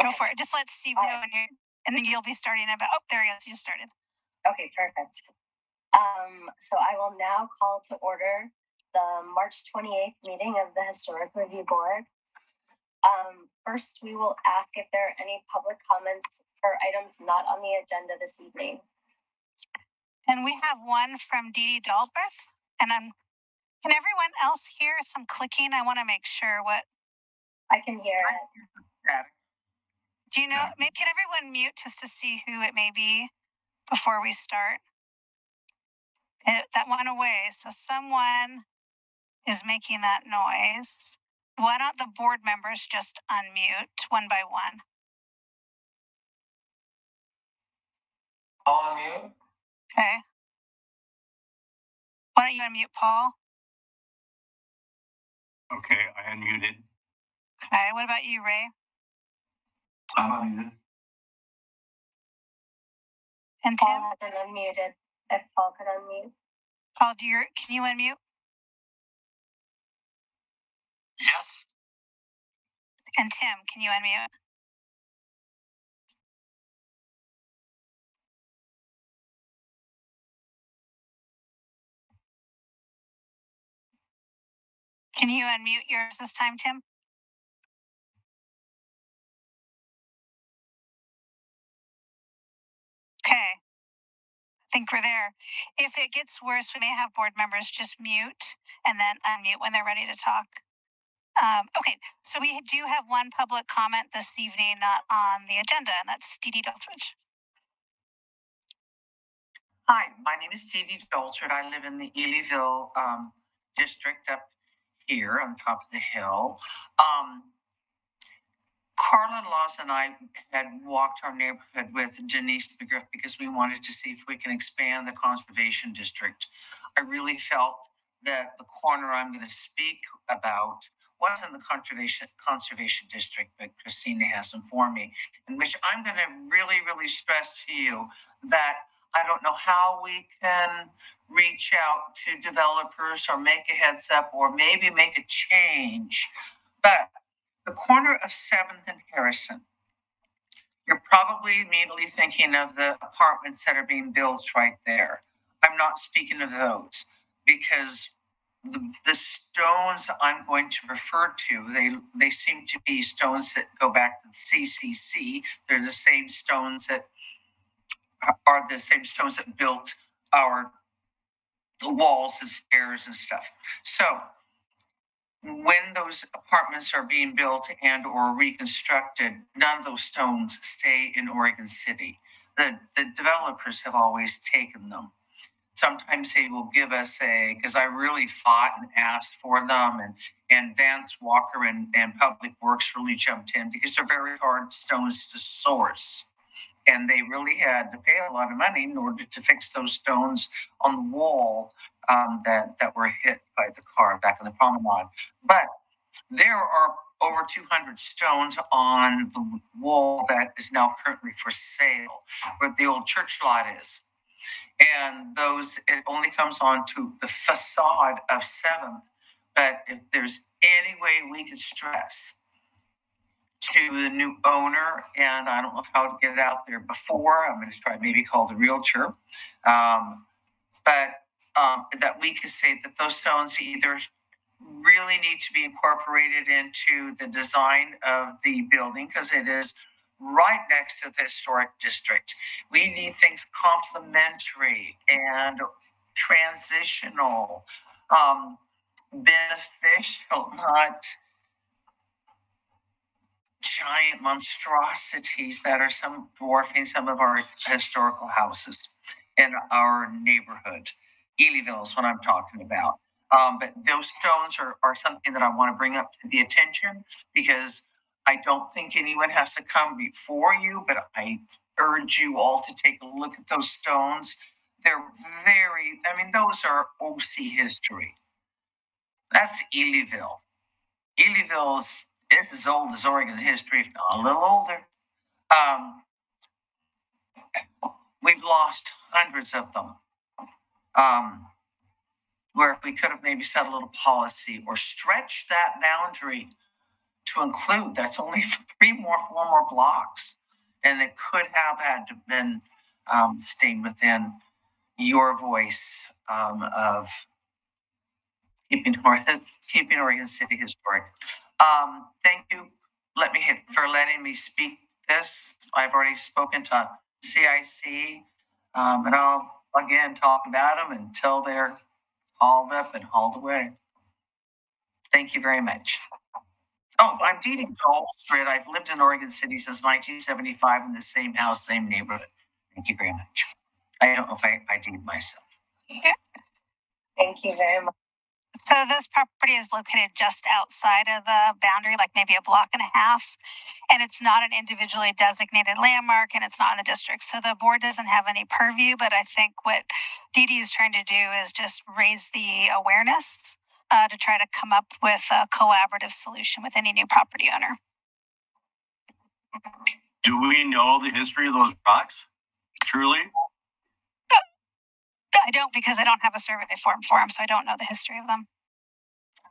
Go for it. Just let Steve know, and then you'll be starting about. Oh, there he is. You just started. Okay, perfect. So I will now call to order the March 28th meeting of the Historic Review Board. First, we will ask if there are any public comments for items not on the agenda this evening. And we have one from Dee Dee Daldreth. And can everyone else hear some clicking? I want to make sure what. I can hear it. Do you know, maybe can everyone mute just to see who it may be before we start? That went away, so someone is making that noise. Why don't the board members just unmute one by one? I'll unmute. Okay. Why don't you unmute Paul? Okay, I unmuted. Okay, what about you, Ray? I'm unmuted. And Tim? Paul hasn't unmuted. If Paul could unmute. Paul, can you unmute? Yes. And Tim, can you unmute? Can you unmute yours this time, Tim? Okay. I think we're there. If it gets worse, we may have board members just mute and then unmute when they're ready to talk. Okay, so we do have one public comment this evening, not on the agenda, and that's Dee Dee Daldreth. Hi, my name is Dee Dee Daldreth. I live in the Elyville district up here on top of the hill. Carla Laws and I had walked our neighborhood with Denise McGriff because we wanted to see if we can expand the conservation district. I really felt that the corner I'm going to speak about wasn't the conservation district, but Christina has informed me, in which I'm going to really, really stress to you that I don't know how we can reach out to developers or make a heads up or maybe make a change, but the corner of 7th and Harrison, you're probably immediately thinking of the apartments that are being built right there. I'm not speaking of those because the stones I'm going to refer to, they seem to be stones that go back to the CCC. They're the same stones that are the same stones that built the walls, the stairs and stuff. So when those apartments are being built and or reconstructed, none of those stones stay in Oregon City. The developers have always taken them. Sometimes they will give us because I really fought and asked for them, and Vance Walker and Public Works really jumped in because they're very hard stones to source. And they really had to pay a lot of money in order to fix those stones on the wall that were hit by the car back in the promenade. But there are over 200 stones on the wall that is now currently for sale, where the old church lot is. And it only comes on to the facade of 7th. But if there's any way we could stress to the new owner, and I don't know how to get it out there before, I'm going to try maybe call the realtor, but that we could say that those stones either really need to be incorporated into the design of the building because it is right next to the historic district. We need things complementary and transitional, beneficial, not giant monstrosities that are dwarfing some of our historical houses in our neighborhood. Elyville is what I'm talking about. But those stones are something that I want to bring up to the attention because I don't think anyone has to come before you, but I urge you all to take a look at those stones. They're those are OC history. That's Elyville. Elyville is as old as Oregon history, if not a little older. We've lost hundreds of them. Where we could have maybe set a little policy or stretched that boundary to include. That's only four more blocks. And it could have had to been stayed within your voice of keeping Oregon City historic. Thank you for letting me speak this. I've already spoken to CIC, and I'll again talk about them until they're hauled up and hauled away. Thank you very much. Oh, I'm Dee Dee Street. I've lived in Oregon City since 1975 in the same house, same neighborhood. Thank you very much. I don't know if I did myself. Yeah. Thank you very much. So this property is located just outside of the boundary, like maybe a block and a half, and it's not an individually designated landmark, and it's not in the district. So the board doesn't have any purview, but I think what Dee Dee is trying to do is just raise the awareness to try to come up with a collaborative solution with any new property owner. Do we know the history of those rocks? Truly? I don't, because I don't have a survey form for them, so I don't know the history of them.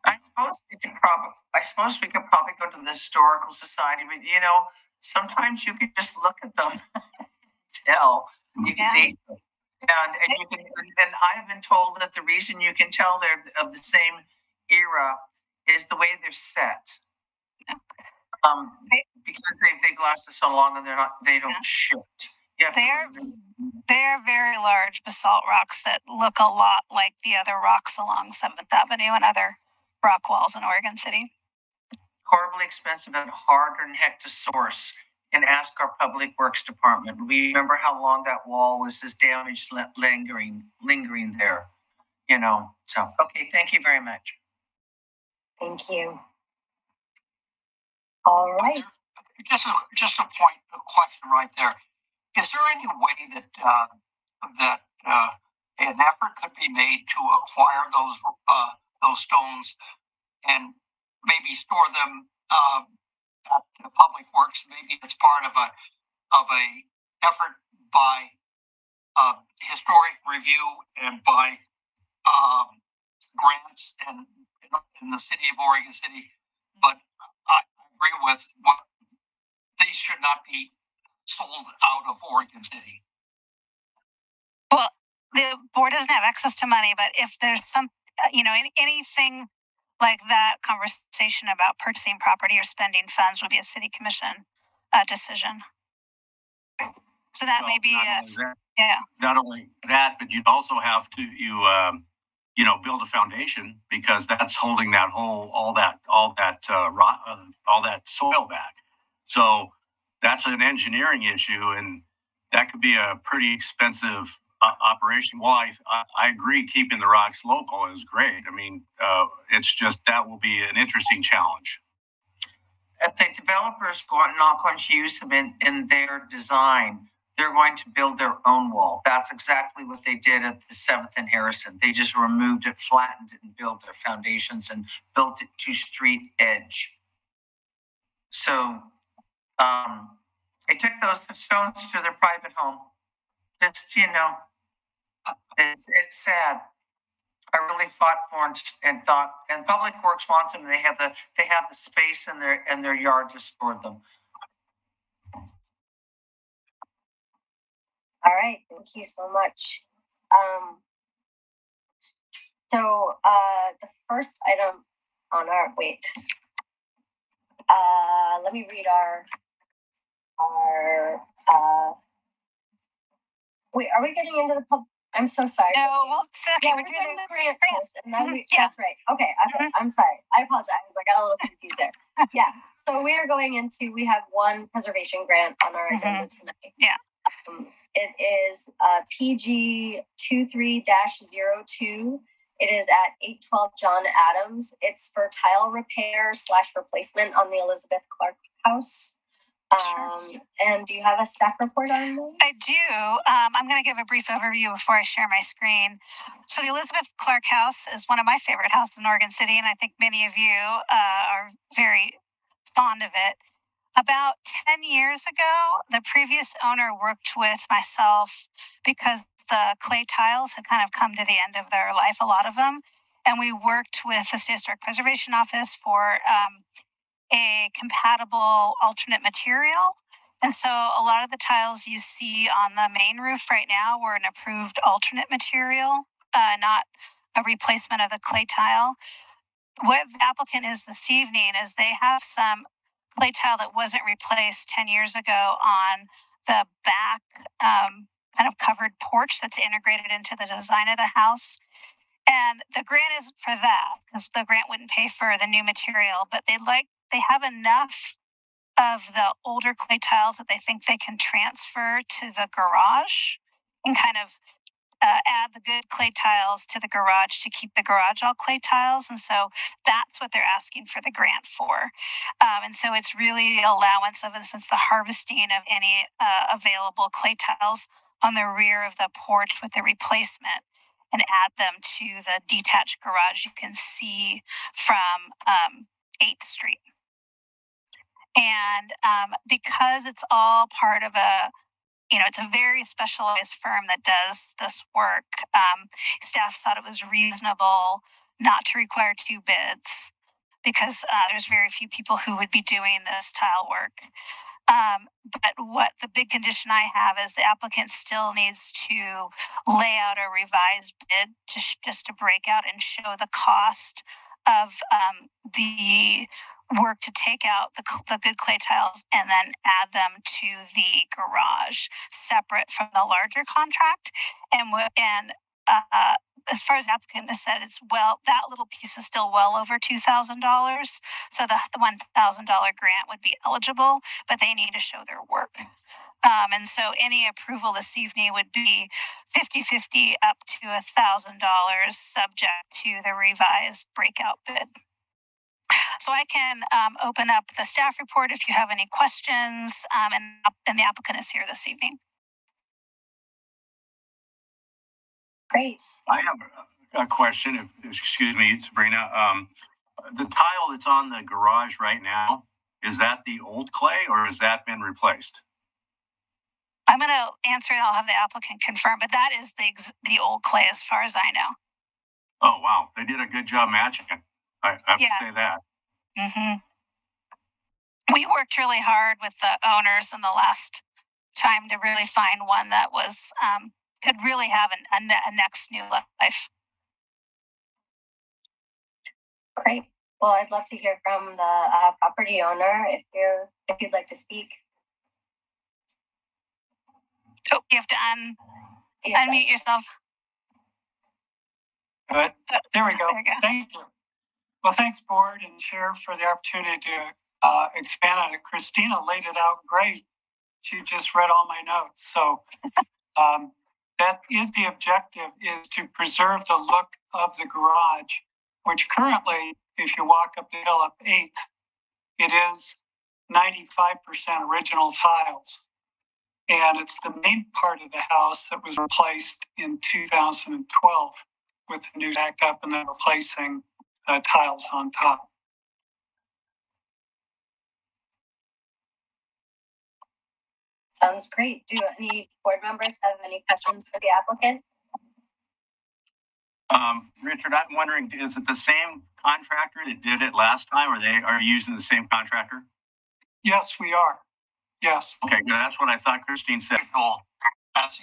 I suppose we could probably go to the historical society, but sometimes you can just look at them, tell you can date them, and you can. And I've been told that the reason you can tell they're of the same era is the way they're set. Because they've lasted so long and they don't shift. Yeah, they're very large basalt rocks that look a lot like the other rocks along 7th Avenue and other rock walls in Oregon City. Horribly expensive and hard and heck to source. And ask our public works department. We remember how long that wall was just damaged, lingering there. So okay, thank you very much. Thank you. All right. Just a point, a question right there. Is there any way that an effort could be made to acquire those stones and maybe store them at the Public Works? Maybe it's part of a effort by historic review and by grants and in the city of Oregon City. But I agree with what these should not be sold out of Oregon City. Well, the board doesn't have access to money, but if there's some, anything like that, conversation about purchasing property or spending funds would be a city commission decision. So that may be, Not only that, but you'd also have to build a foundation, because that's holding that all that soil back. So that's an engineering issue, and that could be a pretty expensive operation. Well, I agree, keeping the rocks local is great. I mean, it's just that will be an interesting challenge. If the developers are not going to use them in their design, they're going to build their own wall. That's exactly what they did at the 7th and Harrison. They just removed it, flattened it, and built their foundations and built it to street edge. So they took those stones to their private home. It's it's sad. I really fought for and thought, and Public Works wants them. They have the space in their yard to store them. All right, thank you so much. So the first item on our let me read our are we getting into the pub? I'm so sorry. No, well, it's okay. Yeah, we're doing the grant first, and then that's right. Okay, I'm sorry. I apologize. I got a little confused there. Yeah, so we have one preservation grant on our agenda tonight. Yeah. It is PG 23-02. It is at 812 John Adams. It's for tile repair / replacement on the Elizabeth Clark house. And do you have a staff report on this? I do. I'm going to give a brief overview before I share my screen. So the Elizabeth Clark house is one of my favorite houses in Oregon City, and I think many of you are very fond of it. About 10 years ago, the previous owner worked with myself because the clay tiles had kind of come to the end of their life, a lot of them. And we worked with the State Historic Preservation Office for a compatible alternate material. And so a lot of the tiles you see on the main roof right now were an approved alternate material, not a replacement of the clay tile. What the applicant is this evening is they have some clay tile that wasn't replaced 10 years ago on the back kind of covered porch that's integrated into the design of the house. And the grant is for that because the grant wouldn't pay for the new material, but they have enough of the older clay tiles that they think they can transfer to the garage and kind of add the good clay tiles to the garage to keep the garage all clay tiles. And so that's what they're asking for the grant for. And so it's really the allowance of, in a sense, the harvesting of any available clay tiles on the rear of the porch with the replacement and add them to the detached garage you can see from 8th Street. And because it's all part of it's a very specialized firm that does this work. Staff thought it was reasonable not to require 2 bids because there's very few people who would be doing this tile work. But what the big condition I have is the applicant still needs to lay out a revised bid just to break out and show the cost of the work to take out the good clay tiles and then add them to the garage separate from the larger contract. And as far as the applicant has said, that little piece is still well over $2,000. So the $1,000 grant would be eligible, but they need to show their work. And so any approval this evening would be 50-50 up to $1,000 subject to the revised breakout bid. So I can open up the staff report if you have any questions, and the applicant is here this evening. Great. I have a question. Excuse me, Sabrina. The tile that's on the garage right now, is that the old clay or has that been replaced? I'm going to answer and I'll have the applicant confirm, but that is the old clay as far as I know. Oh, wow. They did a good job matching it. I have to say that. Mm-hmm. We worked really hard with the owners in the last time to really find one that was could really have a next new life. Great. Well, I'd love to hear from the property owner if you'd like to speak. So you have to unmute yourself. Good. There we go. There you go. Thank you. Well, thanks, board and chair, for the opportunity to expand on it. Christina laid it out great. She just read all my notes. So that is the objective, is to preserve the look of the garage, which currently, if you walk up the hill up 8th, it is 95% original tiles. And it's the main part of the house that was replaced in 2012 with the new backup and then replacing tiles on top. Sounds great. Do any board members have any questions for the applicant? Richard, I'm wondering, is it the same contractor that did it last time, or are you using the same contractor? Yes, we are. Yes. Okay, good. That's what I thought Christine said. As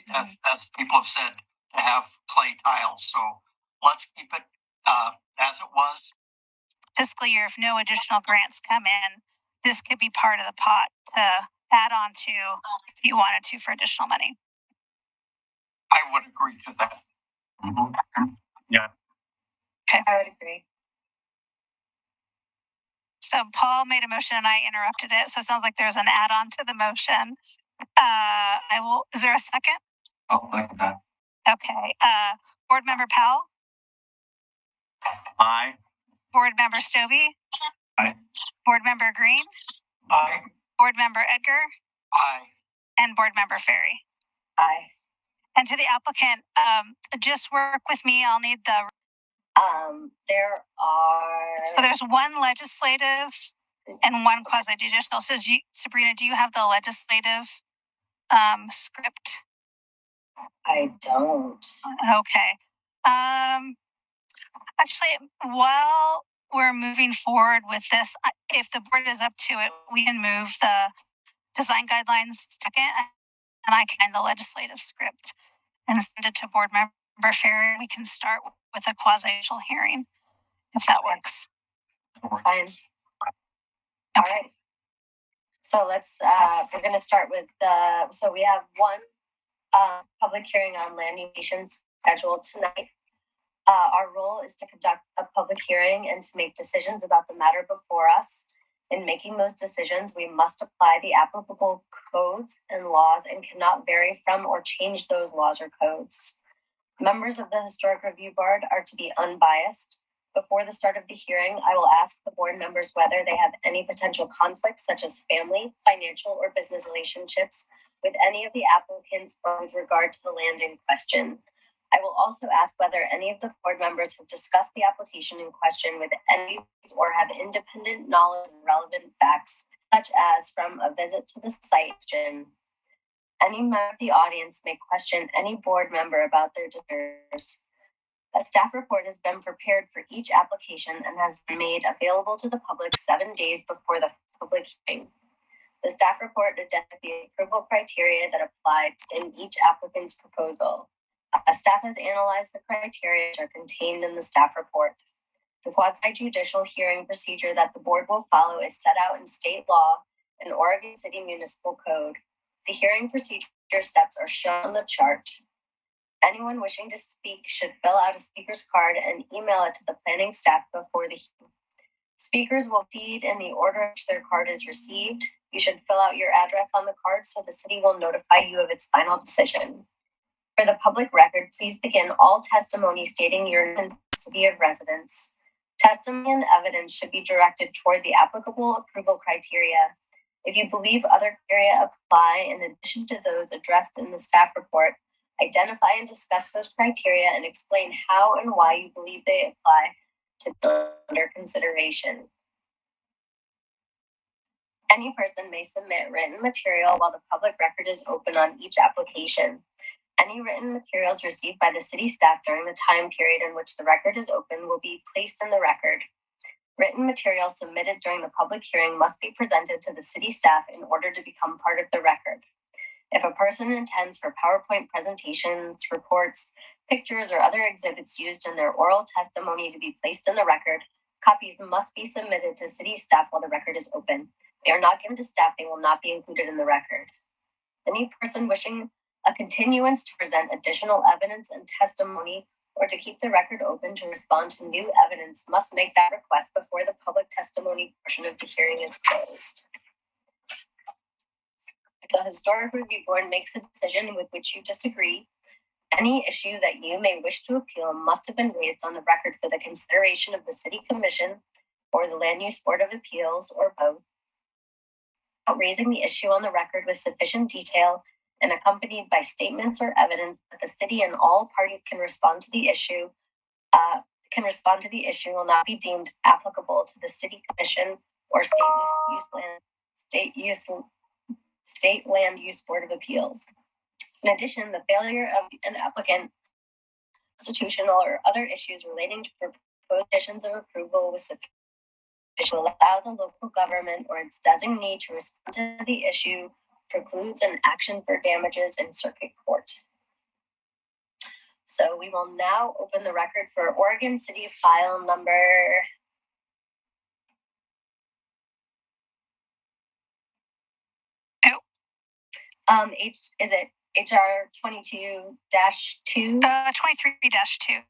people have said, to have clay tiles. So let's keep it as it was. Fiscal year, if no additional grants come in, this could be part of the pot to add on to if you wanted to for additional money. I would agree to that. Mm-hmm. Yeah. Okay. I would agree. So Paul made a motion and I interrupted it. So it sounds like there's an add-on to the motion. Is there a second? I'll second that. Okay. Board Member Powell? Aye. Board Member Stobie? Aye. Board Member Green? Aye. Board Member Edgar? Aye. And Board Member Ferry? Aye. And to the applicant, just work with me. I'll need the... There are... So there's one legislative and one quasi-judicial. So Sabrina, do you have the legislative script? I don't. Okay. Actually, while we're moving forward with this. If the board is up to it, we can move the design guidelines second, and I can the legislative script and send it to board member Ferry. We can start with a quasi-judicial hearing, if that works. That's fine. All right. So let's, we're going to start with so we have one public hearing on land use scheduled tonight. Our role is to conduct a public hearing and to make decisions about the matter before us. In making those decisions, we must apply the applicable codes and laws and cannot vary from or change those laws or codes. Members of the Historic Review Board are to be unbiased. Before the start of the hearing, I will ask the board members whether they have any potential conflicts, such as family, financial, or business relationships with any of the applicants or with regard to the land in question. I will also ask whether any of the board members have discussed the application in question with any or have independent knowledge of relevant facts, such as from a visit to the site. Any member of the audience may question any board member about their decisions. A staff report has been prepared for each application and has been made available to the public 7 days before the public hearing. The staff report identifies the approval criteria that applied in each applicant's proposal. Staff has analyzed the criteria which are contained in the staff report. The quasi-judicial hearing procedure that the board will follow is set out in state law and Oregon City Municipal Code. The hearing procedure steps are shown on the chart. Anyone wishing to speak should fill out a speaker's card and email it to the planning staff before the hearing. Speakers will proceed in the order in which their card is received. You should fill out your address on the card so the city will notify you of its final decision. For the public record, please begin all testimony stating your city of residence. Testimony and evidence should be directed toward the applicable approval criteria. If you believe other criteria apply in addition to those addressed in the staff report, identify and discuss those criteria and explain how and why you believe they apply to the under consideration. Any person may submit written material while the public record is open on each application. Any written materials received by the city staff during the time period in which the record is open will be placed in the record. Written materials submitted during the public hearing must be presented to the city staff in order to become part of the record. If a person intends for PowerPoint presentations, reports, pictures, or other exhibits used in their oral testimony to be placed in the record, copies must be submitted to city staff while the record is open. If they are not given to staff, they will not be included in the record. Any person wishing a continuance to present additional evidence and testimony or to keep the record open to respond to new evidence must make that request before the public testimony portion of the hearing is closed. If the Historic Review Board makes a decision with which you disagree, any issue that you may wish to appeal must have been raised on the record for the consideration of the City Commission or the Land Use Board of Appeals or both. Raising the issue on the record with sufficient detail and accompanied by statements or evidence that the city and all parties can respond to the issue will not be deemed applicable to the City Commission or State Land Use Board of Appeals. In addition, the failure of an applicant, constitutional or other issues relating to proposed conditions of approval was sufficient to allow the local government or its designee to respond to the issue precludes an action for damages in circuit court. So we will now open the record for Oregon City file number is it HR 22-2? 23-2.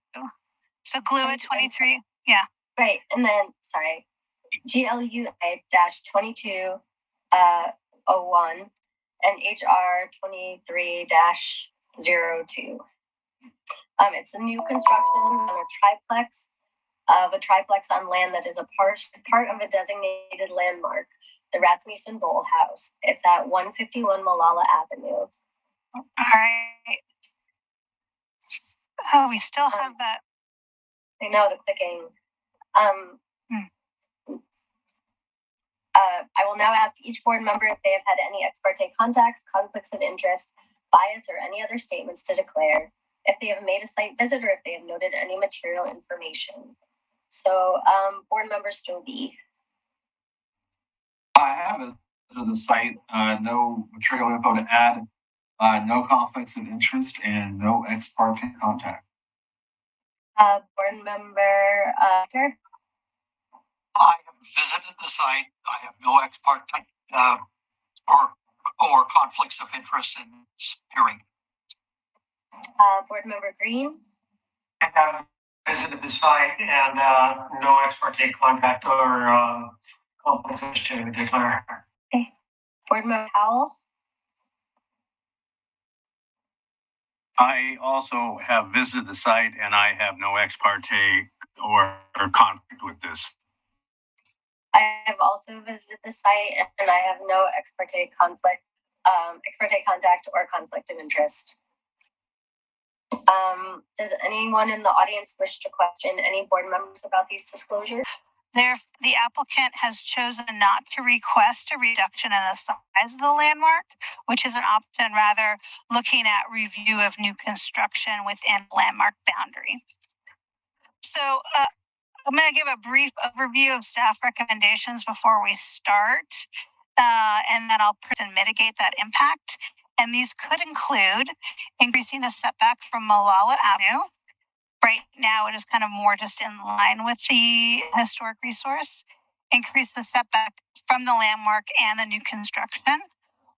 So GLUA 23, yeah. Right, and then sorry, GLUA -22 01 and HR 23-02. It's a new construction on a triplex on land that is part of a designated landmark, the Rasmussen-Buol house. It's at 151 Molalla Avenue. All right. Oh, we still have that. I know the clicking. I will now ask each board member if they have had any ex parte contacts, conflicts of interest, bias, or any other statements to declare, if they have made a site visit, or if they have noted any material information. So, board member Stobie. I have visited the site, no material info to add, no conflicts of interest, and no ex parte contact. Board member Kerr. I have visited the site. I have no ex parte or conflicts of interest in this hearing. Board member Green. I have visited the site and no ex parte contact or conflicts to declare. Okay. Board member Powell. I also have visited the site and I have no ex parte or conflict with this. I have also visited the site and I have no ex parte contact or conflict of interest. Does anyone in the audience wish to question any board members about these disclosures? The applicant has chosen not to request a reduction in the size of the landmark, which is an option rather looking at review of new construction within landmark boundary. So I'm going to give a brief overview of staff recommendations before we start, and then I'll present and mitigate that impact. And these could include increasing the setback from Molalla Avenue. Right now, it is kind of more just in line with the historic resource. Increase the setback from the landmark and the new construction,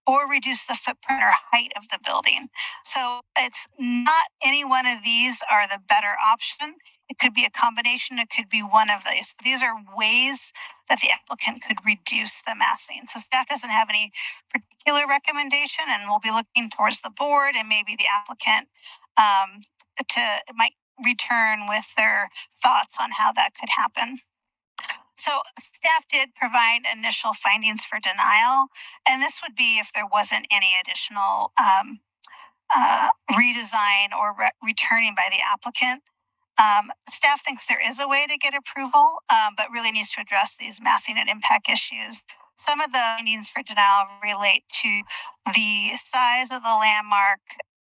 or reduce the footprint or height of the building. So it's not any one of these are the better option. It could be a combination. It could be one of these. These are ways that the applicant could reduce the massing. So staff doesn't have any particular recommendation, and we'll be looking towards the board and maybe the applicant might return with their thoughts on how that could happen. So staff did provide initial findings for denial, and this would be if there wasn't any additional redesign or returning by the applicant. Staff thinks there is a way to get approval, but really needs to address these massing and impact issues. Some of the findings for denial relate to the size of the landmark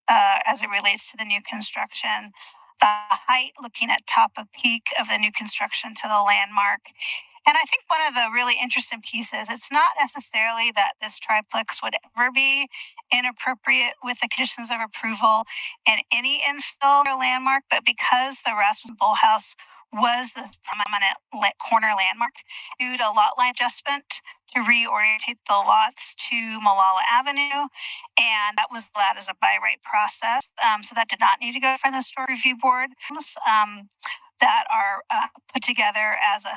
as it relates to the new construction, the height looking at top of peak of the new construction to the landmark. And I think one of the really interesting pieces, it's not necessarily that this triplex would ever be inappropriate with the conditions of approval in any infill or landmark, but because the Rasmussen-Buol house was this prominent corner landmark, did a lot line adjustment to reorientate the lots to Molalla Avenue, and that was allowed as a by right process. So that did not need to go from the historic review board. That are put together as a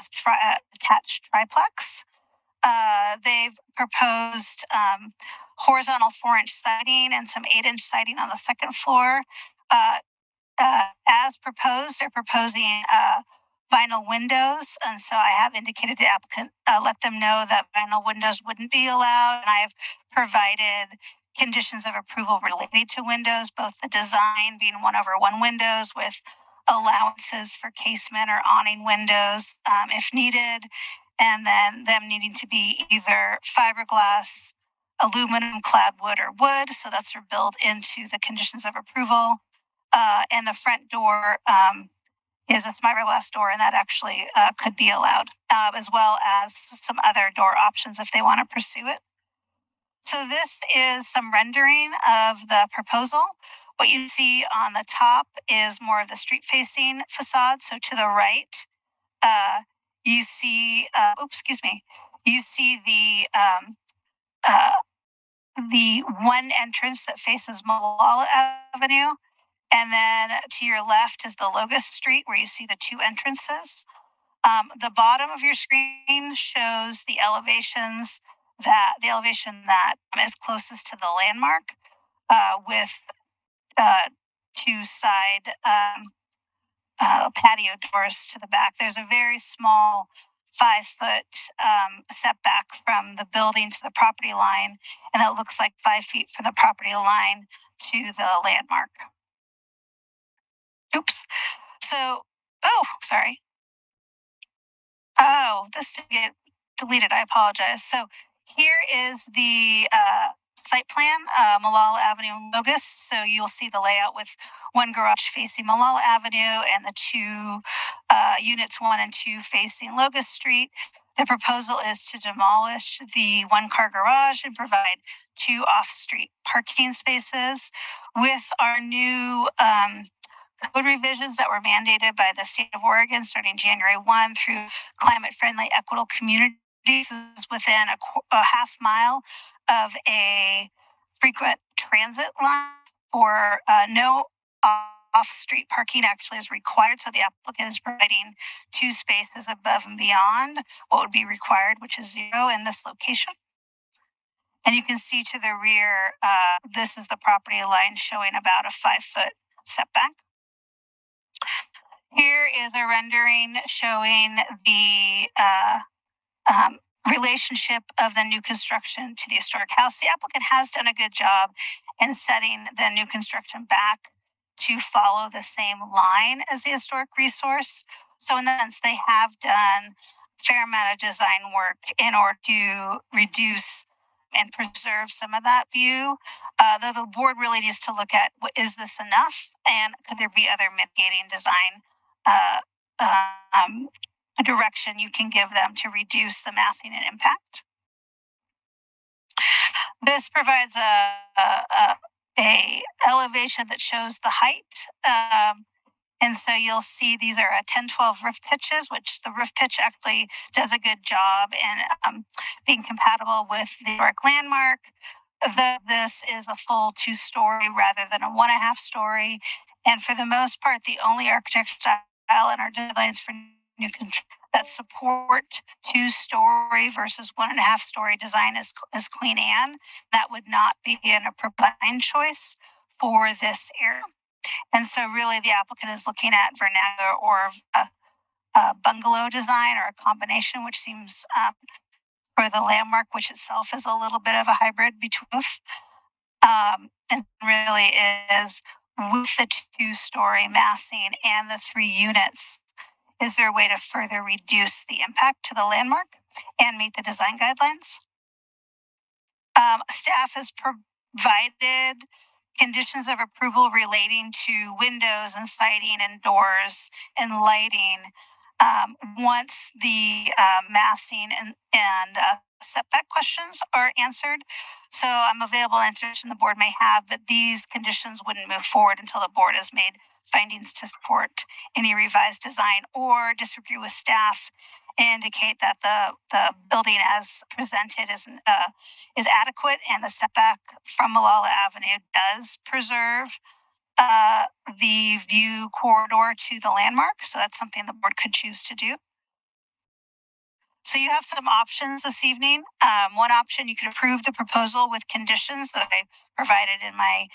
attached triplex. They've proposed horizontal 4-inch siding and some 8-inch siding on the second floor. As proposed, they're proposing vinyl windows, and so I have indicated to the applicant, let them know that vinyl windows wouldn't be allowed, and I have provided conditions of approval related to windows, both the design being 1/1 windows with allowances for casement or awning windows if needed, and then them needing to be either fiberglass, aluminum clad wood, or wood, so that's built into the conditions of approval. And the front door is a fiberglass door, and that actually could be allowed, as well as some other door options if they want to pursue it. So this is some rendering of the proposal. What you see on the top is more of the street-facing facade. So to the right, you see, you see the one entrance that faces Molalla Avenue. And then to your left is the Logos Street, where you see the two entrances. The bottom of your screen shows the elevation that is closest to the landmark, with two side patio doors to the back. There's a very small 5-foot setback from the building to the property line, and it looks like 5 feet from the property line to the landmark. Oops. So, sorry. Oh, this did get deleted. I apologize. So here is the site plan, Molalla Avenue and Locust. So you'll see the layout with one garage facing Molalla Avenue and the two units 1 and 2 facing Locust Street. The proposal is to demolish the one-car garage and provide 2 off-street parking spaces. With our new code revisions that were mandated by the state of Oregon starting January 1 through climate-friendly, equitable communities, is within a half mile of a frequent transit line for no off-street parking actually is required. So the applicant is providing 2 spaces above and beyond what would be required, which is 0 in this location. And you can see to the rear, this is the property line showing about a 5-foot setback. Here is a rendering showing the relationship of the new construction to the historic house. The applicant has done a good job in setting the new construction back to follow the same line as the historic resource. So in that sense, they have done a fair amount of design work in order to reduce and preserve some of that view. Though the board really needs to look at, is this enough? And could there be other mitigating design a direction you can give them to reduce the massing and impact? This provides a elevation that shows the height. And so you'll see these are 10-12 roof pitches, which the roof pitch actually does a good job in being compatible with the historic landmark. This is a full 2-story rather than a 1.5-story. And for the most part, the only architecture style in our designs for new construction that support 2-story versus 1.5-story design is Queen Anne. That would not be an appropriate design choice for this area. And so really the applicant is looking at vernacular or a bungalow design or a combination, which seems for the landmark, which itself is a little bit of a hybrid between both. And really is with the 2-story massing and the 3 units, is there a way to further reduce the impact to the landmark and meet the design guidelines? Staff has provided conditions of approval relating to windows and siding and doors and lighting once the massing and setback questions are answered. So I'm available to answer questions the board may have, but these conditions wouldn't move forward until the board has made findings to support any revised design or disagree with staff and indicate that the building as presented is adequate and the setback from Molalla Avenue does preserve the view corridor to the landmark. So that's something the board could choose to do. So you have some options this evening. One option, you could approve the proposal with conditions that I provided in my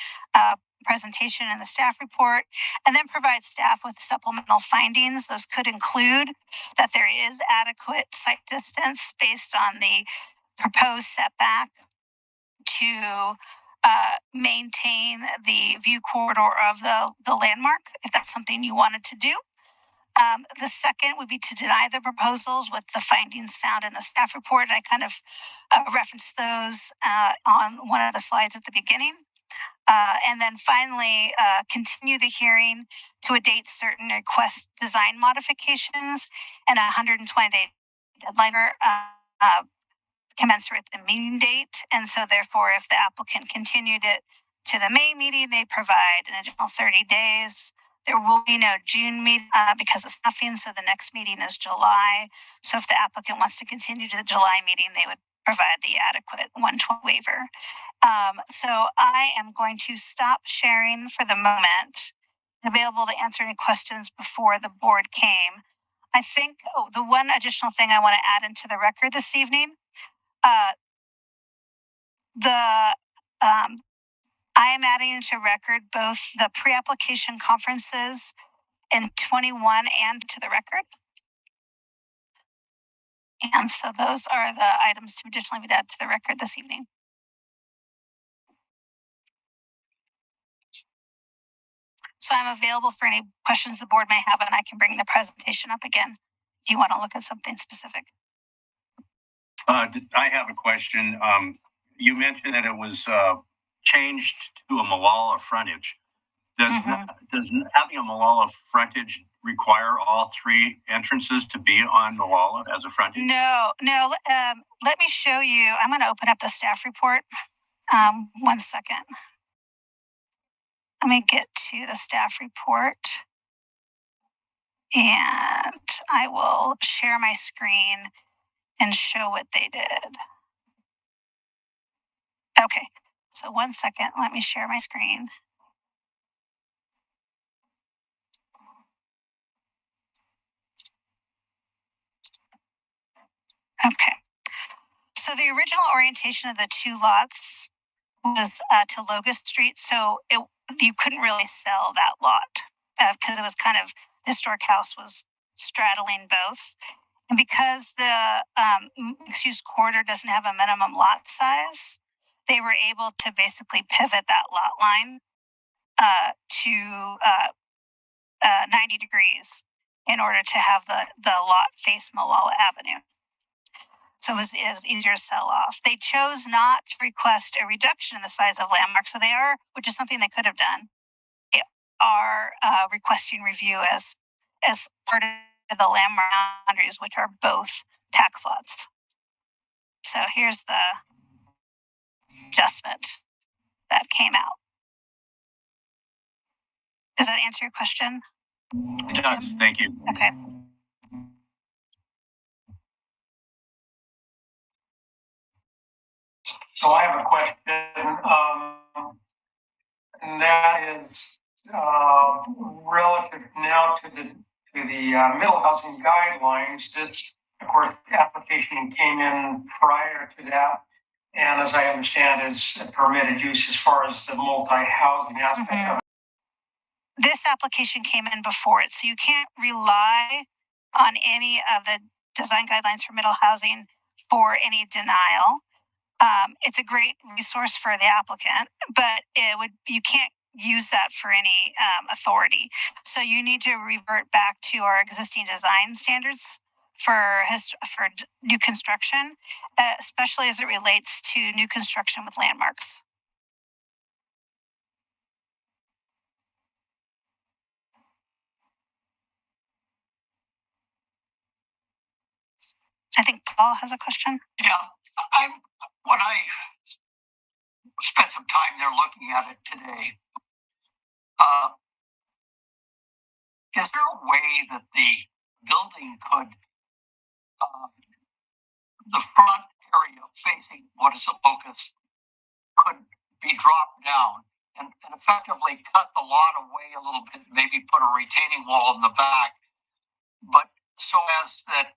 presentation and the staff report, and then provide staff with supplemental findings. Those could include that there is adequate site distance based on the proposed setback to maintain the view corridor of the landmark, if that's something you wanted to do. The second would be to deny the proposals with the findings found in the staff report. I kind of referenced those on one of the slides at the beginning. And then finally, continue the hearing to a date certain, request design modifications and a 120-day deadline commensurate with the meeting date. And so therefore, if the applicant continued it to the May meeting, they provide an additional 30 days. There will be no June meeting because of staffing, so the next meeting is July. So if the applicant wants to continue to the July meeting, they would provide the adequate 120 waiver. So I am going to stop sharing for the moment, available to answer any questions before the board came. I think the one additional thing I want to add into the record this evening, I am adding into record both the pre-application conferences in 21 and to the record. And so those are the items to additionally be added to the record this evening. So I'm available for any questions the board may have, and I can bring the presentation up again if you want to look at something specific. I have a question. you mentioned that it was changed to a Molalla frontage. Does having a Molalla frontage require all three entrances to be on Molalla as a frontage? No. Let me show you. I'm going to open up the staff report. 1 second. Let me get to the staff report. And I will share my screen and show what they did. Okay, so 1 second, let me share my screen. Okay, so the original orientation of the two lots was to Locust Street, so you couldn't really sell that lot because it was kind of, the historic house was straddling both. And because the mixed-use corridor doesn't have a minimum lot size, they were able to basically pivot that lot line to 90 degrees in order to have the lot face Molalla Avenue. So it was easier to sell off. They chose not to request a reduction in the size of landmarks, so they are, which is something they could have done, they are requesting review as part of the landmark boundaries, which are both tax lots. So here's the adjustment that came out. Does that answer your question? It does. Thank you. Okay. So I have a question, and that is relative now to the middle housing guidelines. This, of course, application came in prior to that, and as I understand, is a permitted use as far as the multi-housing aspect of it. This application came in before it, so you can't rely on any of the design guidelines for middle housing for any denial. It's a great resource for the applicant, but you can't use that for any authority. So you need to revert back to our existing design standards for new construction, especially as it relates to new construction with landmarks. I think Paul has a question. Yeah, when I spent some time there looking at it today, is there a way that the building could, the front area facing what is a locust could be dropped down and effectively cut the lot away a little bit, maybe put a retaining wall in the back, but so as that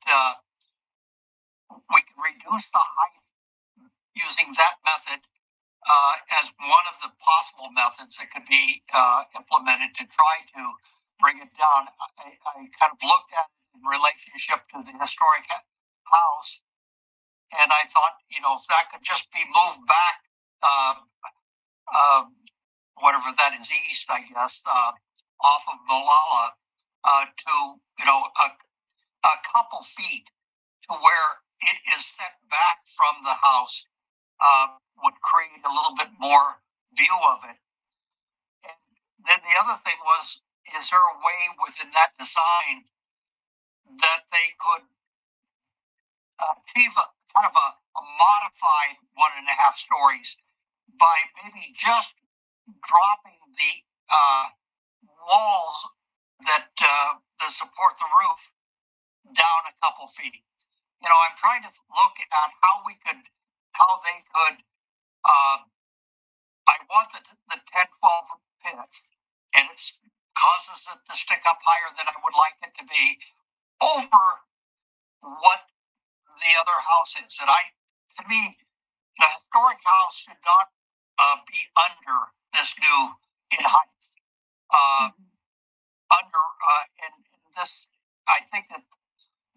we can reduce the height using that method as one of the possible methods that could be implemented to try to bring it down. I kind of looked at it in relationship to the historic house, and I thought, if that could just be moved back, whatever that is, east, I guess, off of Molalla to, a couple feet to where it is set back from the house, would create a little bit more view of it. And then the other thing was, is there a way within that design that they could achieve a modified 1.5 stories by maybe just dropping the walls that support the roof down a couple feet? I'm trying to look at how they could. I want the 10-12 pits, and it causes it to stick up higher than I would like it to be over what the other house is. And to me, the historic house should not be under this new in height. And this, I think that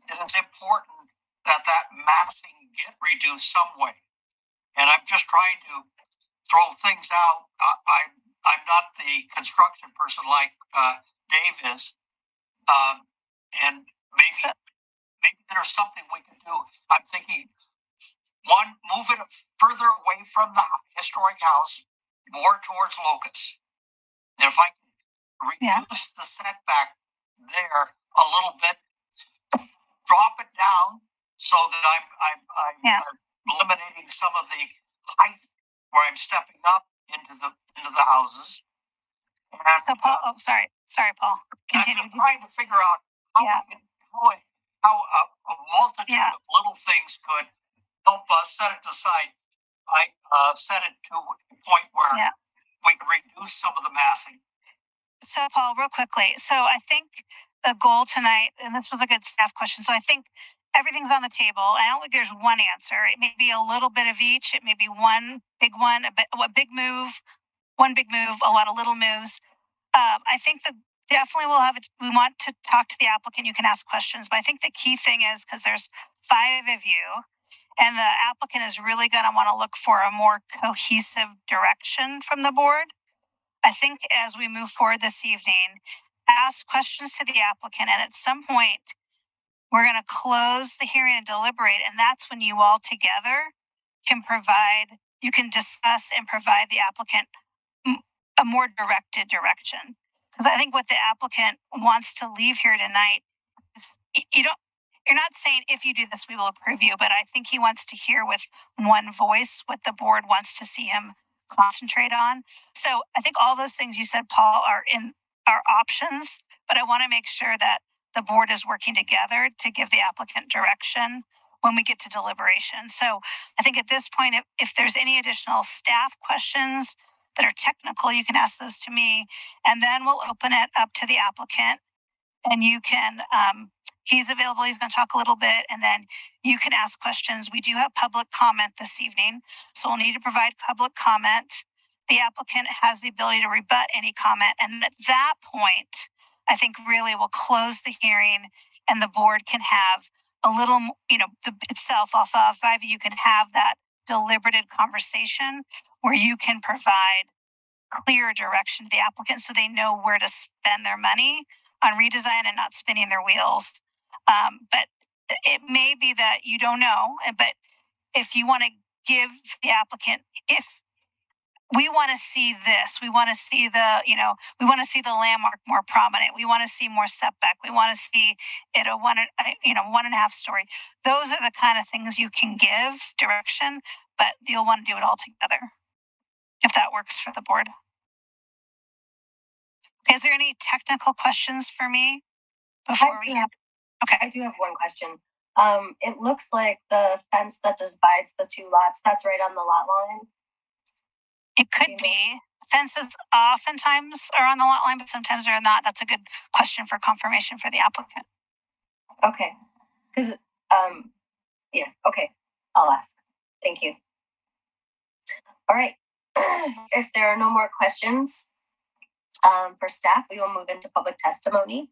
it is important that massing get reduced some way. And I'm just trying to throw things out. I'm not the construction person like Dave is, and maybe there's something we can do. I'm thinking One, move it further away from the historic house, more towards Locust. And if I can reduce the setback there a little bit, drop it down so that I'm eliminating some of the height where I'm stepping up into the houses. And, so Paul, sorry, Paul. Continue. I'm trying to figure out how a multitude of little things could help us set it aside. I set it to a point where we can reduce some of the massing. So Paul, real quickly. So I think the goal tonight, and this was a good staff question. So I think everything's on the table. I don't think there's one answer. It may be a little bit of each. It may be one big one, a big move, one big move, a lot of little moves. I think definitely we want to talk to the applicant. You can ask questions, but I think the key thing is, because there's 5 of you, and the applicant is really going to want to look for a more cohesive direction from the board. I think as we move forward this evening, ask questions to the applicant, and at some point, we're going to close the hearing and deliberate, and that's when you all together you can discuss and provide the applicant a more directed direction. Because I think what the applicant wants to leave here tonight is you're not saying if you do this, we will approve you, but I think he wants to hear with one voice what the board wants to see him concentrate on. So I think all those things you said, Paul, are options, but I want to make sure that the board is working together to give the applicant direction when we get to deliberation. So I think at this point, if there's any additional staff questions that are technical, you can ask those to me, and then we'll open it up to the applicant, and you can, he's available, he's going to talk a little bit, and then you can ask questions. We do have public comment this evening, so we'll need to provide public comment. The applicant has the ability to rebut any comment, and at that point, I think really we'll close the hearing, and the board can have a little, itself off of 5, you can have that deliberative conversation where you can provide clear direction to the applicant so they know where to spend their money on redesign and not spinning their wheels. But it may be that you don't know, but if you want to give the applicant, if we want to see this, we want to see we want to see the landmark more prominent. We want to see more setback. We want to see it a 1.5 story. Those are the kind of things you can give direction, but you'll want to do it all together if that works for the board. Is there any technical questions for me before we? Okay. I do have one question. It looks like the fence that divides the 2 lots, that's right on the lot line. It could be. Fences oftentimes are on the lot line, but sometimes they're not. That's a good question for confirmation for the applicant. Okay. Because, okay. I'll ask. Thank you. All right. If there are no more questions for staff, we will move into public testimony.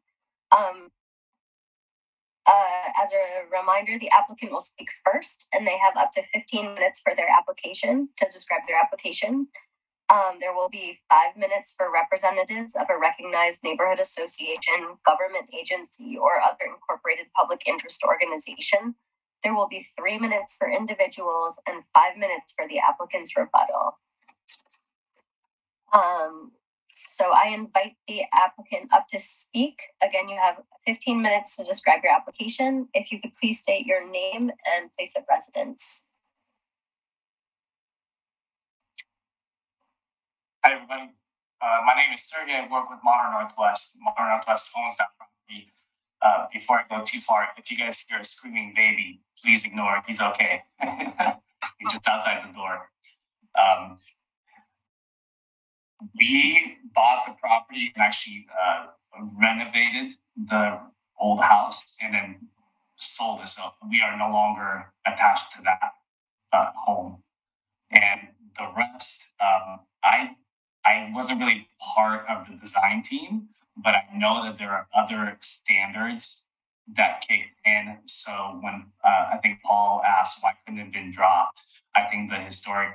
As a reminder, the applicant will speak first, and they have up to 15 minutes for their application to describe their application. There will be 5 minutes for representatives of a recognized neighborhood association, government agency, or other incorporated public interest organization. There will be 3 minutes for individuals and 5 minutes for the applicant's rebuttal. So I invite the applicant up to speak. Again, you have 15 minutes to describe your application. If you could please state your name and place of residence. Hi, everybody. My name is Sergey. I work with Modern Northwest. Modern Northwest owns that property. Before I go too far, if you guys hear a screaming baby, please ignore it. He's okay. He's just outside the door. We bought the property and actually renovated the old house and then sold it. So we are no longer attached to that home. And the rest, I wasn't really part of the design team, but I know that there are other standards that kicked in. So when I think Paul asked why couldn't it have been dropped, I think the historic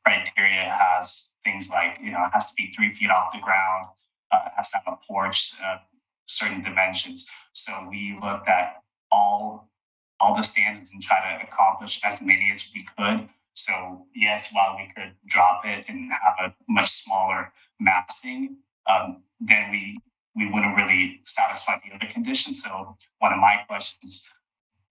criteria has things like, it has to be 3 feet off the ground, it has to have a porch, certain dimensions. So we looked at all all the standards and try to accomplish as many as we could. So yes, while we could drop it and have a much smaller massing, then we wouldn't really satisfy the other conditions. So one of my questions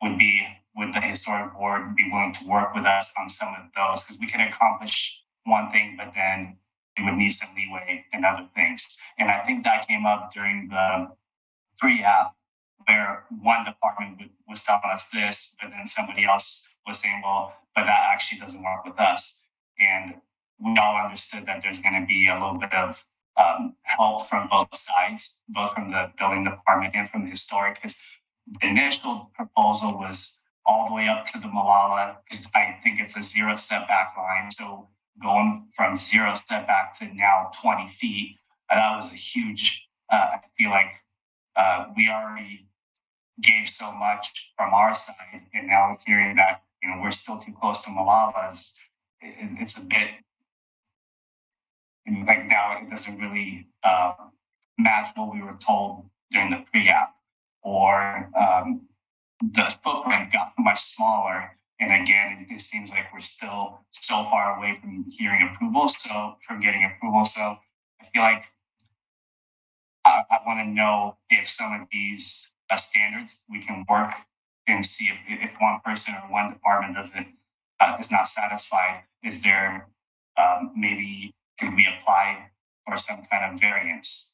would be, would the historic board be willing to work with us on some of those? Because we can accomplish one thing, but then it would need some leeway in other things. And I think that came up during the pre-app, where one department was telling us this, but then somebody else was saying, well, but that actually doesn't work with us. And we all understood that there's going to be a little bit of help from both sides, both from the building department and from the historic, because the initial proposal was all the way up to the Molalla, because I think it's a 0 setback line. So going from 0 setback to now 20 feet, that was a huge, I feel like we already gave so much from our side, and now hearing that we're still too close to Molalla, it's a bit like now it doesn't really match what we were told during the pre-app, or the footprint got much smaller. And again, it seems like we're still so far away from getting approval. So I feel like I want to know if some of these standards we can work and see if one person or one department is not satisfied. Is there maybe can we apply for some kind of variance?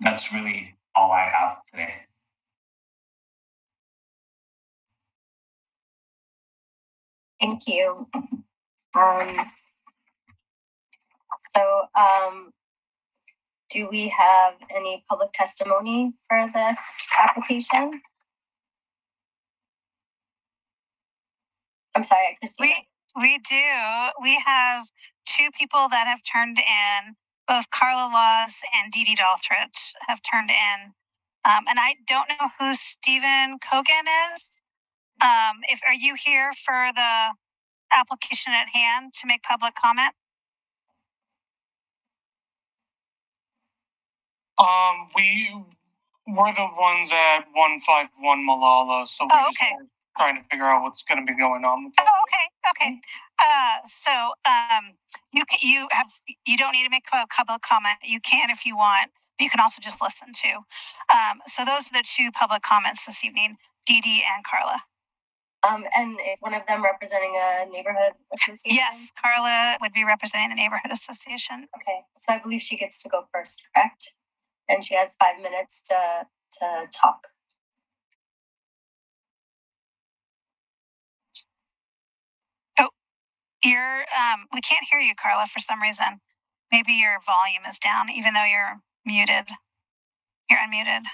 That's really all I have today. Thank you. So, do we have any public testimony for this application? I'm sorry, Christina. We do. We have 2 people that have turned in. Both Carla Laws and Dee Dee Dalthridge have turned in. And I don't know who Stephen Kogan is. Are you here for the application at hand to make public comment? We're the ones at 151 Malala, so we're just trying to figure out what's going to be going on with that. Okay. So you don't need to make a public comment. You can if you want. But you can also just listen to. So those are the 2 public comments this evening, Dee Dee and Carla. And is one of them representing a neighborhood association? Yes, Carla would be representing the neighborhood association. Okay, so I believe she gets to go first, correct? And she has 5 minutes to talk. Oh, we can't hear you, Carla, for some reason. Maybe your volume is down, even though you're muted. You're unmuted.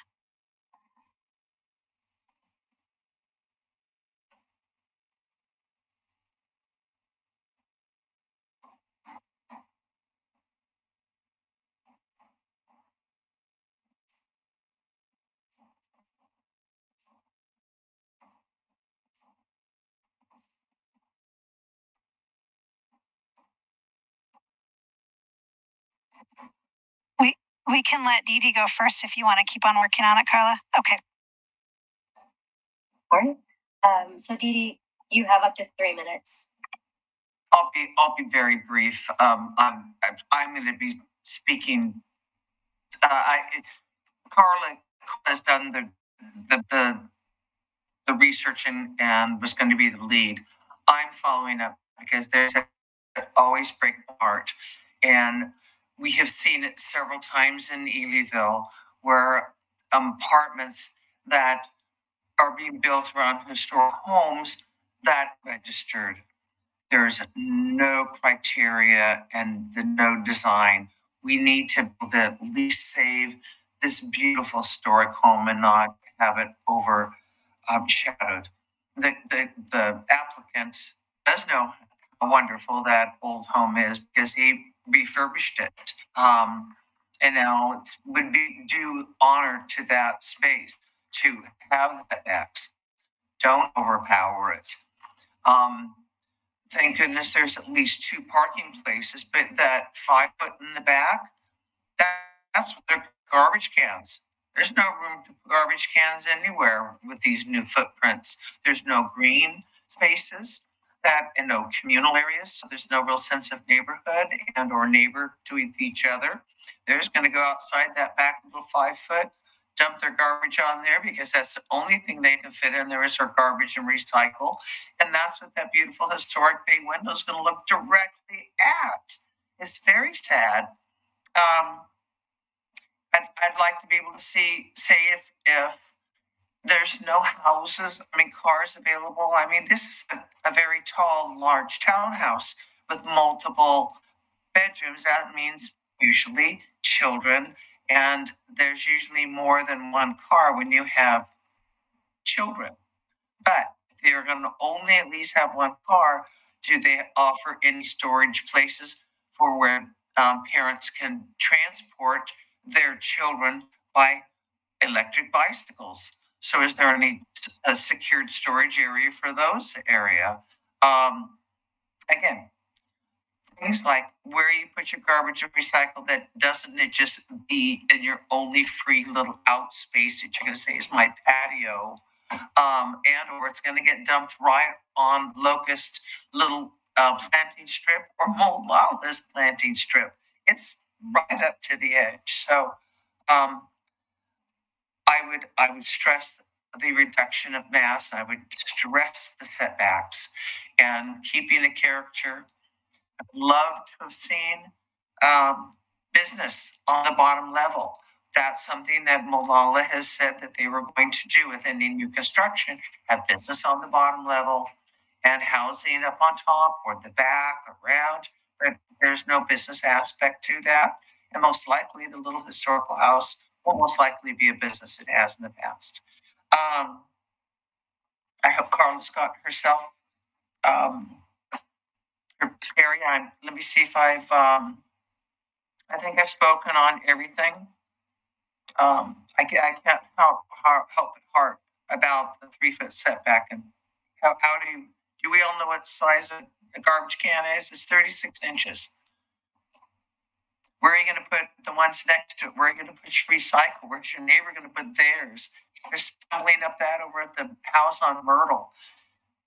We can let Dee Dee go first if you want to keep on working on it, Carla. Okay. All right. So Dee Dee, you have up to 3 minutes. I'll be very brief. I'm going to be speaking. Carla has done the researching and was going to be the lead. I'm following up because there's always break apart, and we have seen it several times in Elyville where apartments that are being built around historic homes that registered. There's no criteria and no design. We need to at least save this beautiful historic home and not have it overshadowed. The applicant does know how wonderful that old home is because he refurbished it. And now it would be due honor to that space to have the X. Don't overpower it. Thank goodness there's at least 2 parking places, but that 5 foot in the back, that's their garbage cans. There's no room to put garbage cans anywhere with these new footprints. There's no green spaces and no communal areas. So there's no real sense of neighborhood and or neighbor to each other. They're just going to go outside that back little 5 foot, dump their garbage on there because that's the only thing they can fit in there is their garbage and recycle. And that's what that beautiful historic bay window is going to look directly at. It's very sad. I'd like to be able to say if there's no houses, cars available. This is a very tall, large townhouse with multiple bedrooms. That means usually children, and there's usually more than one car when you have children. But if they're going to only at least have one car, do they offer any storage places for where parents can transport their children by electric bicycles? So is there any secured storage area for those area? Again, things like where you put your garbage and recycle, that doesn't it just be in your only free little out space that you're going to say is my patio, and or it's going to get dumped right on Locust little planting strip or Molalla's planting strip. It's right up to the edge. So I would stress the reduction of mass. I would stress the setbacks and keeping the character. I'd love to have seen business on the bottom level. That's something that Molalla has said that they were going to do with any new construction, have business on the bottom level and housing up on top or the back, around, but there's no business aspect to that. And most likely the little historical house will most likely be a business it has in the past. I hope Carla's got herself her area. Let me see if I think I've spoken on everything. I can't help but heart about the 3 foot setback and how do we all know what size a garbage can is? It's 36 inches. Where are you going to put the ones next to it? Where are you going to put your recycle? Where's your neighbor going to put theirs? They're stumbling up that over at the house on Myrtle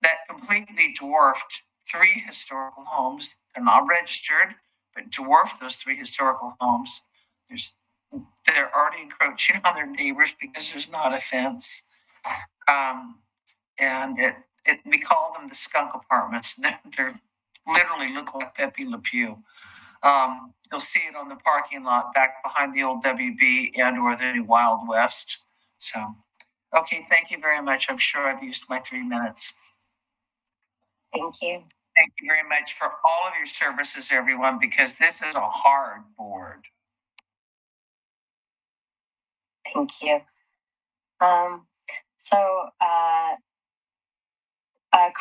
that completely dwarfed 3 historical homes. They're not registered, but dwarfed those 3 historical homes. They're already encroaching on their neighbors because there's not a fence. And we call them the skunk apartments. They're literally look like Pepe Le Pew. You'll see it on the parking lot back behind the old WB and or the new Wild West. So, okay, thank you very much. I'm sure I've used my 3 minutes. Thank you. Thank you very much for all of your services, everyone, because this is a hard board. Thank you.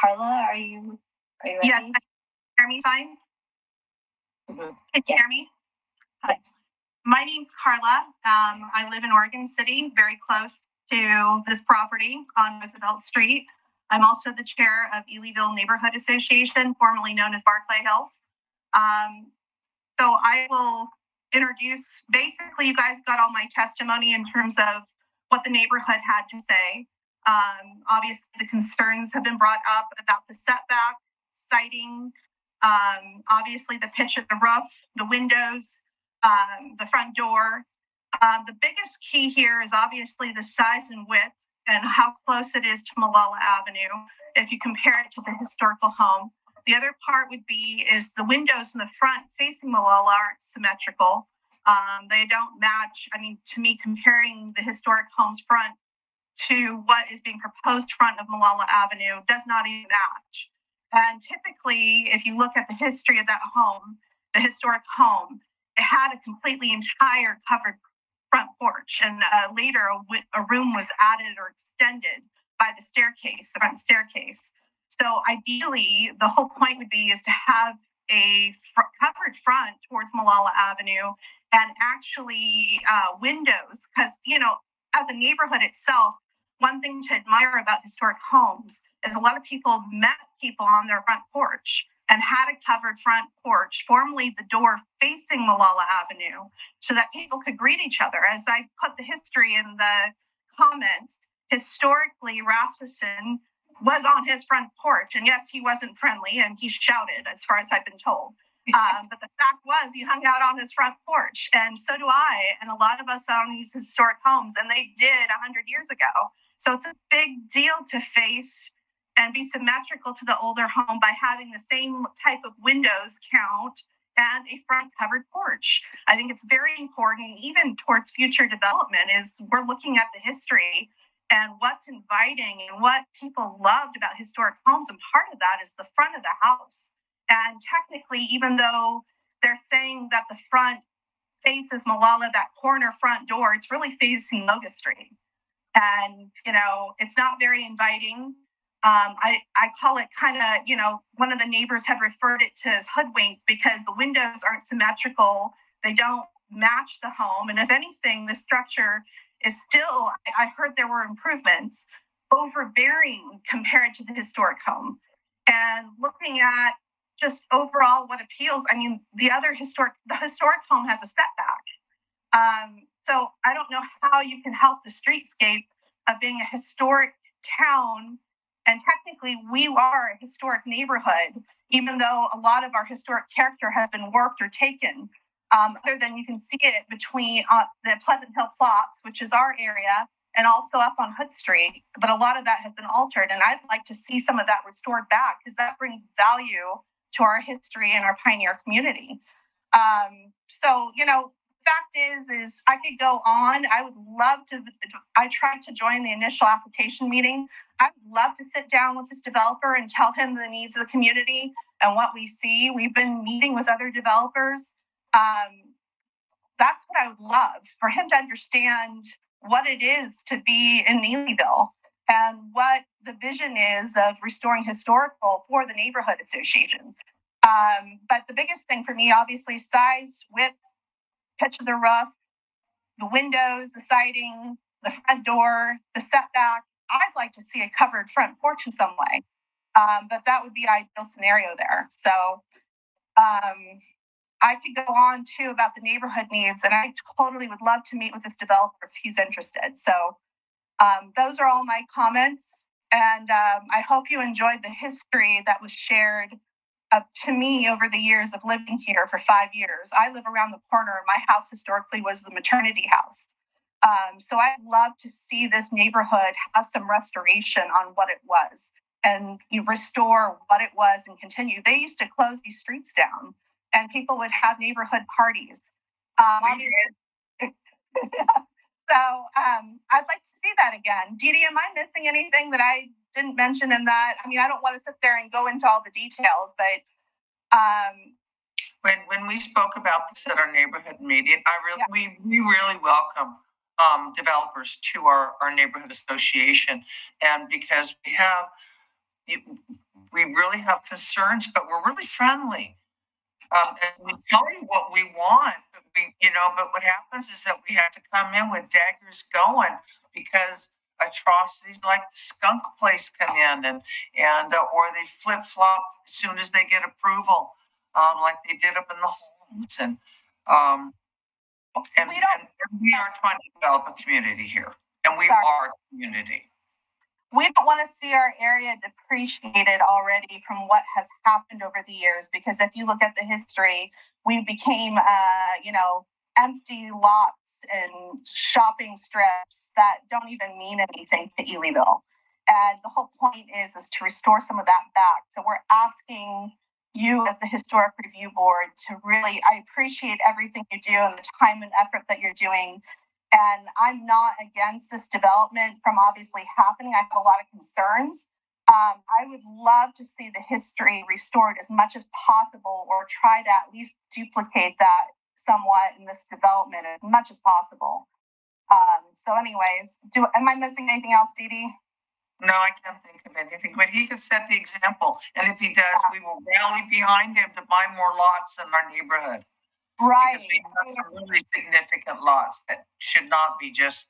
Carla, are you ready? Yes. Can you hear me fine? Mm-hmm. Can you hear me? Yes. My name's Carla. I live in Oregon City, very close to this property on Roosevelt Street. I'm also the chair of Elyville Neighborhood Association, formerly known as Barclay Hills. So I will introduce, basically you guys got all my testimony in terms of what the neighborhood had to say. Obviously the concerns have been brought up about the setback, sighting, obviously the pitch of the roof, the windows, the front door. The biggest key here is obviously the size and width and how close it is to Molalla Avenue if you compare it to the historical home. The other part would be is the windows in the front facing Molalla aren't symmetrical. They don't match. To me, comparing the historic home's front to what is being proposed front of Molalla Avenue does not even match. And typically, if you look at the history of that home, the historic home, it had a completely entire covered front porch. And later, a room was added or extended by the staircase, the front staircase. So ideally, the whole point would be is to have a covered front towards Molalla Avenue and actually windows, because, as a neighborhood itself, one thing to admire about historic homes is a lot of people met people on their front porch. and had a covered front porch, formerly the door facing Molalla Avenue, so that people could greet each other. As I put the history in the comments, historically, Rasmussen was on his front porch, and yes, he wasn't friendly, and he shouted, as far as I've been told. But the fact was, he hung out on his front porch, and so do I, and a lot of us own these historic homes, and they did 100 years ago. So it's a big deal to face and be symmetrical to the older home by having the same type of windows count and a front covered porch. I think it's very important, even towards future development, is we're looking at the history and what's inviting and what people loved about historic homes. And part of that is the front of the house. And technically, even though they're saying that the front faces Molalla, that corner front door, it's really facing Locust Street. And, it's not very inviting. I call it kind of, one of the neighbors had referred it to as hoodwink because the windows aren't symmetrical. They don't match the home. And if anything, the structure is still, I heard there were improvements, overbearing compared to the historic home. And looking at just overall what appeals, the historic home has a setback. So I don't know how you can help the streetscape of being a historic town. And technically, we are a historic neighborhood, even though a lot of our historic character has been warped or taken. Other than you can see it between the Pleasant Hill plots, which is our area, and also up on Hood Street. But a lot of that has been altered, and I'd like to see some of that restored back because that brings value to our history and our pioneer community. So, fact is I could go on. I would love to. I tried to join the initial application meeting. I'd love to sit down with this developer and tell him the needs of the community and what we see. We've been meeting with other developers. That's what I would love, for him to understand what it is to be in Neelyville and what the vision is of restoring historical for the neighborhood association. But the biggest thing for me, obviously, size, width, pitch of the roof, the windows, the siding, the front door, the setback. I'd like to see a covered front porch in some way. But that would be an ideal scenario there. So I could go on too about the neighborhood needs, and I totally would love to meet with this developer if he's interested. So those are all my comments. And I hope you enjoyed the history that was shared to me over the years of living here for 5 years. I live around the corner. My house historically was the maternity house. So I'd love to see this neighborhood have some restoration on what it was and restore what it was and continue. They used to close these streets down and people would have neighborhood parties. So I'd like to see that again. Dee Dee, am I missing anything that I didn't mention in that? I don't want to sit there and go into all the details, but when we spoke about this at our neighborhood meeting, we really welcome developers to our neighborhood association, and because we really have concerns, but we're really friendly. And we tell you what we want, but what happens is that we have to come in with daggers going because atrocities like the skunk place come in and or they flip flop as soon as they get approval, like they did up in the homes, and we are trying to develop a community here, and we are a community. We don't want to see our area depreciated already from what has happened over the years, because if you look at the history, we became, empty lots and shopping strips that don't even mean anything to Elyville. And the whole point is to restore some of that back. So we're asking you as the Historic Review Board to really, I appreciate everything you do and the time and effort that you're doing. And I'm not against this development from obviously happening. I have a lot of concerns. I would love to see the history restored as much as possible, or try to at least duplicate that somewhat in this development as much as possible. So anyways, am I missing anything else, Dee Dee? No, I can't think of anything, but he could set the example. And if he does, we will rally behind him to buy more lots in our neighborhood. Right. Because we have some really significant lots that should not be just.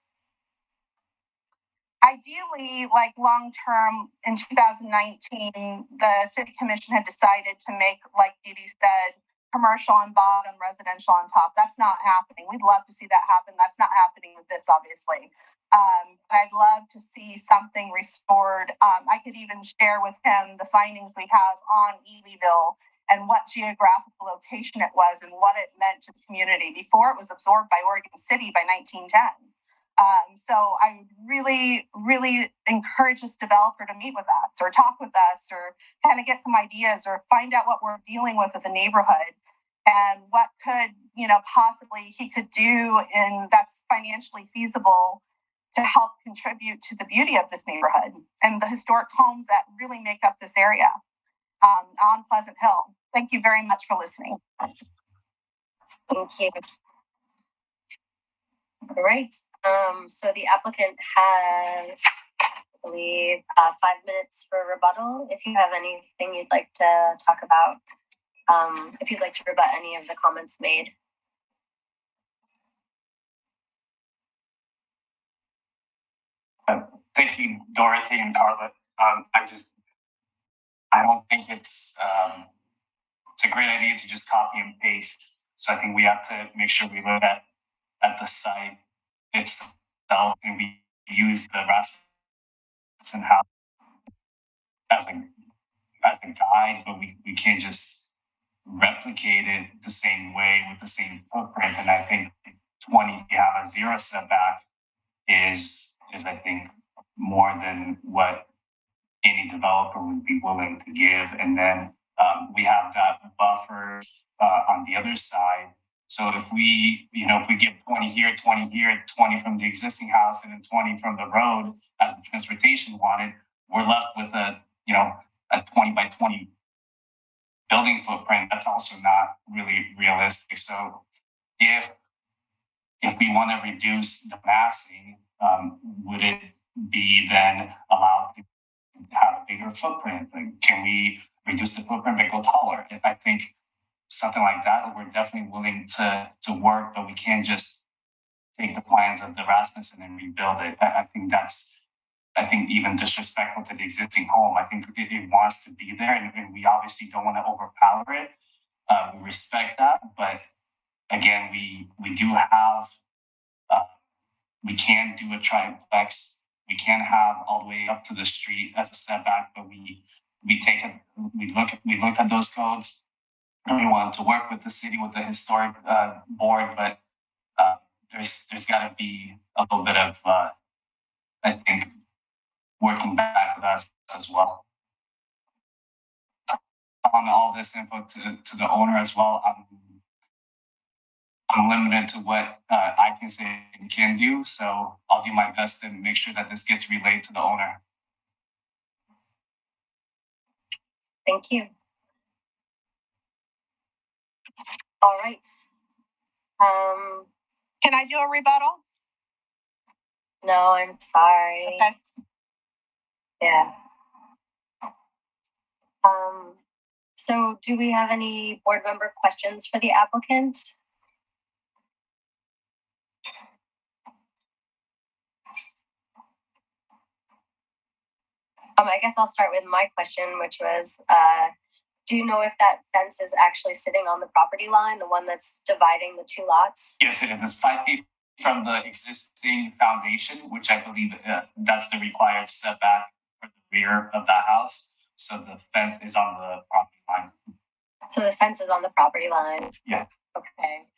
I ideally, like long term, in 2019, the city commission had decided to make, like Dee Dee said, commercial on bottom, residential on top. That's not happening. We'd love to see that happen. That's not happening with this, obviously. But I'd love to see something restored. I could even share with him the findings we have on Elyville and what geographical location it was and what it meant to the community before it was absorbed by Oregon City by 1910. So I would really, really encourage this developer to meet with us or talk with us or kind of get some ideas or find out what we're dealing with as a neighborhood and what could, possibly he could do that's financially feasible to help contribute to the beauty of this neighborhood and the historic homes that really make up this area on Pleasant Hill. Thank you very much for listening. Thank you. All right. So the applicant has, I believe, 5 minutes for rebuttal. If you have anything you'd like to talk about, if you'd like to rebut any of the comments made. Thank you, Dorothy and Carla. I don't think it's a great idea to just copy and paste. So I think we have to make sure we look at the site itself and we use the Rasmussen-Buol as a guide, but we can't just replicate it the same way with the same footprint. And I think 20, if you have a 0 setback, is I think more than what any developer would be willing to give. And then we have that buffer on the other side. So if we give 20 here, 20 from the existing house, and then 20 from the road as the transportation wanted, we're left with a 20 by 20 building footprint. That's also not really realistic. So if we want to reduce the massing, would it be then allowed to have a bigger footprint? Like, can we reduce the footprint but go taller? I think something like that, we're definitely willing to work, but we can't just take the plans of the Rasmussen and rebuild it. I think that's even disrespectful to the existing home. I think it wants to be there, and we obviously don't want to overpower it. We respect that, but again, we do have, we can do a Tri-Plex. We can have all the way up to the street as a setback, but we looked at those codes. And we wanted to work with the city, with the historic board, but there's got to be a little bit of, I think, working back with us as well. On all this input to the owner as well, I'm limited to what I can say and can do, so I'll do my best to make sure that this gets relayed to the owner. Thank you. All right. Can I do a rebuttal? No, I'm sorry. Okay. Yeah. So do we have any board member questions for the applicant? I guess I'll start with my question, which was, do you know if that fence is actually sitting on the property line, the one that's dividing the two lots? Yes, it is. It's 5 feet from the existing foundation, which I believe that's the required setback for the rear of that house. So the fence is on the property line. So the fence is on the property line? Yeah. Okay.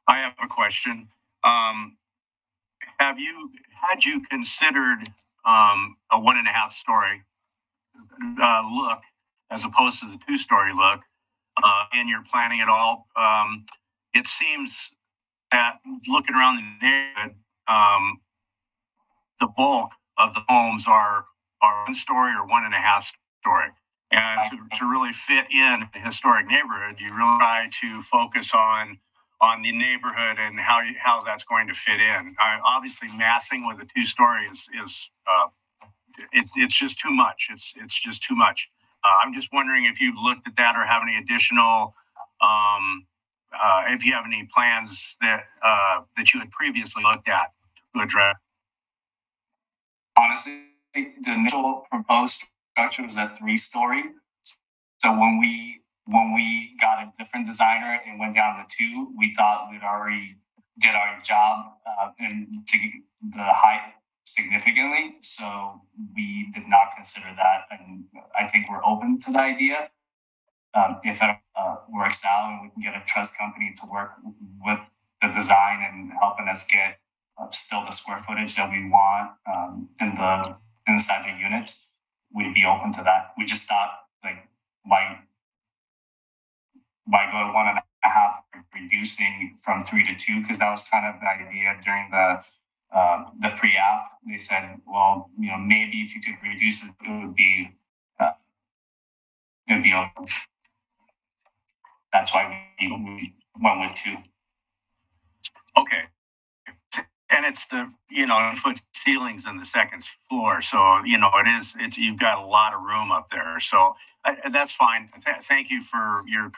I have a question. Had you considered a 1.5 story look as opposed to the 2-story look in your planning at all? It seems that looking around the neighborhood, the bulk of the homes are 1 story or 1.5 story. And to really fit in a historic neighborhood, you really try to focus on the neighborhood and how that's going to fit in. Obviously, massing with a 2-story is it's just too much. It's just too much. I'm just wondering if you've looked at that or have any additional, if you have any plans that you had previously looked at to address. honestly, the initial proposed structure was a 3-story. So when we got a different designer and went down to 2, we thought we'd already did our job and the height significantly. So we did not consider that, and I think we're open to the idea. If it works out and we can get a trust company to work with the design and helping us get still the square footage that we want inside the units, we'd be open to that. We just thought, like, why go to 1.5, reducing from 3 to 2, because that was kind of the idea during the pre-app. They said, well, maybe if you could reduce it, it would be open. That's why we went with 2. Okay. And it's the, foot ceilings in the second floor. So, it's you've got a lot of room up there. So that's fine. Thank you for your.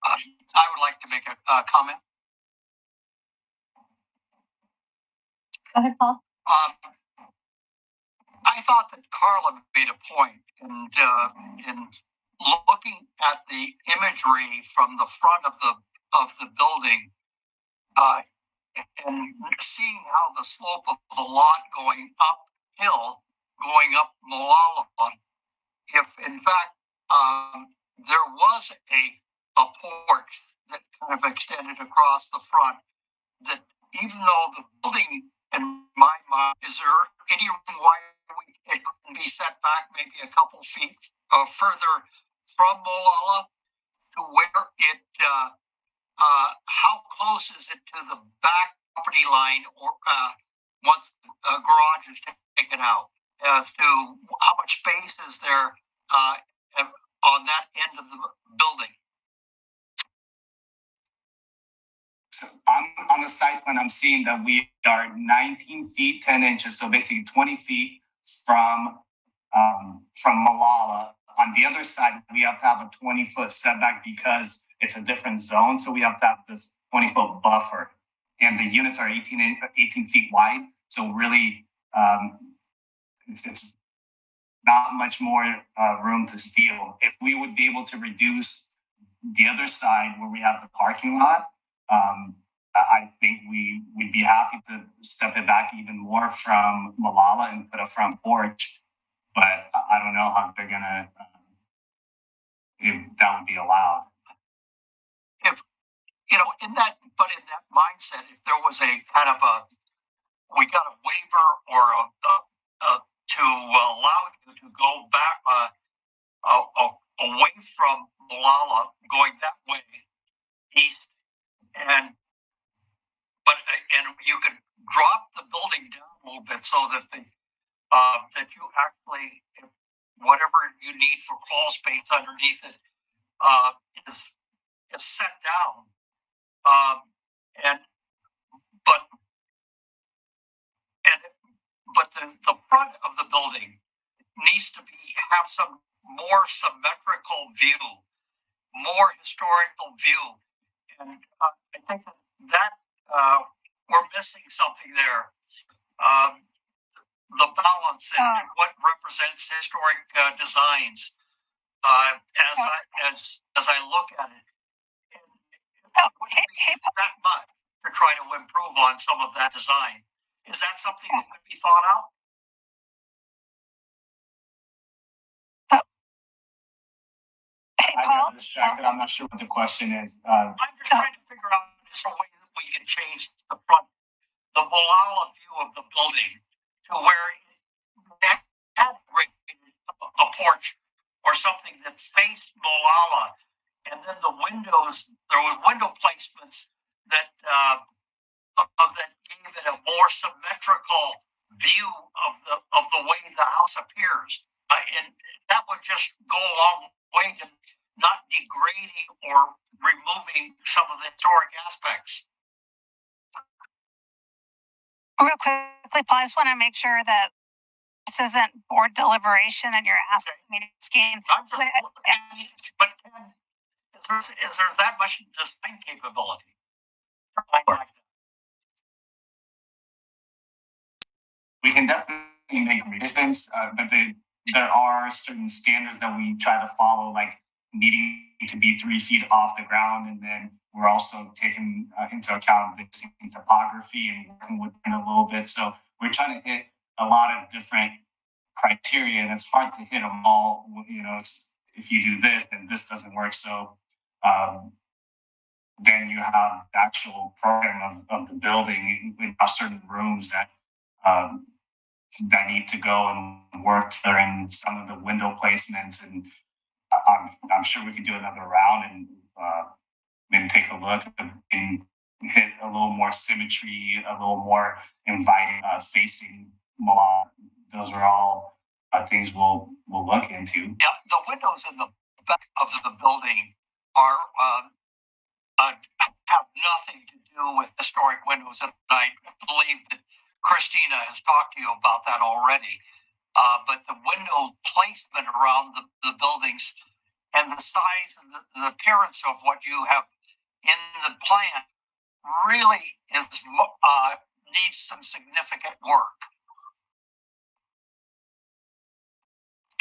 I would like to make a comment. Go ahead, Paul. I thought that Carla made a point in looking at the imagery from the front of the building and seeing how the slope of the lot going uphill, going up Molalla, if in fact there was a porch that kind of extended across the front, that even though the building, in my mind, is there any reason why it couldn't be set back maybe a couple feet further from Molalla to where it, how close is it to the back property line, or once the garage is taken out, as to how much space is there on that end of the building? So on the site plan, I'm seeing that we are 19 feet 10 inches, so basically 20 feet from Molalla. On the other side, we have to have a 20-foot setback because it's a different zone, so we have to have this 20-foot buffer. And the units are 18 feet wide, so really it's not much more room to steal. If we would be able to reduce the other side where we have the parking lot, I think we would be happy to step it back even more from Molalla and put a front porch. But I don't know how they're gonna, if that would be allowed. If in that mindset, if there was a kind of we got a waiver or to allow you to go back away from Molalla, going that way east, and you could drop the building down a little bit so that that you actually, whatever you need for crawl space underneath it is set down, but the front of the building needs to have some more symmetrical view, more historical view, and I think that we're missing something there. The balance and what represents historic designs as I look at it. It wouldn't be that much to try to improve on some of that design. Is that something that could be thought out? I got distracted. I'm not sure what the question is. I'm just trying to figure out a way that we can change the Molalla view of the building to where it had a porch or something that faced Molalla, and then the windows, there was window placements that that gave it a more symmetrical view of the way the house appears, and that would just go a long way to not degrading or removing some of the historic aspects. Real quickly, Paul, I just want to make sure that this isn't board deliberation and you're asking me to scan. But is there that much design capability? can definitely make revisions, but there are certain standards that we try to follow, like needing to be 3 feet off the ground, and then we're also taking into account the topography and working with it a little bit. So we're trying to hit a lot of different criteria, and it's hard to hit them all. You know, it's if you do this, then this doesn't work. So then you have the actual program of the building. We have certain rooms that that need to go and work during some of the window placements, and I'm sure we could do another round and maybe take a look and hit a little more symmetry, a little more inviting facing Molalla. Those are all things we'll look into. Yeah, the windows in the back of the building are have nothing to do with historic windows, and I believe that Christina has talked to you about that already. But the window placement around the buildings and the size and the appearance of what you have in the plan really is needs some significant work.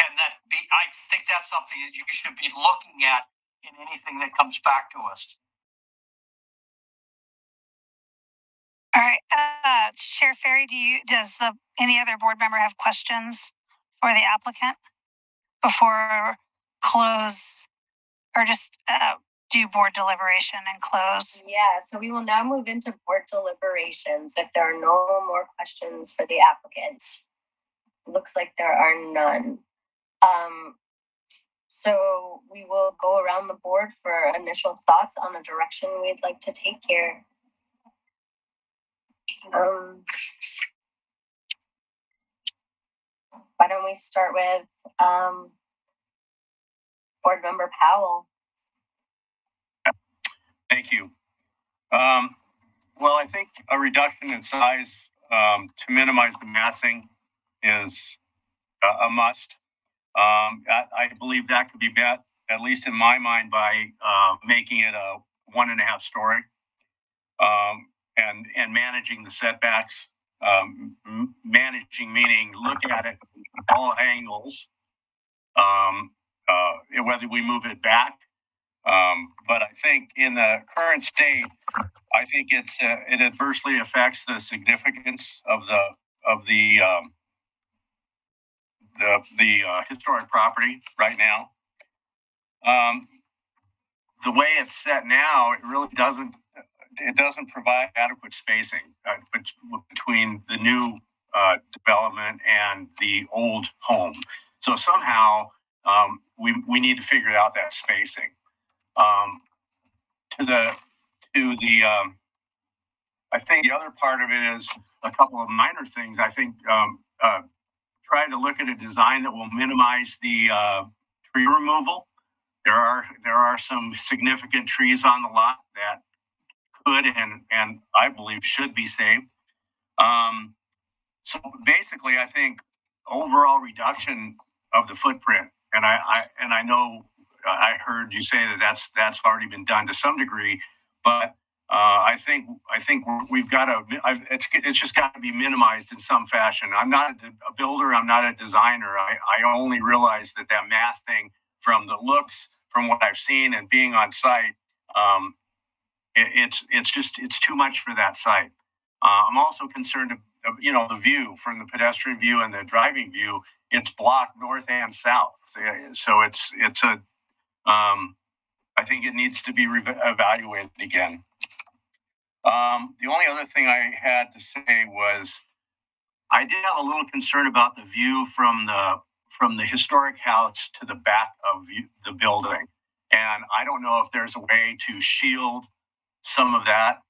And I think that's something that you should be looking at in anything that comes back to us. All right, Chair Ferry, does any other board member have questions for the applicant before close, or just do board deliberation and close? Yeah, so we will now move into board deliberations if there are no more questions for the applicants. Looks like there are none. So we will go around the board for initial thoughts on the direction we'd like to take here. Why don't we start with Board Member Powell? Thank you. Well, I think a reduction in size to minimize the massing is a must. I believe that could be met, at least in my mind, by making it a 1.5 story and managing the setbacks. Managing meaning look at it from all angles, whether we move it back. But I think in the current state, I think it adversely affects the significance of the historic property right now. The way it's set now, it really doesn't provide adequate spacing between the new development and the old home. So somehow we need to figure out that spacing. I think the other part of it is a couple of minor things. I think trying to look at a design that will minimize the tree removal. There are some significant trees on the lot that could and I believe should be saved. So basically, I think overall reduction of the footprint, and I know I heard you say that that's already been done to some degree, but I think we've got to. It's just got to be minimized in some fashion. I'm not a builder. I'm not a designer. I only realize that massing from the looks, from what I've seen and being on site, it's too much for that site. I'm also concerned of the view from the pedestrian view and the driving view. It's blocked north and south, so it's a. I think it needs to be evaluated again. The only other thing I had to say was I did have a little concern about the view from the historic house to the back of the building, and I don't know if there's a way to shield some of that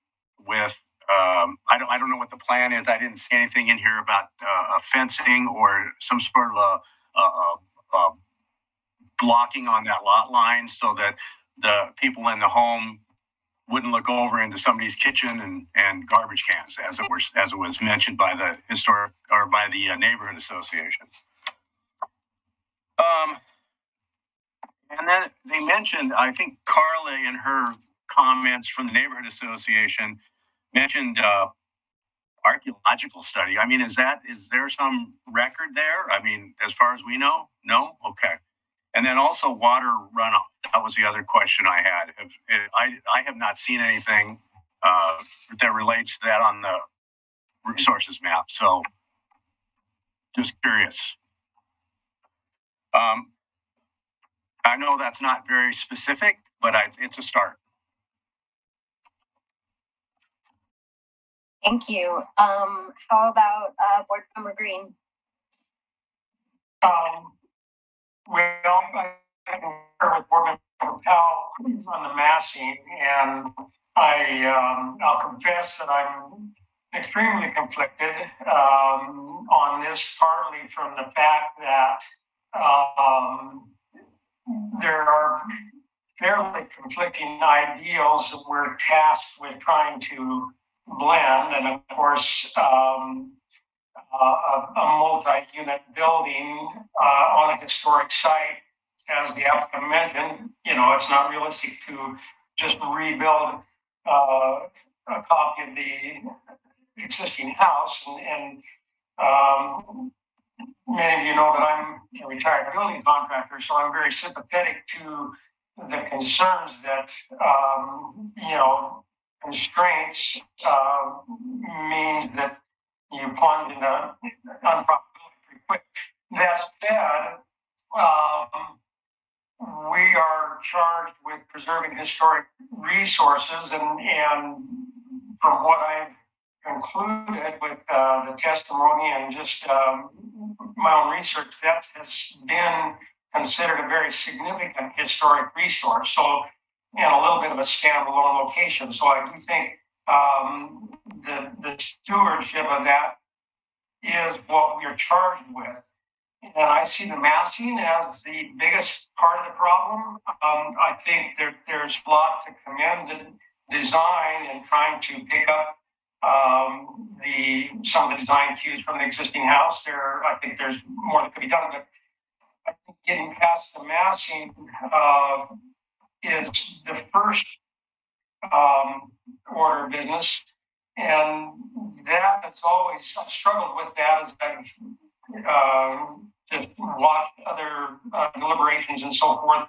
with. I don't know what the plan is. I didn't see anything in here about a fencing or some sort of a blocking on that lot line so that the people in the home wouldn't look over into somebody's kitchen and garbage cans, as it was mentioned by the historic or by the neighborhood association. And then they mentioned, I think Carla in her comments from the neighborhood association mentioned archaeological study. I mean, is there some record there? I mean, as far as we know, no. Okay. And then also water runoff. That was the other question I had. I have not seen anything that relates to that on the resources map. So just curious. I know that's not very specific, but it's a start. Thank you. How about Board Member Green? Well, I concur with Board Member Powell on the massing, and I'll confess that I'm extremely conflicted on this, partly from the fact that there are fairly conflicting ideals that we're tasked with trying to blend, and of course, a multi-unit building on a historic site, as the applicant mentioned, it's not realistic to just rebuild a copy of the existing house. And many of you know that I'm a retired building contractor, so I'm very sympathetic to the concerns that, constraints means that you plunge into unprofitability pretty quick. That said, we are charged with preserving historic resources, and from what I've concluded with the testimony and just my own research, that has been considered a very significant historic resource. So, and a little bit of a standalone location. So I do think the stewardship of that is what we are charged with. And I see the massing as the biggest part of the problem. I think there's a lot to commend the design and trying to pick up some of the design cues from the existing house. I think there's more that could be done, but I think getting past the massing is the first order of business, and that has always struggled with that as I've just watched other deliberations and so forth.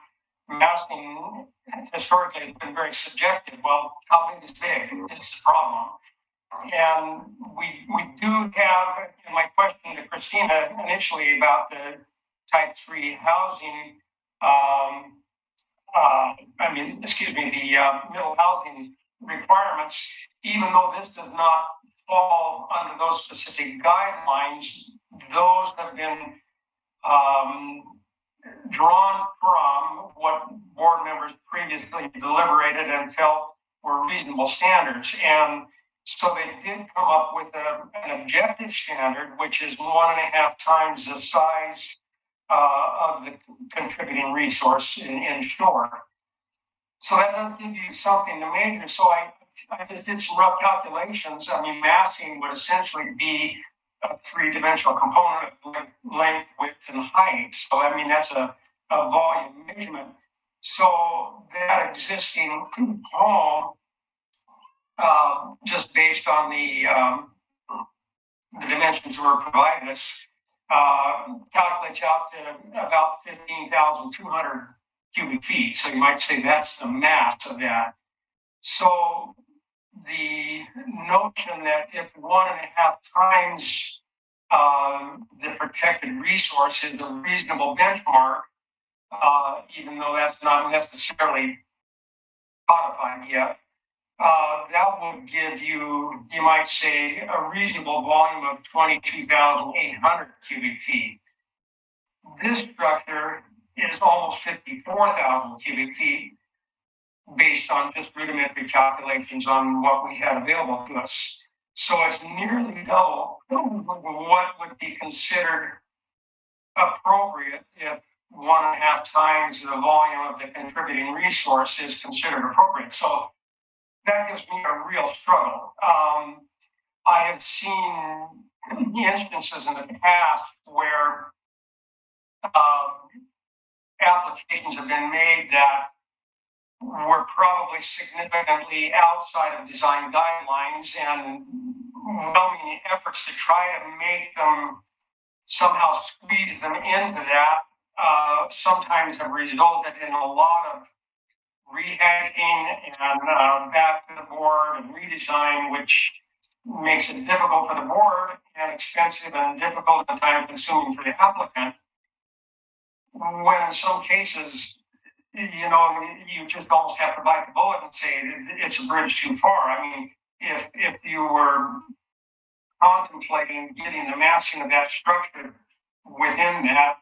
Massing historically has been very subjective. Well, how big is big is the problem. And we do have, in my question to Christina initially about the type 3 housing, the middle housing requirements, even though this does not fall under those specific guidelines, those have been drawn from what board members previously deliberated and felt were reasonable standards. And so they did come up with an objective standard, which is 1.5 times the size of the contributing resource in shore. So that does give you something to measure. So I just did some rough calculations. I mean, massing would essentially be a 3-dimensional component of length, width, and height. So, I mean, that's a volume measurement. So that existing home, just based on the dimensions that were provided us, calculates out to about 15,200 cubic feet. So you might say that's the mass of that. So the notion that if 1.5 times the protected resource is a reasonable benchmark, even though that's not necessarily codified yet, that would give you might say, a reasonable volume of 22,800 cubic feet. This structure is almost 54,000 cubic feet based on just rudimentary calculations on what we had available to us. So it's nearly double what would be considered appropriate if 1.5 times the volume of the contributing resource is considered appropriate. So that gives me a real struggle. I have seen instances in the past where applications have been made that were probably significantly outside of design guidelines, and overwhelming efforts to try to make them somehow squeeze them into that sometimes have resulted in a lot of rehashing and back to the board and redesign, which makes it difficult for the board and expensive and difficult and time consuming for the applicant. When in some cases, you just almost have to bite the bullet and say it's a bridge too far. I mean, if you were contemplating getting the massing of that structure within that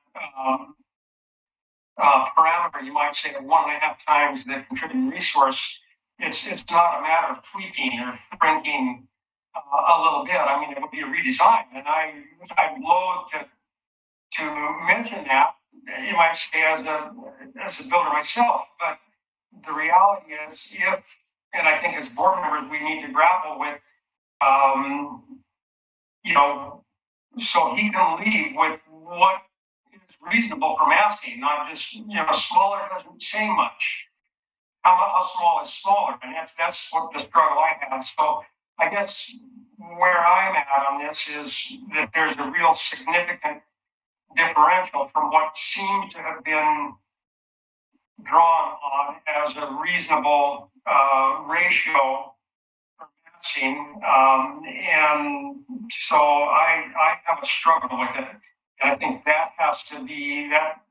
parameter, you might say 1.5 times the contributing resource. It's not a matter of tweaking or shrinking a little bit. I mean, it would be a redesign, and I'm loath to mention that. You might say as a builder myself, but the reality is, and I think as board members, we need to grapple with, so he can leave with what is reasonable for massing, not just, smaller doesn't say much. How small is smaller? And that's what the struggle I have. So I guess where I'm at on this is that there's a real significant differential from what seems to have been drawn on as a reasonable ratio for massing. And so I have a struggle with it. And I think that has to be, that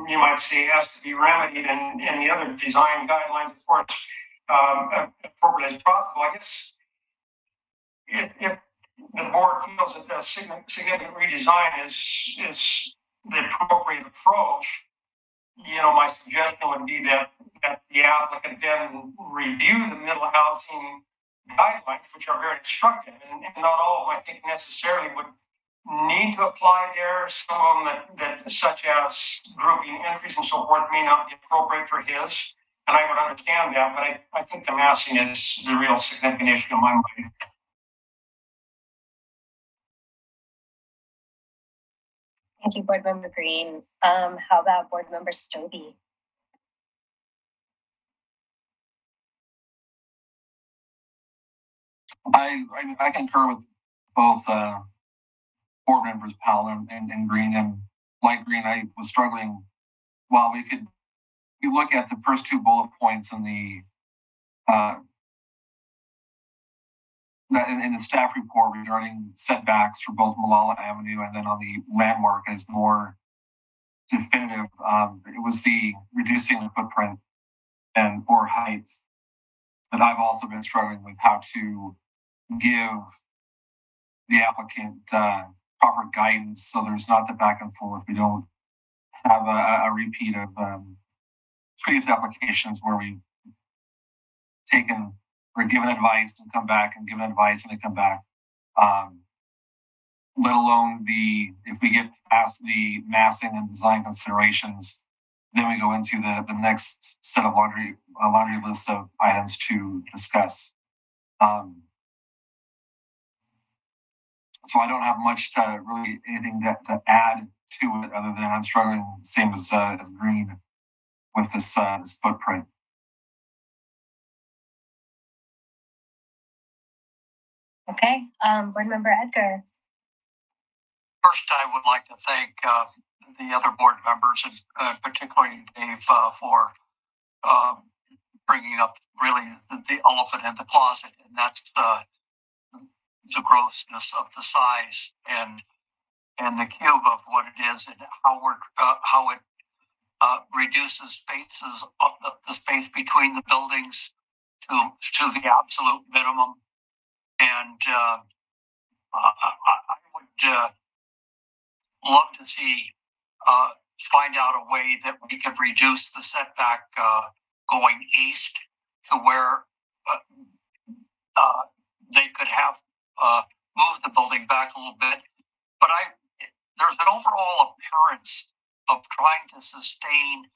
you might say has to be remedied in the other design guidelines, of course, appropriate as possible. I guess if the board feels that a significant redesign is the appropriate approach, my suggestion would be that the applicant then review the middle housing guidelines, which are very instructive, and not all of them, I think, necessarily would need to apply there. Some of them that such as grouping entries and so forth may not be appropriate for his, and I would understand that, but I think the massing is the real significant issue in my mind. Thank you, Board Member Green. How about Board Member Stobie? I concur with both board members, Powell and Green. And like Green, I was struggling. While you look at the first 2 bullet points in the staff report regarding setbacks for both Molalla Avenue and then on the landmark as more definitive. It was the reducing the footprint or height that I've also been struggling with, how to give the applicant proper guidance so there's not the back and forth. We don't have a repeat of previous applications where we've taken or given advice and come back and given advice and then come back. Let alone if we get past the massing and design considerations, then we go into the next set of laundry list of items to discuss. So I don't have much to really anything to add to it other than I'm struggling same as Green with this footprint. Okay, Board Member Edgar. First, I would like to thank the other board members, and particularly Dave, for bringing up really the elephant in the closet, and that's the grossness of the size and the cube of what it is, and how it reduces spaces of the space between the buildings to the absolute minimum. And I would love to see find out a way that we could reduce the setback going east to where they could have moved the building back a little bit. But there's an overall appearance of trying to sustain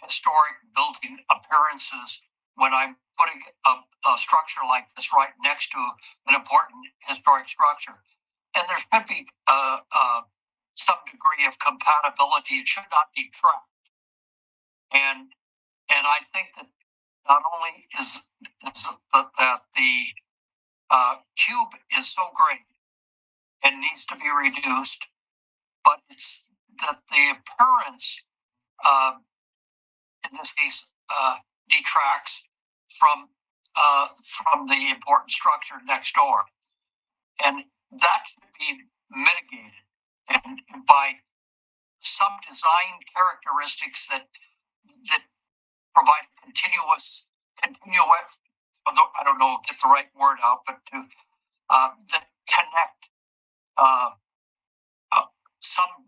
historic building appearances when I'm putting a structure like this right next to an important historic structure. And there should be some degree of compatibility. It should not detract. And I think that not only is that the cube is so great and needs to be reduced, but it's that the appearance, in this case, detracts from the important structure next door, and that should be mitigated and by some design characteristics that provide continuous. I don't know, get the right word out, but to that connect some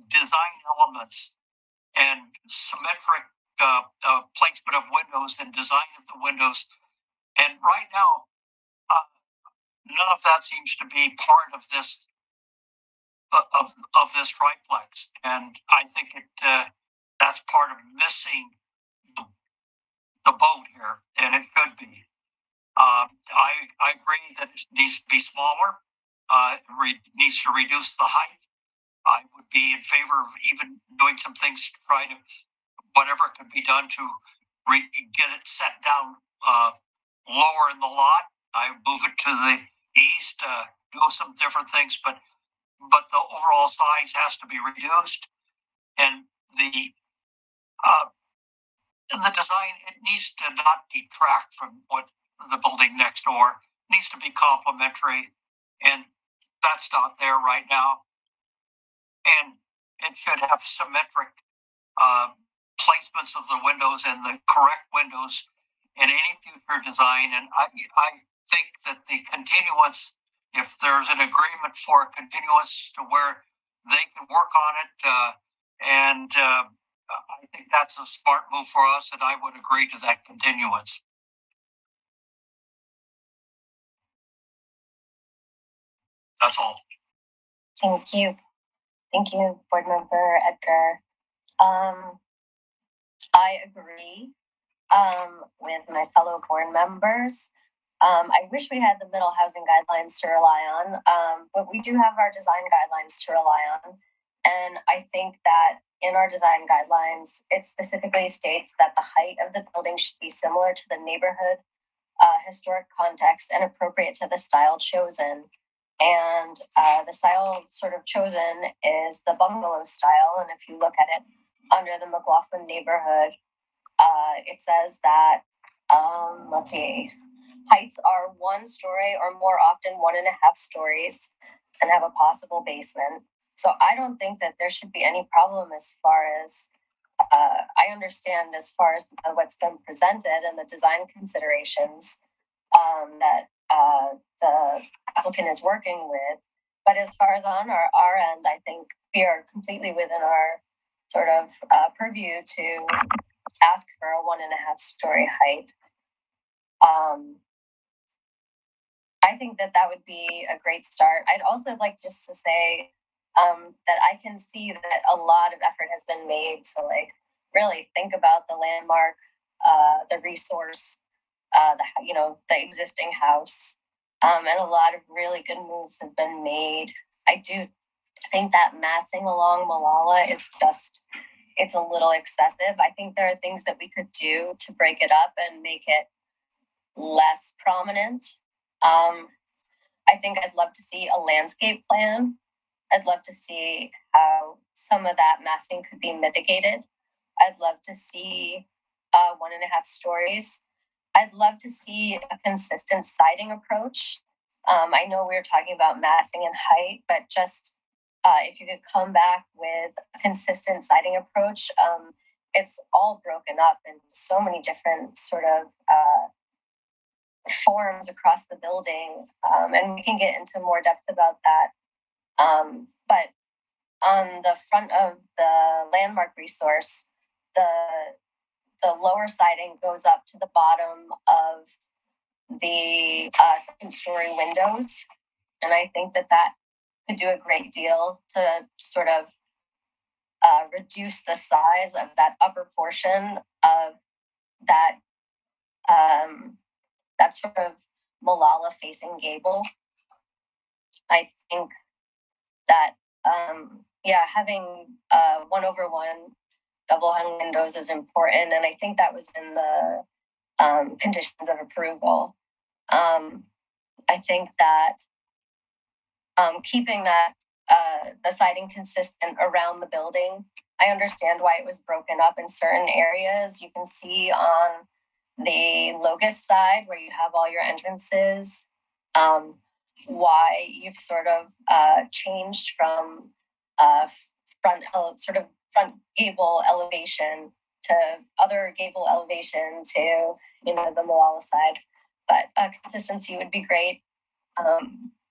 design elements and symmetric placement of windows and design of the windows. And right now, none of that seems to be part of this this Tri-Plex, and I think that's part of missing the boat here, and it should be. I agree that it needs to be smaller. Needs to reduce the height. I would be in favor of even doing some things to try to whatever could be done to get it set down lower in the lot. I move it to the east, do some different things, but the overall size has to be reduced, and the design, it needs to not detract from what the building next door. It needs to be complementary, and that's not there right now. And it should have symmetric placements of the windows and the correct windows in any future design. And I think that the continuance, if there's an agreement for a continuance to where they can work on it, and I think that's a smart move for us, and I would agree to that continuance. That's all. Thank you. Thank you, Board Member Edgar. I agree with my fellow board members. I wish we had the middle housing guidelines to rely on, but we do have our design guidelines to rely on. And I think that in our design guidelines, it specifically states that the height of the building should be similar to the neighborhood, historic context, and appropriate to the style chosen. And the style sort of chosen is the bungalow style. And if you look at it under the McLaughlin neighborhood, it says that, let's see, heights are 1 story or more often 1.5 stories and have a possible basement. So I don't think that there should be any problem as far as, I understand as far as what's been presented and the design considerations that the applicant is working with. But as far as on our end, I think we are completely within our sort of purview to ask for a 1.5 story height. I think that would be a great start. I'd also like just to say that I can see that a lot of effort has been made to really think about the landmark, the resource, the existing house, and a lot of really good moves have been made. I do think that massing along Molalla is it's a little excessive. I think there are things that we could do to break it up and make it less prominent. I think I'd love to see a landscape plan. I'd love to see how some of that massing could be mitigated. I'd love to see 1.5 stories. I'd love to see a consistent siding approach. I know we were talking about massing and height, but just if you could come back with a consistent siding approach, it's all broken up in so many different sort of forms across the building, and we can get into more depth about that. But on the front of the landmark resource, the lower siding goes up to the bottom of the 2nd-story windows, and I think that could do a great deal to sort of reduce the size of that upper portion of that sort of Molalla facing gable. I think that having 1/1 double hung windows is important, and I think that was in the conditions of approval. I I think that keeping that the siding consistent around the building. I understand why it was broken up in certain areas. You can see on the Locust side where you have all your entrances, why you've sort of changed from front gable elevation to other gable elevation to the Molalla side. But consistency would be great.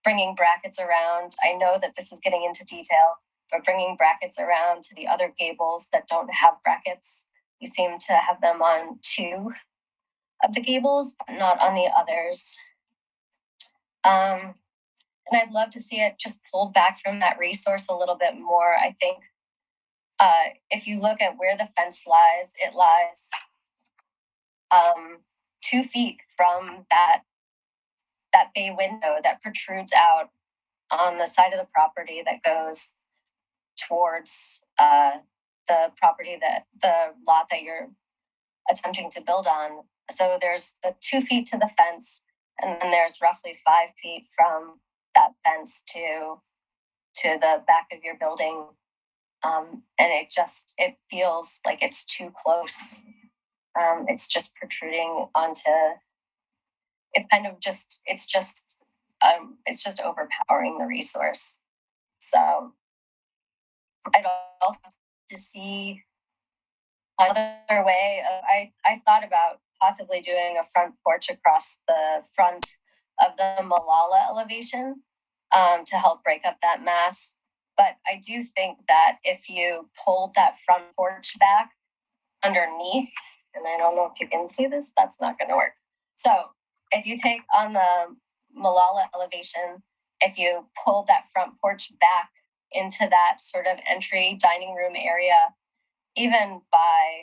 Bringing brackets around. I know that this is getting into detail, but bringing brackets around to the other gables that don't have brackets. You seem to have them on 2 of the gables, but not on the others. And I'd love to see it just pulled back from that resource a little bit more. I think if you look at where the fence lies, it lies 2 feet from that bay window that protrudes out on the side of the property that goes towards the property the lot that you're attempting to build on. So there's the 2 feet to the fence, and then there's roughly 5 feet from that fence to the back of your building. And it feels like it's too close. It's just protruding onto. It's kind of just. It's just overpowering the resource. So I'd also like to see another way. I thought about possibly doing a front porch across the front of the Molalla elevation to help break up that mass. But I do think that if you pulled that front porch back underneath, and I don't know if you can see this, that's not going to work. So if you take on the Molalla elevation, if you pull that front porch back into that sort of entry dining room area, even by,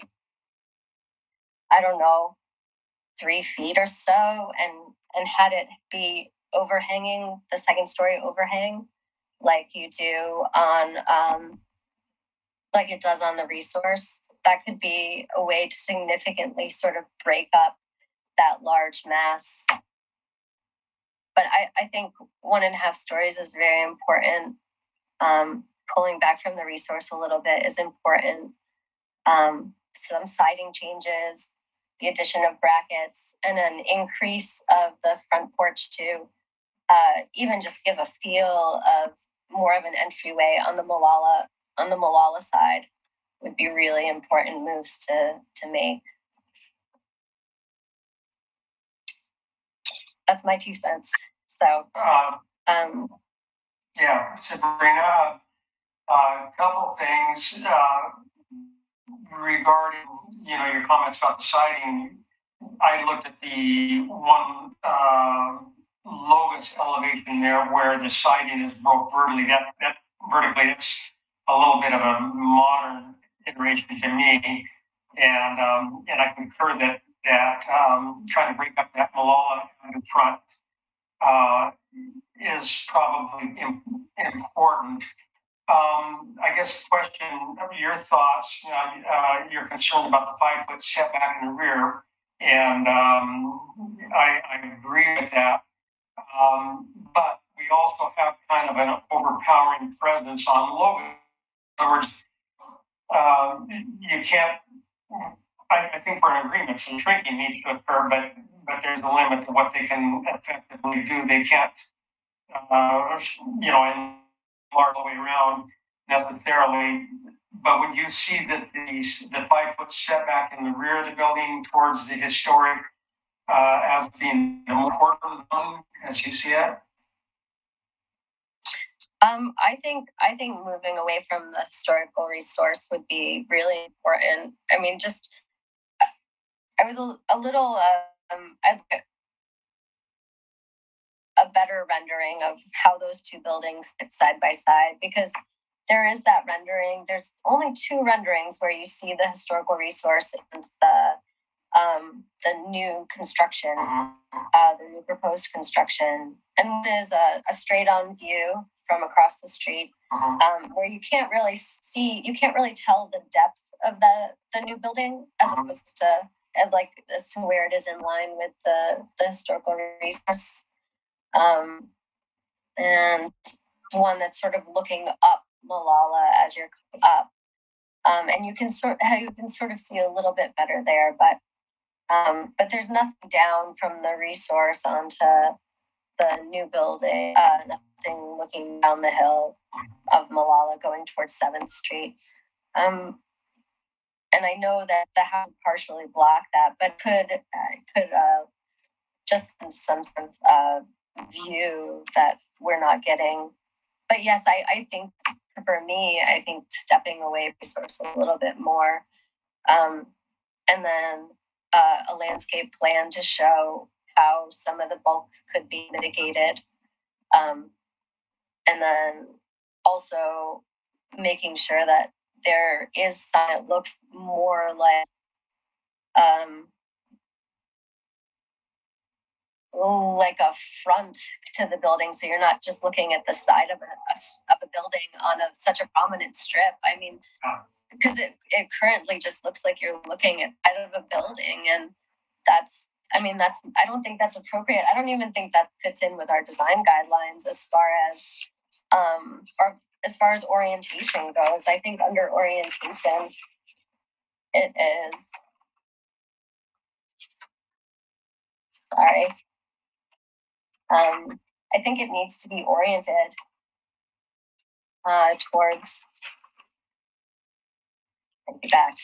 I don't know, 3 feet or so, and had it be overhanging, the second story overhang, like you do on, like it does on the resource, that could be a way to significantly sort of break up that large mass. But I think 1.5 stories is very important. Pulling back from the resource a little bit is important. Some siding changes, the addition of brackets, and an increase of the front porch to even just give a feel of more of an entryway on the Molalla side would be really important moves to make. That's my 2 cents. So, yeah, Sabrina, a couple things regarding your comments about the siding. I looked at the one Logus elevation there where the siding is broke vertically. That vertically, it's a little bit of a modern iteration to me, and I concur that trying to break up that Molalla in the front is probably important. I guess question your thoughts. You're concerned about the 5-foot setback in the rear, and I agree with that. But we also have kind of an overpowering presence on Logan. In other words, you can't. I think we're in agreement. Some shrinking needs to occur, but there's a limit to what they can effectively do. They can't, and all the way around necessarily. But would you see that the 5-foot setback in the rear of the building towards the historic as being the more important one, as you see it? I think moving away from the historical resource would be really important. I mean, just I was a little a better rendering of how those 2 buildings sit side by side, because there is that rendering. There's only 2 renderings where you see the historical resource and the new construction, the new proposed construction, and one is a straight-on view from across the street, where you can't really tell the depth of the new building as opposed to as to where it is in line with the historical resource. And one that's sort of looking up Molalla as you're up. And you can sort of see a little bit better there, but there's nothing down from the resource onto the new building, nothing looking down the hill of Molalla going towards 7th Street. And I know that the house partially blocked that, but could just some sort of view that we're not getting. But yes, I think for me, I think stepping away resource a little bit more, and then a landscape plan to show how some of the bulk could be mitigated, and then also making sure that there is some that looks more like a front to the building, so you're not just looking at the side of a building on such a prominent strip. I mean, because it currently just looks like you're looking at out of a building, and I don't think that's appropriate. I don't even think that fits in with our design guidelines as far as orientation goes. I think under orientation, it is. Sorry. I think it needs to be oriented towards. Back.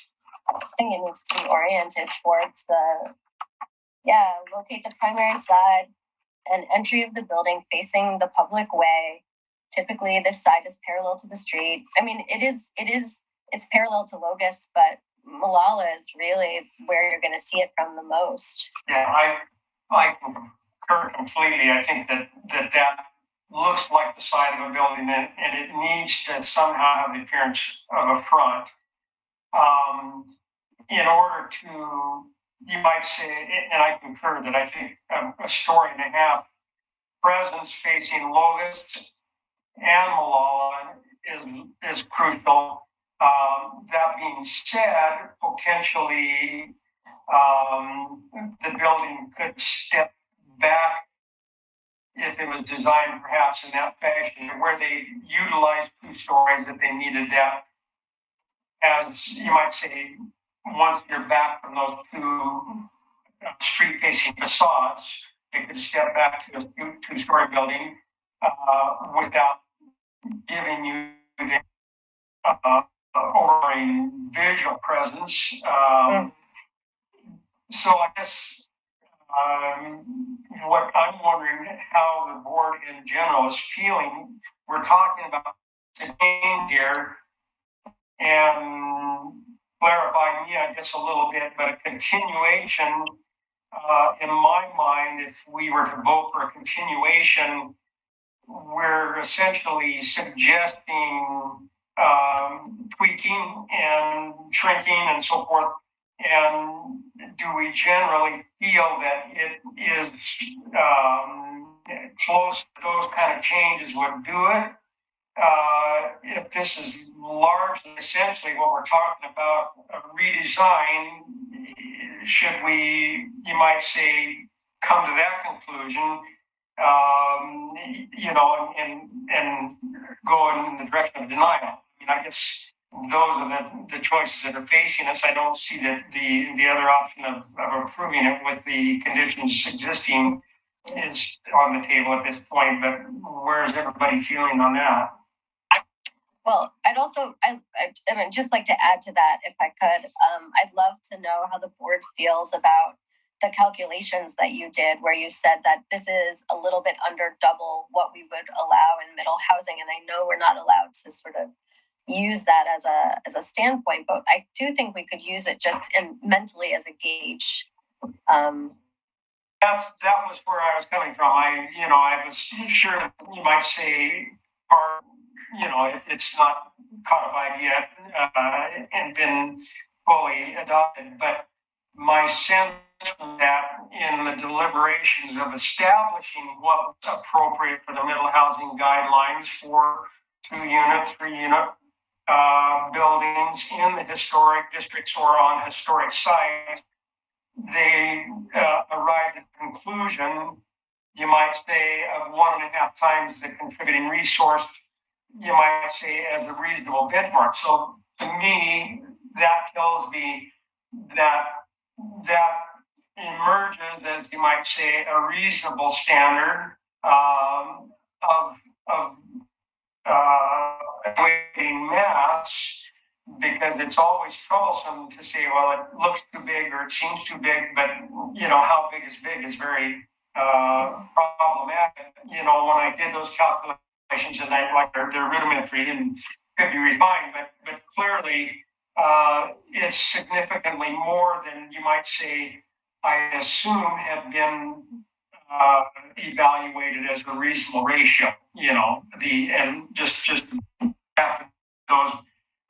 I think it needs to be oriented towards locate the primary side and entry of the building facing the public way. Typically, this side is parallel to the street. I mean, it's parallel to Locust, but Molalla is really where you're going to see it from the most. Yeah, I concur completely. I think that looks like the side of a building, and it needs to somehow have the appearance of a front. In order to, you might say, and I concur that I think a story and a half presence facing Locust and Molalla is crucial. That being said, potentially the building could step back if it was designed perhaps in that fashion, where they utilized 2 stories that they needed that. As you might say, once you're back from those 2 street-facing facades, they could step back to a 2-story building without giving you the overwhelming visual presence. So I guess what I'm wondering how the board in general is feeling. We're talking about the game here and clarifying me, I guess, a little bit, but a continuation, in my mind, if we were to vote for a continuation, we're essentially suggesting tweaking and shrinking and so forth. And do we generally feel that it is close to those kind of changes would do it? If this is largely, essentially what we're talking about, a redesign, should we, you might say, come to that conclusion, and go in the direction of denial? I mean, I guess those are the choices that are facing us. I don't see that the other option of approving it with the conditions existing is on the table at this point, but where is everybody feeling on that? Well, I'd just like to add to that, if I could. I'd love to know how the board feels about the calculations that you did, where you said that this is a little bit under double what we would allow in middle housing. And I know we're not allowed to sort of use that as a standpoint, but I do think we could use it just mentally as a gauge. That was where I was coming from. I was sure you might say it's not codified yet and been fully adopted, but my sense was that in the deliberations of establishing what was appropriate for the middle housing guidelines for 2-unit, 3-unit buildings in the historic districts or on historic sites, they arrived at the conclusion you might say of 1.5 times the contributing resource, you might say as a reasonable benchmark. So to me, that tells me that emerges as, you might say, a reasonable standard of equating mass, because it's always troublesome to say, well, it looks too big or it seems too big, but how big is very problematic. When I did those calculations, and they're rudimentary and could be refined, but clearly it's significantly more than, you might say, I assume have been evaluated as a reasonable ratio. And just after those,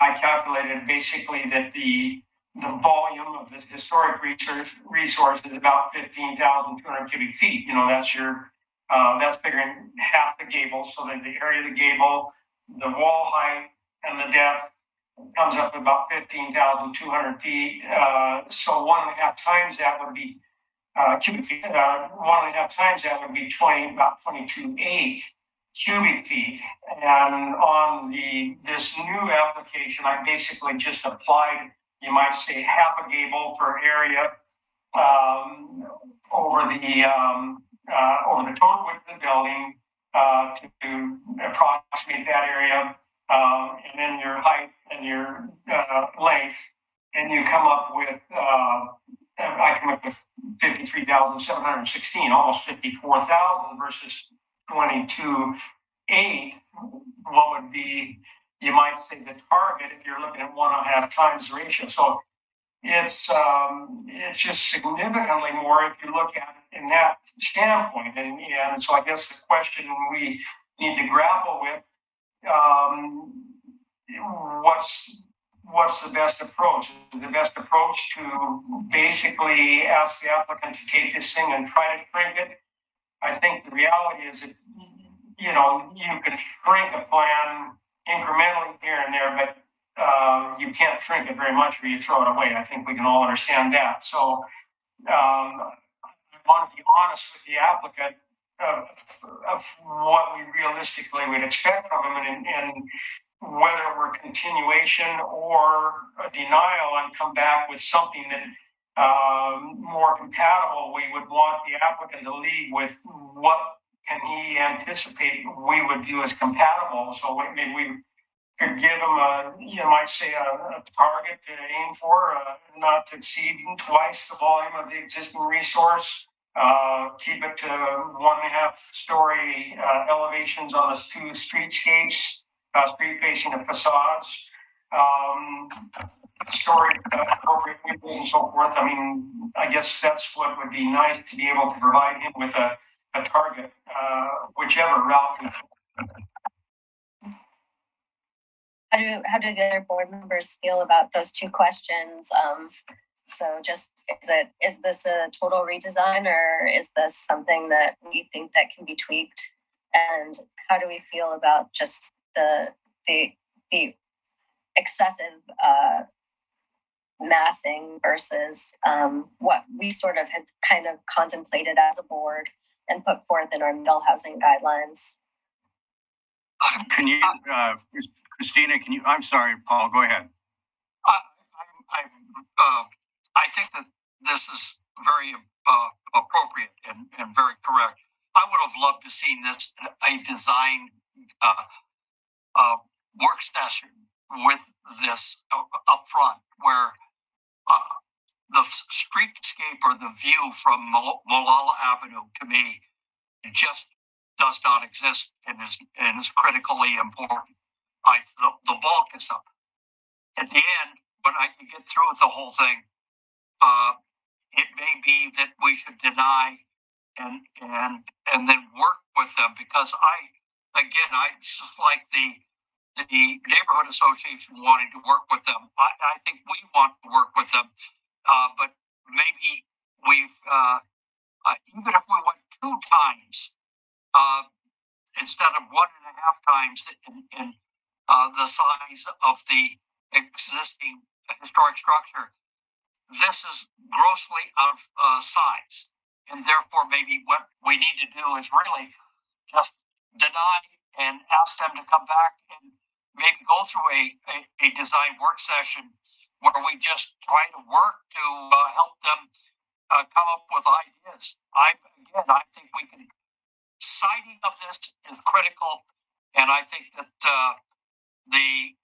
I calculated basically that the volume of this historic resource is about 15,200 cubic feet. That's figuring half the gable, so that the area of the gable, the wall height, and the depth comes up to about 15,200 feet. So 1.5 times that would be cubic feet. 1.5 times that would be about 22.8 cubic feet. And on this new application, I basically just applied, you might say, half a gable per area over the total width of the building to approximate that area, and then your height and your length, and you come up with I come up with 53,716, almost 54,000 versus 22.8. What would be, you might say, the target if you're looking at 1.5 times the ratio? So it's just significantly more if you look at it in that standpoint. And so I guess the question we need to grapple with, what's the best approach? Is the best approach to basically ask the applicant to take this thing and try to shrink it? I think the reality is that, you can shrink a plan incrementally here and there, but you can't shrink it very much or you throw it away. I think we can all understand that. So I want to be honest with the applicant of what we realistically would expect from him, and whether we're continuation or a denial, and come back with something that more compatible. We would want the applicant to leave with what can he anticipate we would view as compatible. So maybe we could give him might say a target to aim for, not to exceed twice the volume of the existing resource. Keep it to 1.5 story elevations on the 2 streetscapes, street facing the facades, story appropriate windows and so forth. I mean, I guess that's what would be nice, to be able to provide him with a target, whichever route. How do the other board members feel about those 2 questions? So just, is this a total redesign, or is this something that we think that can be tweaked? And how do we feel about just the excessive massing versus what we sort of had kind of contemplated as a board and put forth in our middle housing guidelines? Can you, Christina, I'm sorry, Paul, go ahead. I think that this is very appropriate and very correct. I would have loved to see this a design work session with this up front, where the streetscape or the view from Molalla Avenue, to me, just does not exist and is critically important. The bulk is up. At the end, when I get through with the whole thing, it may be that we should deny and then work with them, because I just like the neighborhood association wanting to work with them. I think we want to work with them, but maybe we've even if we went 2 times instead of 1.5 times in the size of the existing historic structure, this is grossly out of size. and therefore maybe what we need to do is really just deny and ask them to come back and maybe go through a design work session where we just try to work to help them come up with ideas. I think we can. Siting of this is critical, and I think that the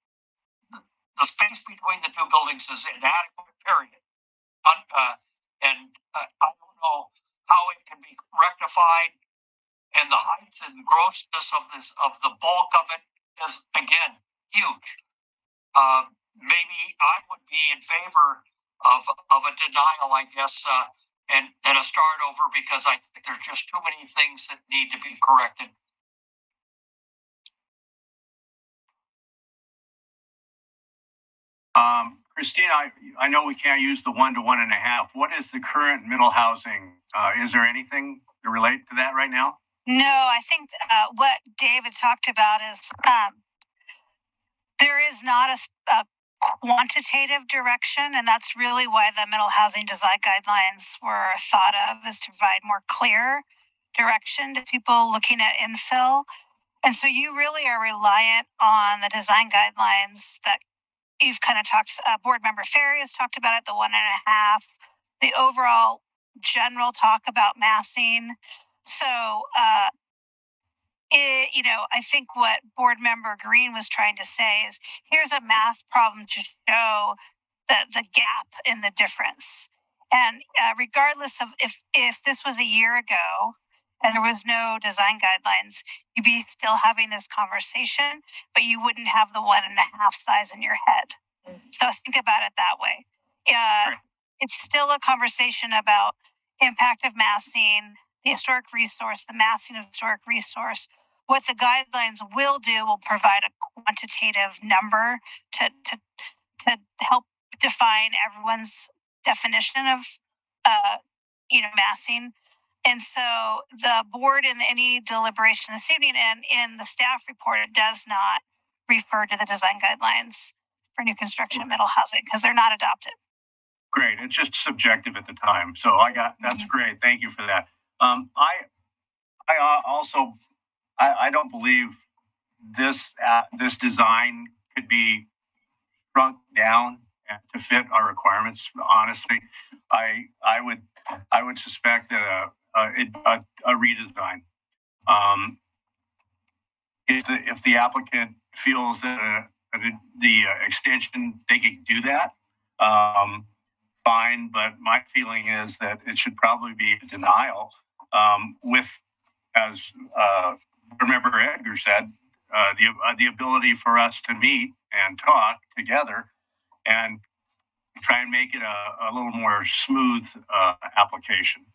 space between the two buildings is inadequate. Period. I don't know how it can be rectified, and the height and grossness of the bulk of it is again huge. Maybe I would be in favor of a denial, I guess, and a start over, because I think there's just too many things that need to be corrected. Christina, I know we can't use the 1 to 1.5. What is the current middle housing? Is there anything to relate to that right now? No, I think what David talked about is there is not a quantitative direction, and that's really why the middle housing design guidelines were thought of, is to provide more clear direction to people looking at infill. And so you really are reliant on the design guidelines that you've kind of talked, board member Ferry has talked about it, the 1.5, the overall general talk about massing. So, I think what board member Green was trying to say is, here's a math problem to show the gap in the difference. And regardless of if this was a year ago and there was no design guidelines, you'd be still having this conversation, but you wouldn't have the 1.5 size in your head. So think about it that way. It's still a conversation about impact of massing, the historic resource, the massing of historic resource. What the guidelines will do will provide a quantitative number to help define everyone's definition of massing. And so the board in any deliberation this evening and in the staff report, it does not refer to the design guidelines for new construction middle housing because they're not adopted. Great. It's just subjective at the time. So that's great. Thank you for that. I don't believe this design could be shrunk down to fit our requirements. Honestly, I would suspect that a redesign. If the applicant feels that the extension, they can do that, fine. But my feeling is that it should probably be a denial with, as Remember Edgar said, the ability for us to meet and talk together and try and make it a little more smooth application.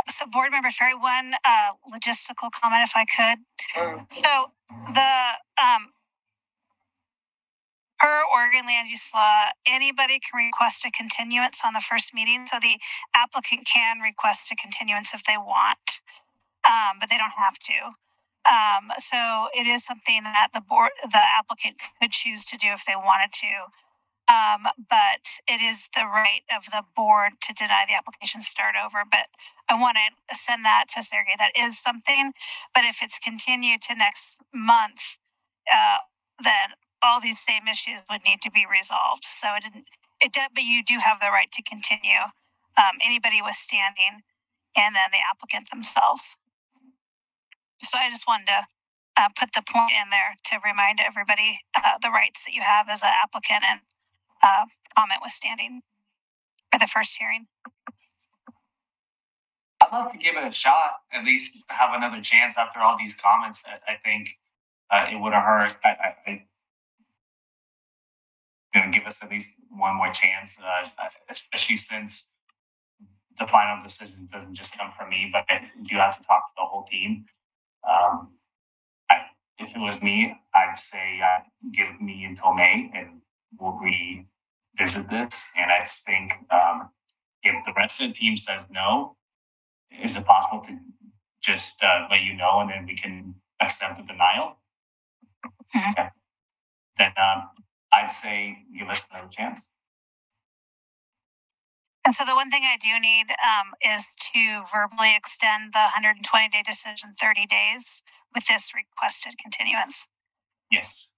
So board member Ferry, one logistical comment, if I could. So the per Oregon land use law, anybody can request a continuance on the first meeting. So the applicant can request a continuance if they want, but they don't have to. So it is something that the applicant could choose to do if they wanted to. But it is the right of the board to deny the application, start over. But I want to send that to Sergey. That is something. But if it's continued to next month, then all these same issues would need to be resolved. So but you do have the right to continue. Anybody with standing, and then the applicant themselves. So I just wanted to put the point in there to remind everybody the rights that you have as an applicant and comment withstanding for the first hearing. I'd love to give it a shot, at least have another chance after all these comments. I think it wouldn't hurt. Give us at least one more chance, especially since the final decision doesn't just come from me, but I do have to talk to the whole team. If it was me, I'd say give me until May and we'll revisit this. And I think if the rest of the team says no, is it possible to just let you know and then we can accept the denial? Okay. Then I'd say give us another chance. And so the one thing I do need is to verbally extend the 120-day decision 30 days with this requested continuance. Yes.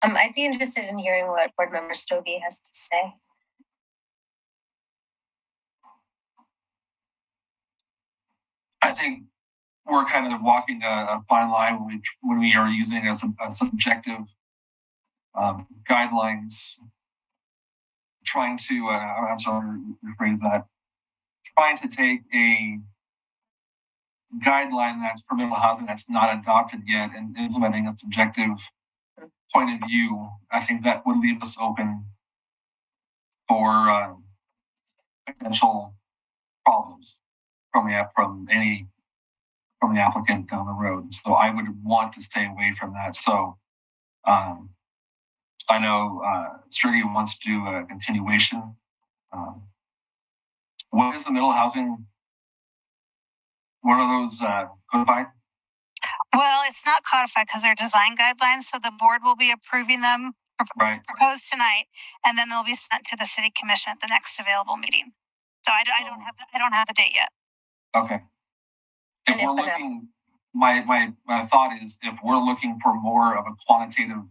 I'd be interested in hearing what Board Member Stobie has to say. I think we're kind of walking a fine line when we are using a subjective guidelines, trying to, I'm sorry to rephrase that, trying to take a guideline that's for middle housing that's not adopted yet and implementing a subjective point of view. I think that would leave us open for potential problems from the applicant down the road. So I would want to stay away from that. So I know Sergey wants to do a continuation. What is the middle housing? What are those codified? Well, it's not codified because they're design guidelines, so the board will be approving them proposed tonight, and then they'll be sent to the city commission at the next available meeting. So I don't have the date yet. Okay. If we're looking, my thought is if we're looking for more of a quantitative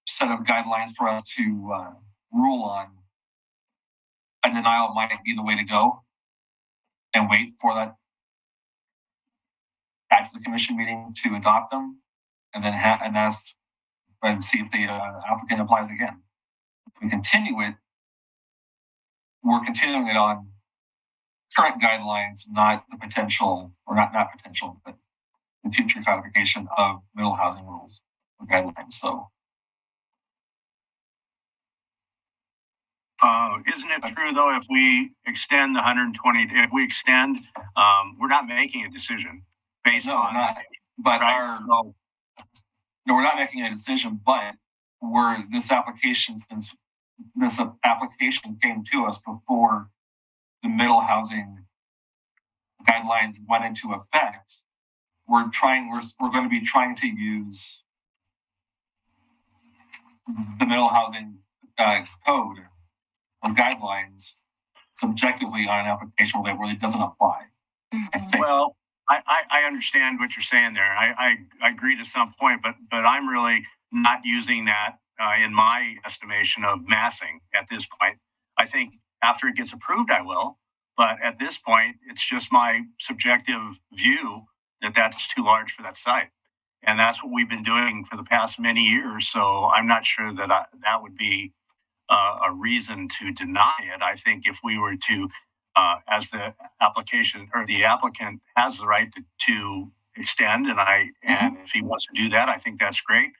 set of guidelines for us to rule on, a denial might be the way to go, and wait for that back to the commission meeting to adopt them, and then ask and see if the applicant applies again. If we continue it, we're continuing it on current guidelines, not the potential, or not potential, but the future codification of middle housing rules or guidelines. So isn't it true though, if we extend the 120, if we extend, we're not making a decision based on that. But no, we're not making a decision, but this application came to us before the middle housing guidelines went into effect. We're going to be trying to use the middle housing code or guidelines subjectively on an application that really doesn't apply. Well, I understand what you're saying there. I agree to some point, but I'm really not using that in my estimation of massing at this point. I think after it gets approved, I will. But at this point, it's just my subjective view that that's too large for that site. And that's what we've been doing for the past many years. So I'm not sure that that would be a reason to deny it. I think if we were to, as the application or the applicant has the right to extend, and if he wants to do that, I think that's great.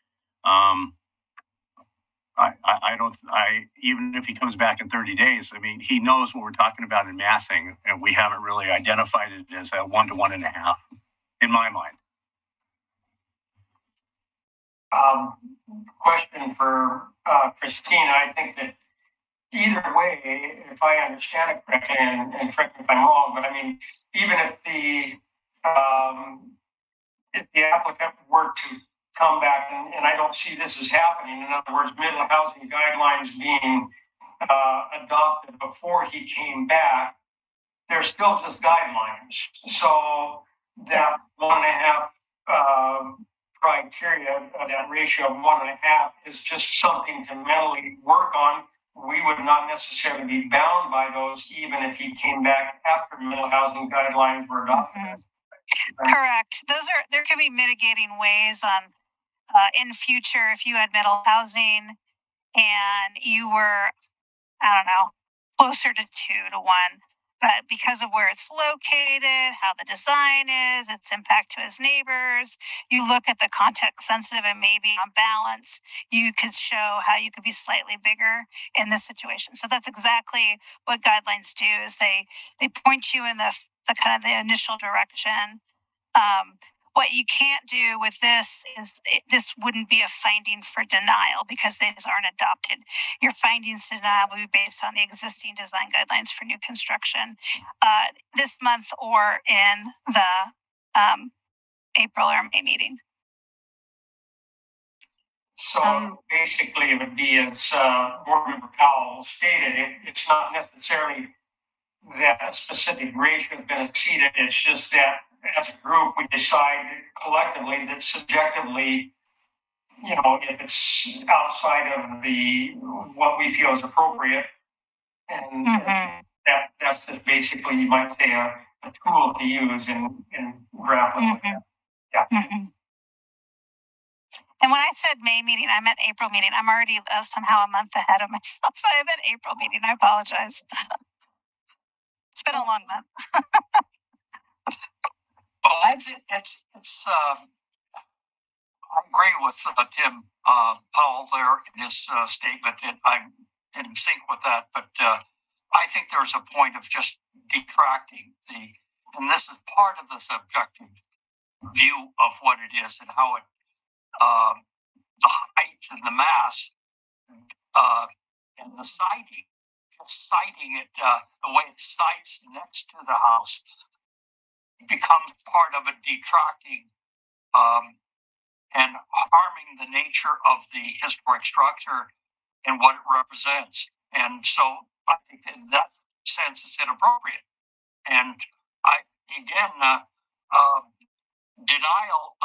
Even if he comes back in 30 days, I mean, he knows what we're talking about in massing, and we haven't really identified it as a 1 to 1.5 in my mind. Question for Christina. I think that either way, if I understand it correctly, and correct me if I'm wrong, but I mean, even if the applicant were to come back, and I don't see this as happening, in other words, middle housing guidelines being adopted before he came back, they're still just guidelines. So that 1.5 criteria, that ratio of 1.5 is just something to mentally work on. We would not necessarily be bound by those, even if he came back after middle housing guidelines were adopted. Correct. There can be mitigating ways on in future if you had middle housing and you were, I don't know, closer to 2 to 1. But because of where it's located, how the design is, its impact to his neighbors, you look at the context sensitive and maybe on balance, you could show how you could be slightly bigger in this situation. So that's exactly what guidelines do, is they point you in the kind of the initial direction. What you can't do with this is this wouldn't be a finding for denial because these aren't adopted. Your findings to denial will be based on the existing design guidelines for new construction this month or in the April or May meeting. So basically, it would be as Board Member Powell stated, it's not necessarily that a specific ratio has been exceeded. It's just that as a group, we decide collectively that subjectively, if it's outside of what we feel is appropriate, and that's just basically, you might say, a tool to use in grappling with that. Yeah. And when I said May meeting, I meant April meeting. I'm already somehow a month ahead of myself, so I meant April meeting. I apologize. It's been a long month. Well, I agree with Tim Powell there in his statement, and I'm in sync with that. But I think there's a point of just detracting and this is part of the subjective view of what it is and how it, the height and the mass, and the sighting, just sighting it, the way it sights next to the house becomes part of a detracting and harming the nature of the historic structure and what it represents. And so I think that in that sense it's inappropriate. And denial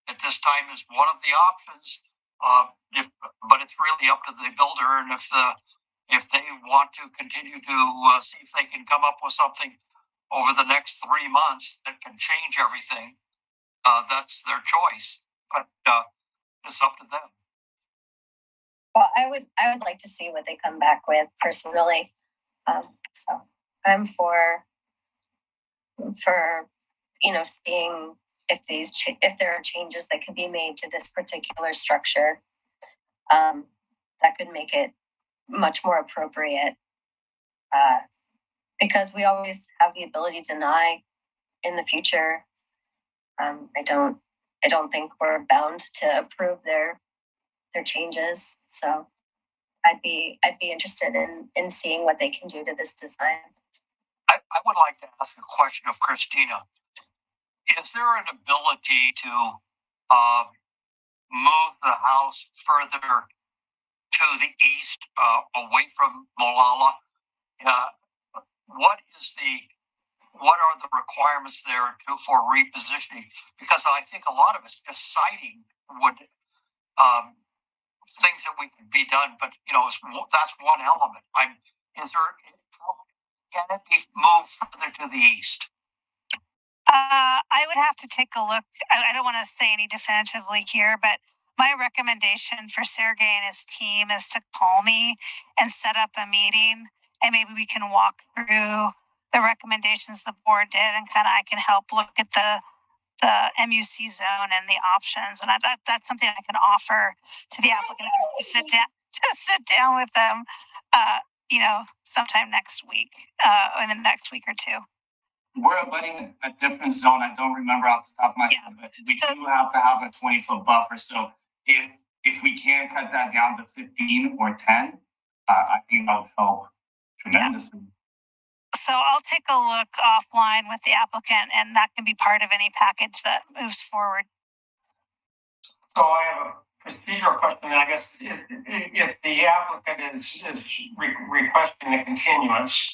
at this time is one of the options. But it's really up to the builder, and if they want to continue to see if they can come up with something over the next 3 months that can change everything, that's their choice. But it's up to them. Well, I would like to see what they come back with personally. So I'm for seeing if there are changes that can be made to this particular structure, that could make it much more appropriate. Because we always have the ability to deny in the future. I don't think we're bound to approve their changes. So I'd be interested in seeing what they can do to this design. I would like to ask a question of Christina. Is there an ability to move the house further to the east, away from Molalla? What are the requirements there for repositioning? Because I think a lot of it's just siting would things that we could be done, but that's one element. Can it be moved further to the east? I would have to take a look. I don't want to say any definitively here, but my recommendation for Sergey and his team is to call me and set up a meeting, and maybe we can walk through the recommendations the board did, and I can help look at the MUC zone and the options. And that's something I can offer to the applicant to sit down with them, sometime next week, in the next week or two. We're abutting a different zone. I don't remember off the top of my head, but we do have to have a 20-foot buffer. So if we can cut that down to 15 or 10, I think that would help tremendously. Yeah. So I'll take a look offline with the applicant, and that can be part of any package that moves forward. So I have a procedural question. I guess if the applicant is requesting a continuance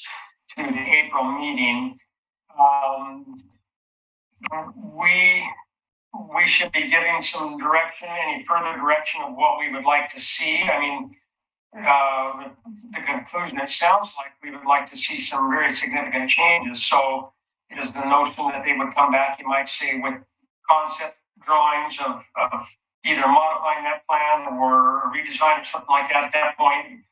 to the April meeting, we should be giving some direction, any further direction of what we would like to see. I mean, the conclusion, it sounds like we would like to see some very significant changes. So it is the notion that they would come back, you might say, with concept drawings of either modifying that plan or a redesign or something like that at that point.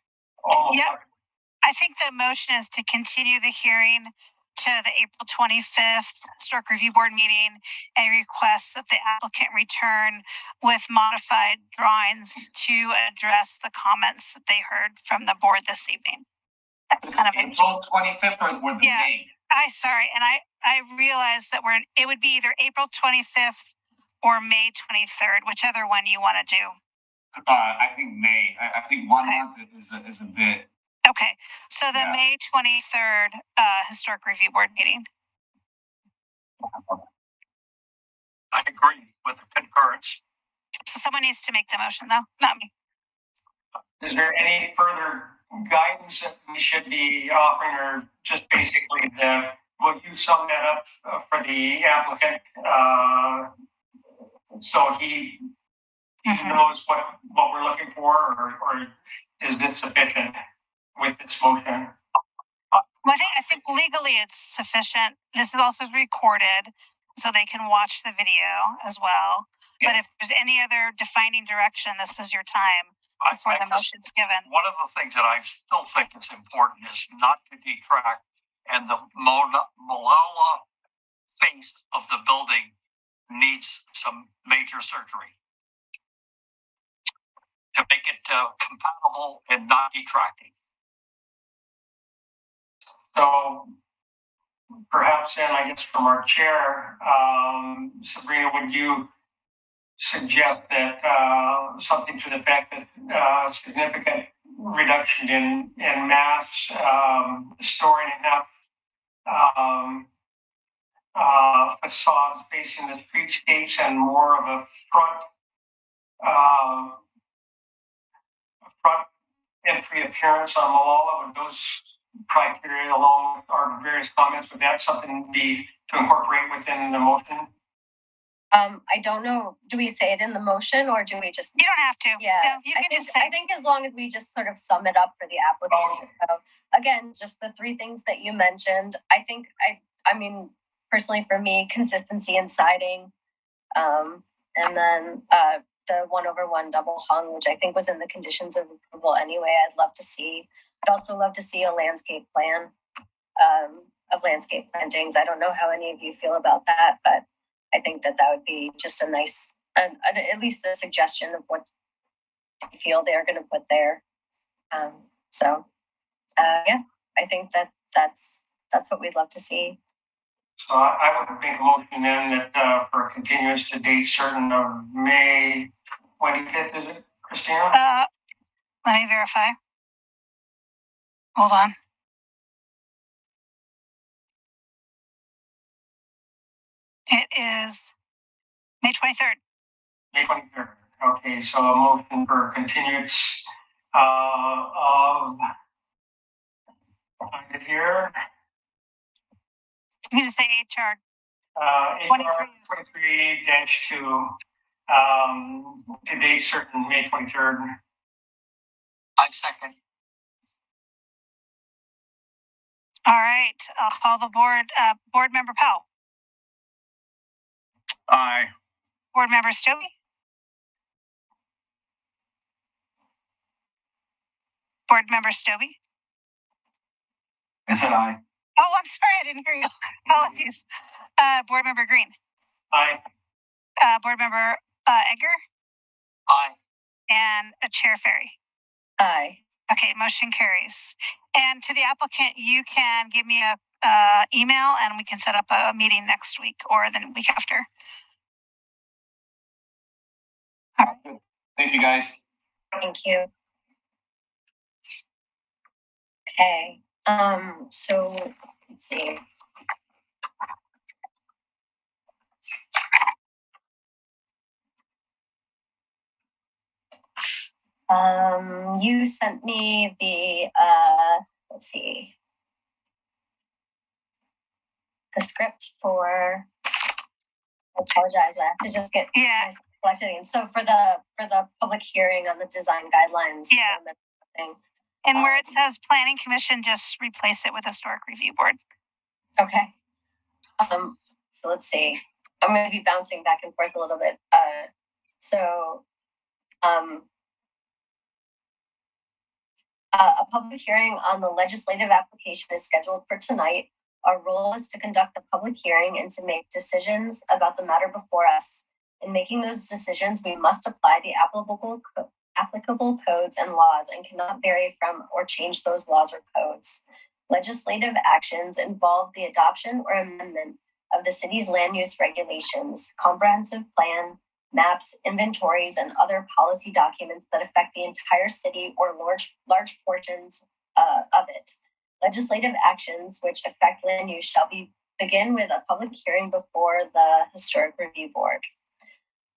I think the motion is to continue the hearing to the April 25th Historic Review Board meeting and request that the applicant return with modified drawings to address the comments that they heard from the board this evening. That's kind of April 25th or the May? Sorry, and I realized that it would be either April 25th or May 23rd, whichever one you want to do. I think May. I think 1 month is a bit. Okay, so the May 23rd Historic Review Board meeting. I agree with the concurrence. So someone needs to make the motion, though, not me. Is there any further guidance that we should be offering, or just basically will you sum that up for the applicant, so he knows what we're looking for, or is this sufficient with this motion? Well, I think legally it's sufficient. This is also recorded, so they can watch the video as well. Yeah. But if there's any other defining direction, this is your time before the motion's given. One of the things that I still think is important is not to detract, and the Molalla face of the building needs some major surgery to make it compatible and not detracting. So perhaps then, I guess from our chair, Sabrina, would you suggest that something to the effect that significant reduction in mass, story and a half facades facing the streetscapes, and more of a front entry appearance on Molalla? Would those criteria, along with our various comments, would that something be to incorporate within the motion? I don't know. Do we say it in the motion, or do we just? You don't have to. Yeah, no, you can just say. I think as long as we just sort of sum it up for the applicant. So, again, just the three things that you mentioned. I think I mean, personally for me, consistency in siding, and then the 1/1 double hung, which I think was in the conditions of approval anyway. I'd love to see. I'd also love to see a landscape plan of landscape plantings. I don't know how any of you feel about that, but I think that would be just a nice, at least a suggestion of what I feel they're going to put there. Yeah, I think that's what we'd love to see. So I would make a motion then that for a continuance to date certain of May 25th, is it, Christina? Let me verify. Hold on. It is May 23rd. May 23rd. Okay, so a motion for continuance of, find it here. You need to say HR. HR 23-2 to date certain May 23rd. I second. All right, I'll call the board. Board Member Powell. Aye. Board Member Stobie. Board Member Stobie. I said aye. Oh, I'm sorry, I didn't hear you. Apologies. Board Member Green. Aye. Board Member Egger. Aye. And Chair Ferry. Aye. Okay, motion carries. And to the applicant, you can give me a email, and we can set up a meeting next week or the week after. All right. Thank you, guys. Thank you. Okay. So let's see. You sent me the let's see, the script for. I apologize. I have to just get collected in. So for the public hearing on the design guidelines. Yeah. And where it says Planning Commission, just replace it with Historic Review Board. Okay. So let's see. I'm going to be bouncing back and forth a little bit. A public hearing on the legislative application is scheduled for tonight. Our role is to conduct the public hearing and to make decisions about the matter before us. In making those decisions, we must apply the applicable codes and laws and cannot vary from or change those laws or codes. Legislative actions involve the adoption or amendment of the city's land use regulations, comprehensive plan, maps, inventories, and other policy documents that affect the entire city or large portions of it. Legislative actions which affect land use shall begin with a public hearing before the Historic Review Board.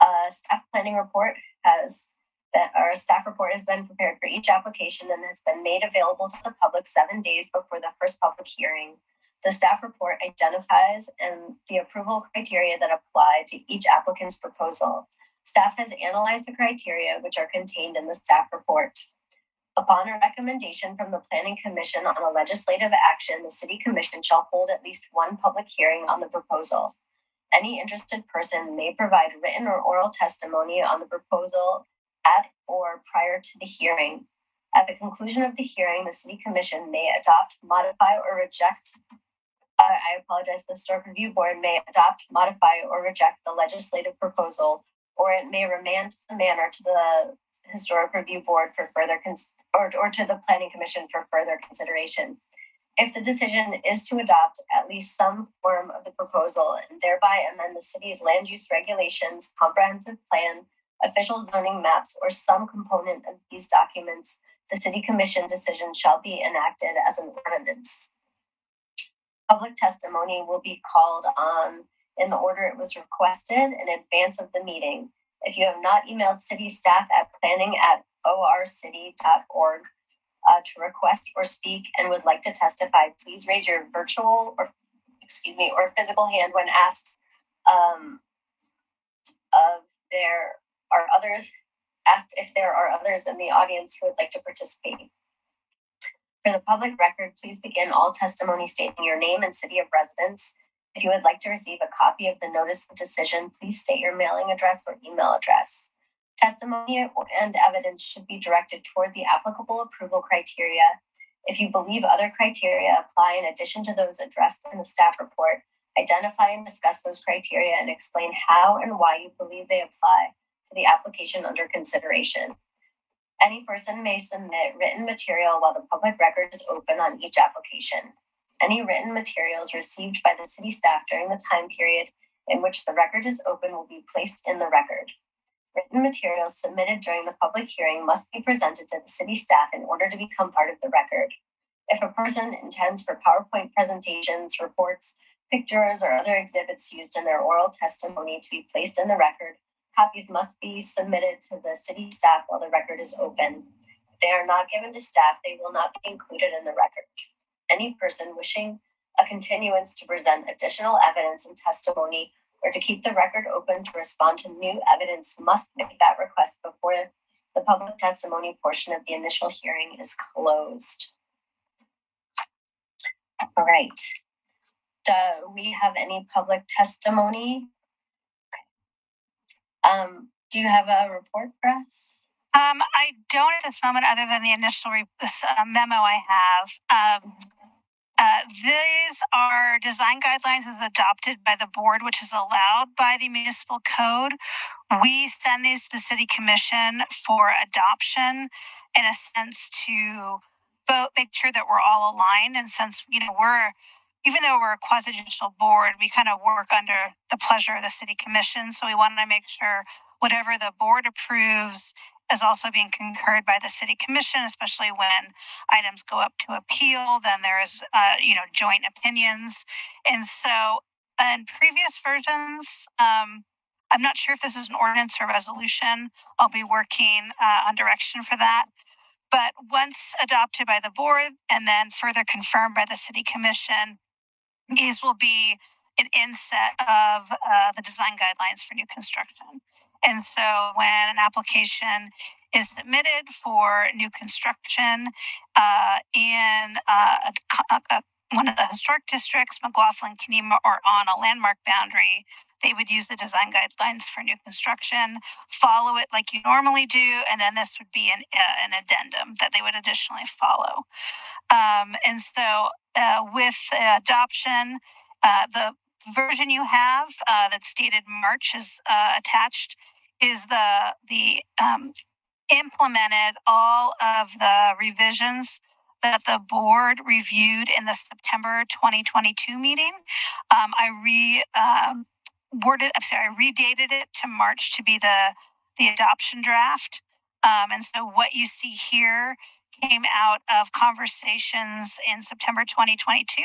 A staff planning report our staff report has been prepared for each application and has been made available to the public 7 days before the first public hearing. The staff report identifies the approval criteria that apply to each applicant's proposal. Staff has analyzed the criteria which are contained in the staff report. Upon a recommendation from the Planning Commission on a legislative action, the City Commission shall hold at least one public hearing on the proposal. Any interested person may provide written or oral testimony on the proposal at or prior to the hearing. At the conclusion of the hearing, the City Commission may adopt, modify, or reject. The Historic Review Board may adopt, modify, or reject the legislative proposal, or it may remand the matter to the Historic Review Board for further or to the Planning Commission for further consideration. If the decision is to adopt at least some form of the proposal and thereby amend the city's land use regulations, comprehensive plan, official zoning maps, or some component of these documents, the City Commission decision shall be enacted as an ordinance. Public testimony will be called on in the order it was requested in advance of the meeting. If you have not emailed city staff at planning@orcity.org to request or speak and would like to testify, please raise your virtual or physical hand when asked if there are others in the audience who would like to participate. For the public record, please begin all testimony stating your name and city of residence. If you would like to receive a copy of the notice of decision, please state your mailing address or email address. Testimony and evidence should be directed toward the applicable approval criteria. If you believe other criteria apply in addition to those addressed in the staff report, identify and discuss those criteria and explain how and why you believe they apply to the application under consideration. Any person may submit written material while the public record is open on each application. Any written materials received by the city staff during the time period in which the record is open will be placed in the record. Written materials submitted during the public hearing must be presented to the city staff in order to become part of the record. If a person intends for PowerPoint presentations, reports, pictures, or other exhibits used in their oral testimony to be placed in the record, copies must be submitted to the city staff while the record is open. If they are not given to staff, they will not be included in the record. Any person wishing a continuance to present additional evidence and testimony or to keep the record open to respond to new evidence must make that request before the public testimony portion of the initial hearing is closed. All right. Do we have any public testimony? Do you have a report for us? I don't at this moment, other than the initial memo I have. These are design guidelines as adopted by the board, which is allowed by the municipal code. We send these to the city commission for adoption, in a sense, to both make sure that we're all aligned. And since, even though we're a quasi-judicial board, we kind of work under the pleasure of the city commission. So we want to make sure whatever the board approves is also being concurred by the city commission, especially when items go up to appeal, then there's, joint opinions. And so in previous versions, I'm not sure if this is an ordinance or resolution. I'll be working on direction for that. But once adopted by the board and then further confirmed by the city commission, these will be an inset of the design guidelines for new construction. And so when an application is submitted for new construction in one of the historic districts, McLaughlin, Kenema, or on a landmark boundary, they would use the design guidelines for new construction, follow it like you normally do, and then this would be an addendum that they would additionally follow. And so with adoption, the version you have that's dated March is attached is the implemented all of the revisions that the board reviewed in the September 2022 meeting. I redated it to March to be the adoption draft. And so what you see here came out of conversations in September 2022.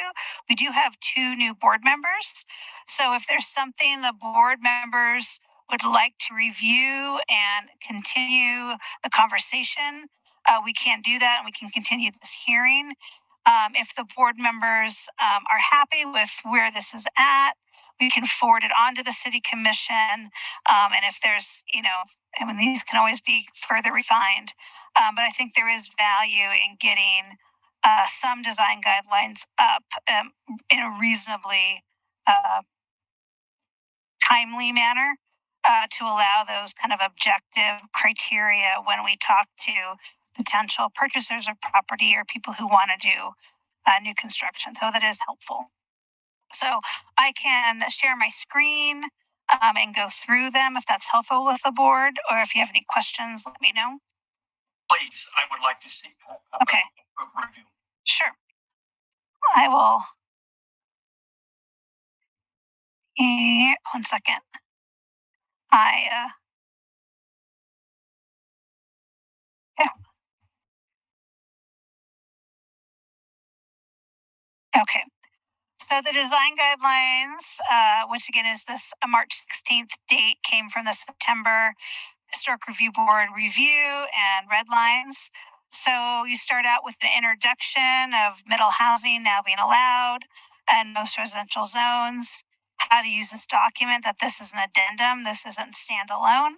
We do have 2 new board members. So if there's something the board members would like to review and continue the conversation, we can do that and we can continue this hearing. If the board members are happy with where this is at, we can forward it on to the city commission. And if there's, I mean, these can always be further refined. But I think there is value in getting some design guidelines up in a reasonably timely manner to allow those kind of objective criteria when we talk to potential purchasers of property or people who want to do new construction. So that is helpful. So I can share my screen and go through them if that's helpful with the board, or if you have any questions, let me know. Please, I would like to see okay. a review. Sure. I will. One second. Yeah. Okay. So the design guidelines, which again is this March 16th date, came from the September Historic Review Board review and red lines. So you start out with an introduction of middle housing now being allowed and most residential zones, how to use this document, that this is an addendum, this isn't standalone.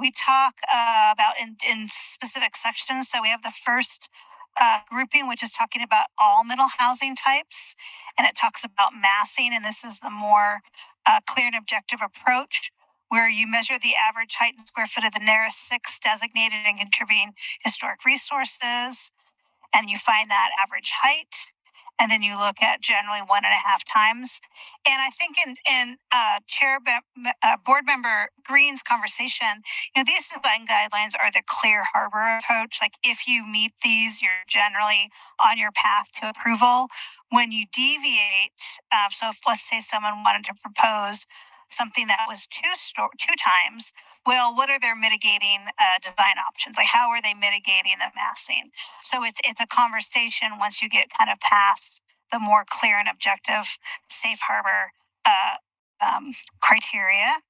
We talk about in specific sections. So we have the first grouping, which is talking about all middle housing types, and it talks about massing, and this is the more clear and objective approach, where you measure the average height in square foot of the nearest 6 designated and contributing historic resources, and you find that average height, and then you look at generally 1.5 times. And I think in board member Green's conversation, these design guidelines are the clear harbor approach. Like if you meet these, you're generally on your path to approval. When you deviate, so if let's say someone wanted to propose something that was 2 times, well, what are their mitigating design options? Like how are they mitigating the massing? So it's a conversation once you get kind of past the more clear and objective safe harbor criteria.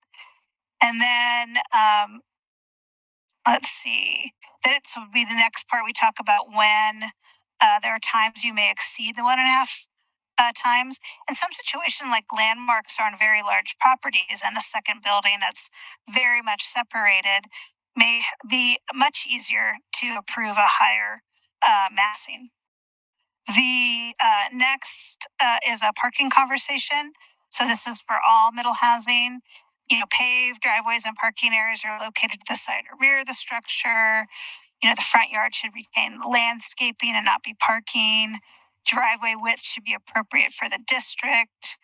And then let's see, this would be the next part. We talk about when there are times you may exceed the 1.5 times. In some situations, like landmarks are on very large properties, and a second building that's very much separated may be much easier to approve a higher massing. The next is a parking conversation. So this is for all middle housing. Paved driveways and parking areas are located to the side or rear of the structure. The front yard should retain landscaping and not be parking. Driveway width should be appropriate for the district.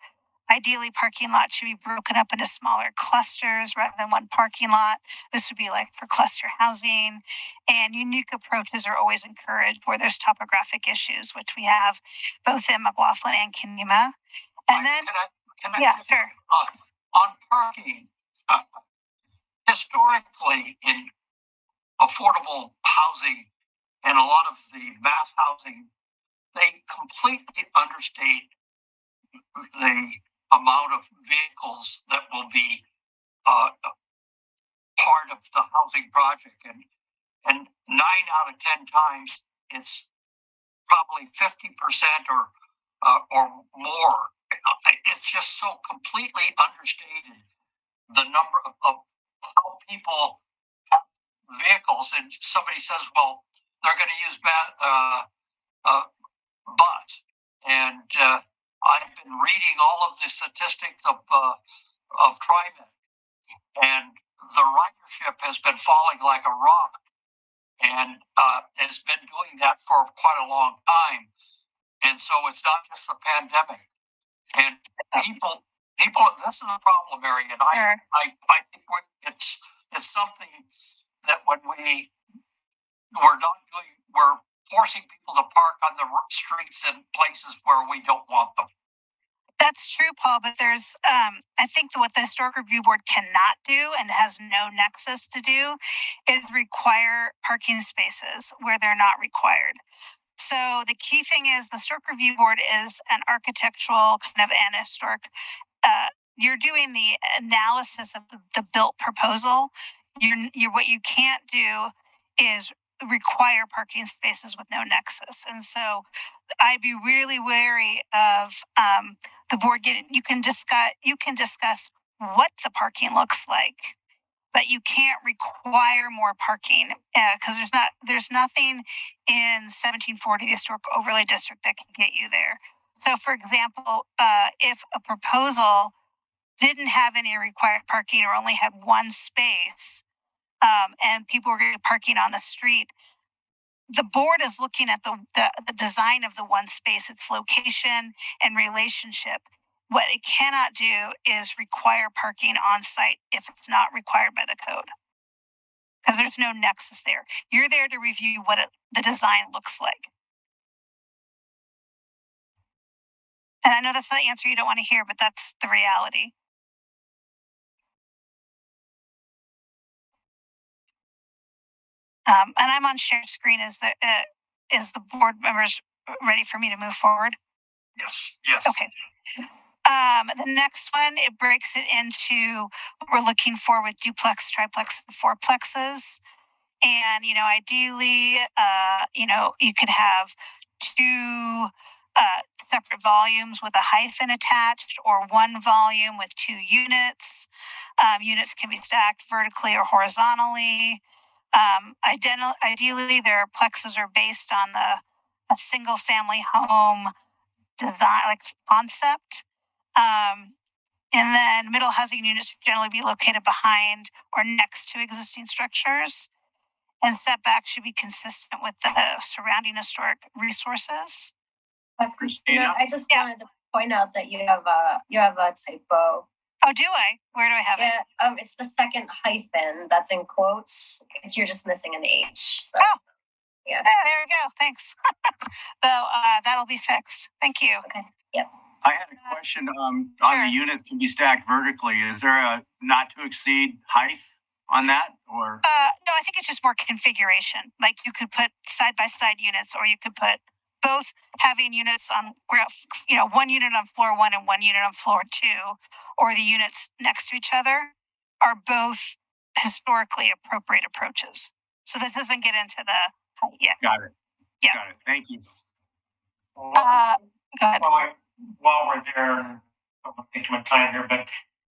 Ideally, parking lots should be broken up into smaller clusters rather than one parking lot. This would be like for cluster housing. And unique approaches are always encouraged where there's topographic issues, which we have both in McLaughlin and Kenema. And then, sure. On parking, historically in affordable housing and a lot of the mass housing, they completely understate the amount of vehicles that will be part of the housing project, and 9 out of 10 times it's probably 50% or more. It's just so completely understated the number of how people have vehicles, and somebody says, well, they're going to use bus, and I've been reading all of the statistics of Tri-Plex, and the ridership has been falling like a rock, and has been doing that for quite a long time. And so it's not just the pandemic. And people, this is a problem area, and I think it's something that when we're forcing people to park on the streets and places where we don't want them. That's true, Paul, but there's, I think what the Historic Review Board cannot do and has no nexus to do is require parking spaces where they're not required. So the key thing is the Historic Review Board is an architectural kind of and historic you're doing the analysis of the built proposal. You're what you can't do is require parking spaces with no nexus. And so I'd be really wary of the board getting, you can discuss what the parking looks like, but you can't require more parking because there's nothing in 1740, the historic overlay district, that can get you there. So for example, if a proposal didn't have any required parking or only had one space, and people were going to be parking on the street, the board is looking at the design of the one space, its location and relationship. What it cannot do is require parking on site if it's not required by the code, because there's no nexus there. You're there to review what the design looks like. And I know that's not the answer you don't want to hear, but that's the reality. And I'm on shared screen. Is the board members ready for me to move forward? Yes. Yes. Okay. The next one, it breaks it into what we're looking for with duplex, triplex, and fourplexes. And, ideally, you could have two separate volumes with a hyphen attached, or one volume with two units. Units can be stacked vertically or horizontally. Ideally, their plexes are based on a single family home design, like concept. And then middle housing units should generally be located behind or next to existing structures. And setbacks should be consistent with the surrounding historic resources. Christina, I just wanted to point out that you have a typo. Oh, do I? Where do I have it? It's the second hyphen that's in quotes. You're just missing an H. So. Oh, yeah. There we go. Thanks. So that'll be fixed. Thank you. Okay. Yep. I had a question on the units can be stacked vertically. Is there a not to exceed height on that, or? No, I think it's just more configuration. Like you could put side by side units, or you could put both having units on, one unit on floor one and one unit on floor two, or the units next to each other are both historically appropriate approaches. So that doesn't get into the height yet. Got it. Yeah. Got it. Thank you. Go ahead. While we're there, I won't take too much time here, but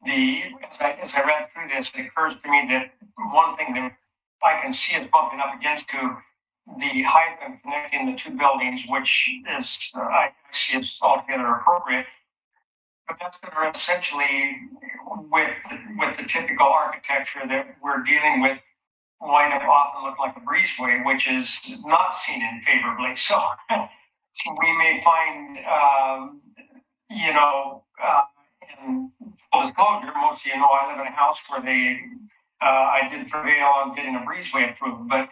as I read through this, it occurs to me that one thing that I can see is bumping up against to the height of connecting the two buildings, which is I see as altogether appropriate. But that's going to essentially, with the typical architecture that we're dealing with, wind up often look like a breezeway, which is not seen in favorably. So we may find, in full disclosure, most of you know I live in a house where I did prevail on getting a breezeway approved, but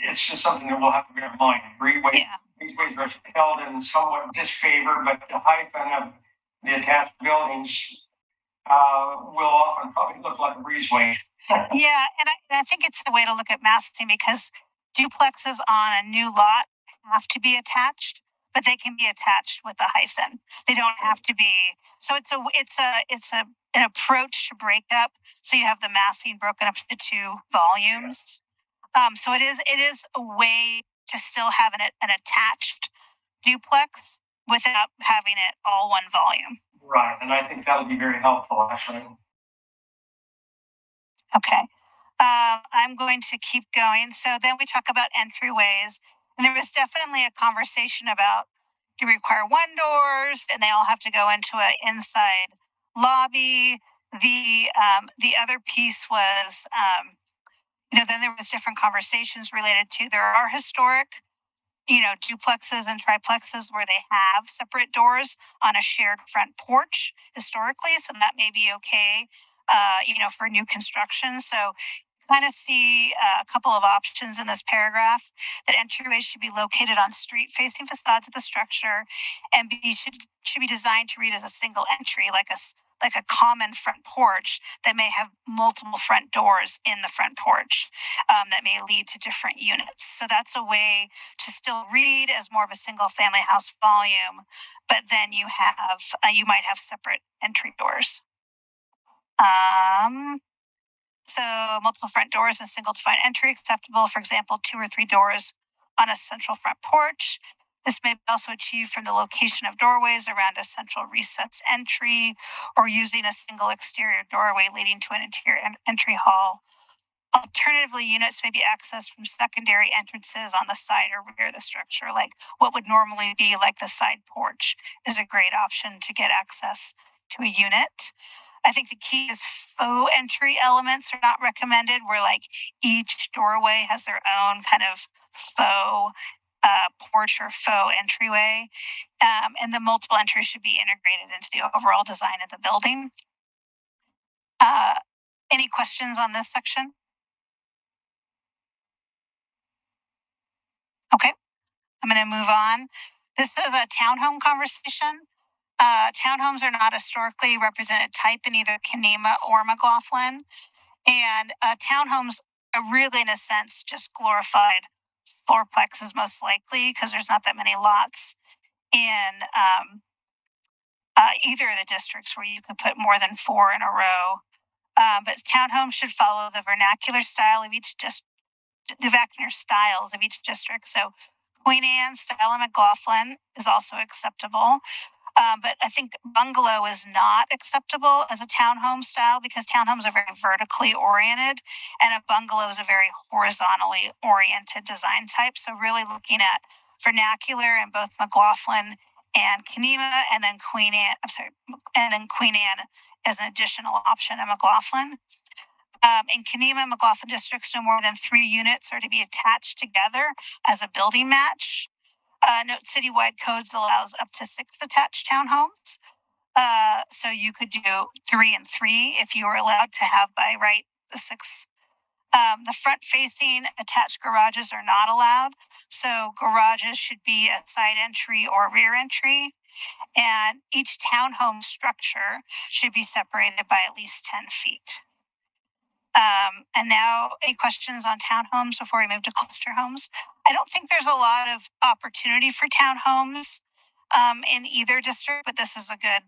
it's just something that we'll have to bear in mind. Breezeways are held in somewhat disfavor, but the height of the attached buildings will often probably look like a breezeway. Yeah, and I think it's the way to look at massing, because duplexes on a new lot have to be attached, but they can be attached with a hyphen. They don't have to be. So it's an approach to breakup. So you have the massing broken up into two volumes. So it is a way to still have an attached duplex without having it all one volume. Right, and I think that'll be very helpful, actually. Okay. I'm going to keep going. So then we talk about entryways. And there was definitely a conversation about, do we require one doors and they all have to go into an inside lobby? The other piece was, then there was different conversations related to, there are historic, duplexes and triplexes where they have separate doors on a shared front porch historically. So that may be okay, for new construction. So kind of see a couple of options in this paragraph, that entryways should be located on street-facing facades of the structure and should be designed to read as a single entry, like a like a common front porch that may have multiple front doors in the front porch that may lead to different units. So that's a way to still read as more of a single family house volume, but then you have you might have separate entry doors. So multiple front doors and single defined entry acceptable. For example, 2 or 3 doors on a central front porch. This may be also achieved from the location of doorways around a central recessed entry or using a single exterior doorway leading to an interior entry hall. Alternatively, units may be accessed from secondary entrances on the side or rear of the structure, like what would normally be like the side porch is a great option to get access to a unit. I think the key is faux entry elements are not recommended, where like each doorway has their own kind of faux porch or faux entryway. And the multiple entries should be integrated into the overall design of the building. Any questions on this section? Okay, I'm going to move on. This is a townhome conversation. Townhomes are not historically represented type in either Kenema or McLaughlin. And townhomes are really, in a sense, just glorified floorplexes most likely, because there's not that many lots in either of the districts where you could put more than 4 in a row. But townhomes should follow the vernacular style of each the vernacular styles of each district. So Queen Anne style in McLaughlin is also acceptable. But I think bungalow is not acceptable as a townhome style because townhomes are very vertically oriented and a bungalow is a very horizontally oriented design type. So really looking at vernacular in both McLaughlin and Kenema, and then Queen Anne, Queen Anne as an additional option in McLaughlin. In Kenema and McLaughlin districts, no more than 3 units are to be attached together as a building match. Note citywide codes allows up to 6 attached townhomes. So you could do 3 and 3 if you were allowed to have by right the 6. The front facing attached garages are not allowed. So garages should be a side entry or rear entry. And each townhome structure should be separated by at least 10 feet. And now, any questions on townhomes before we move to cluster homes? I don't think there's a lot of opportunity for townhomes in either district, but this is a good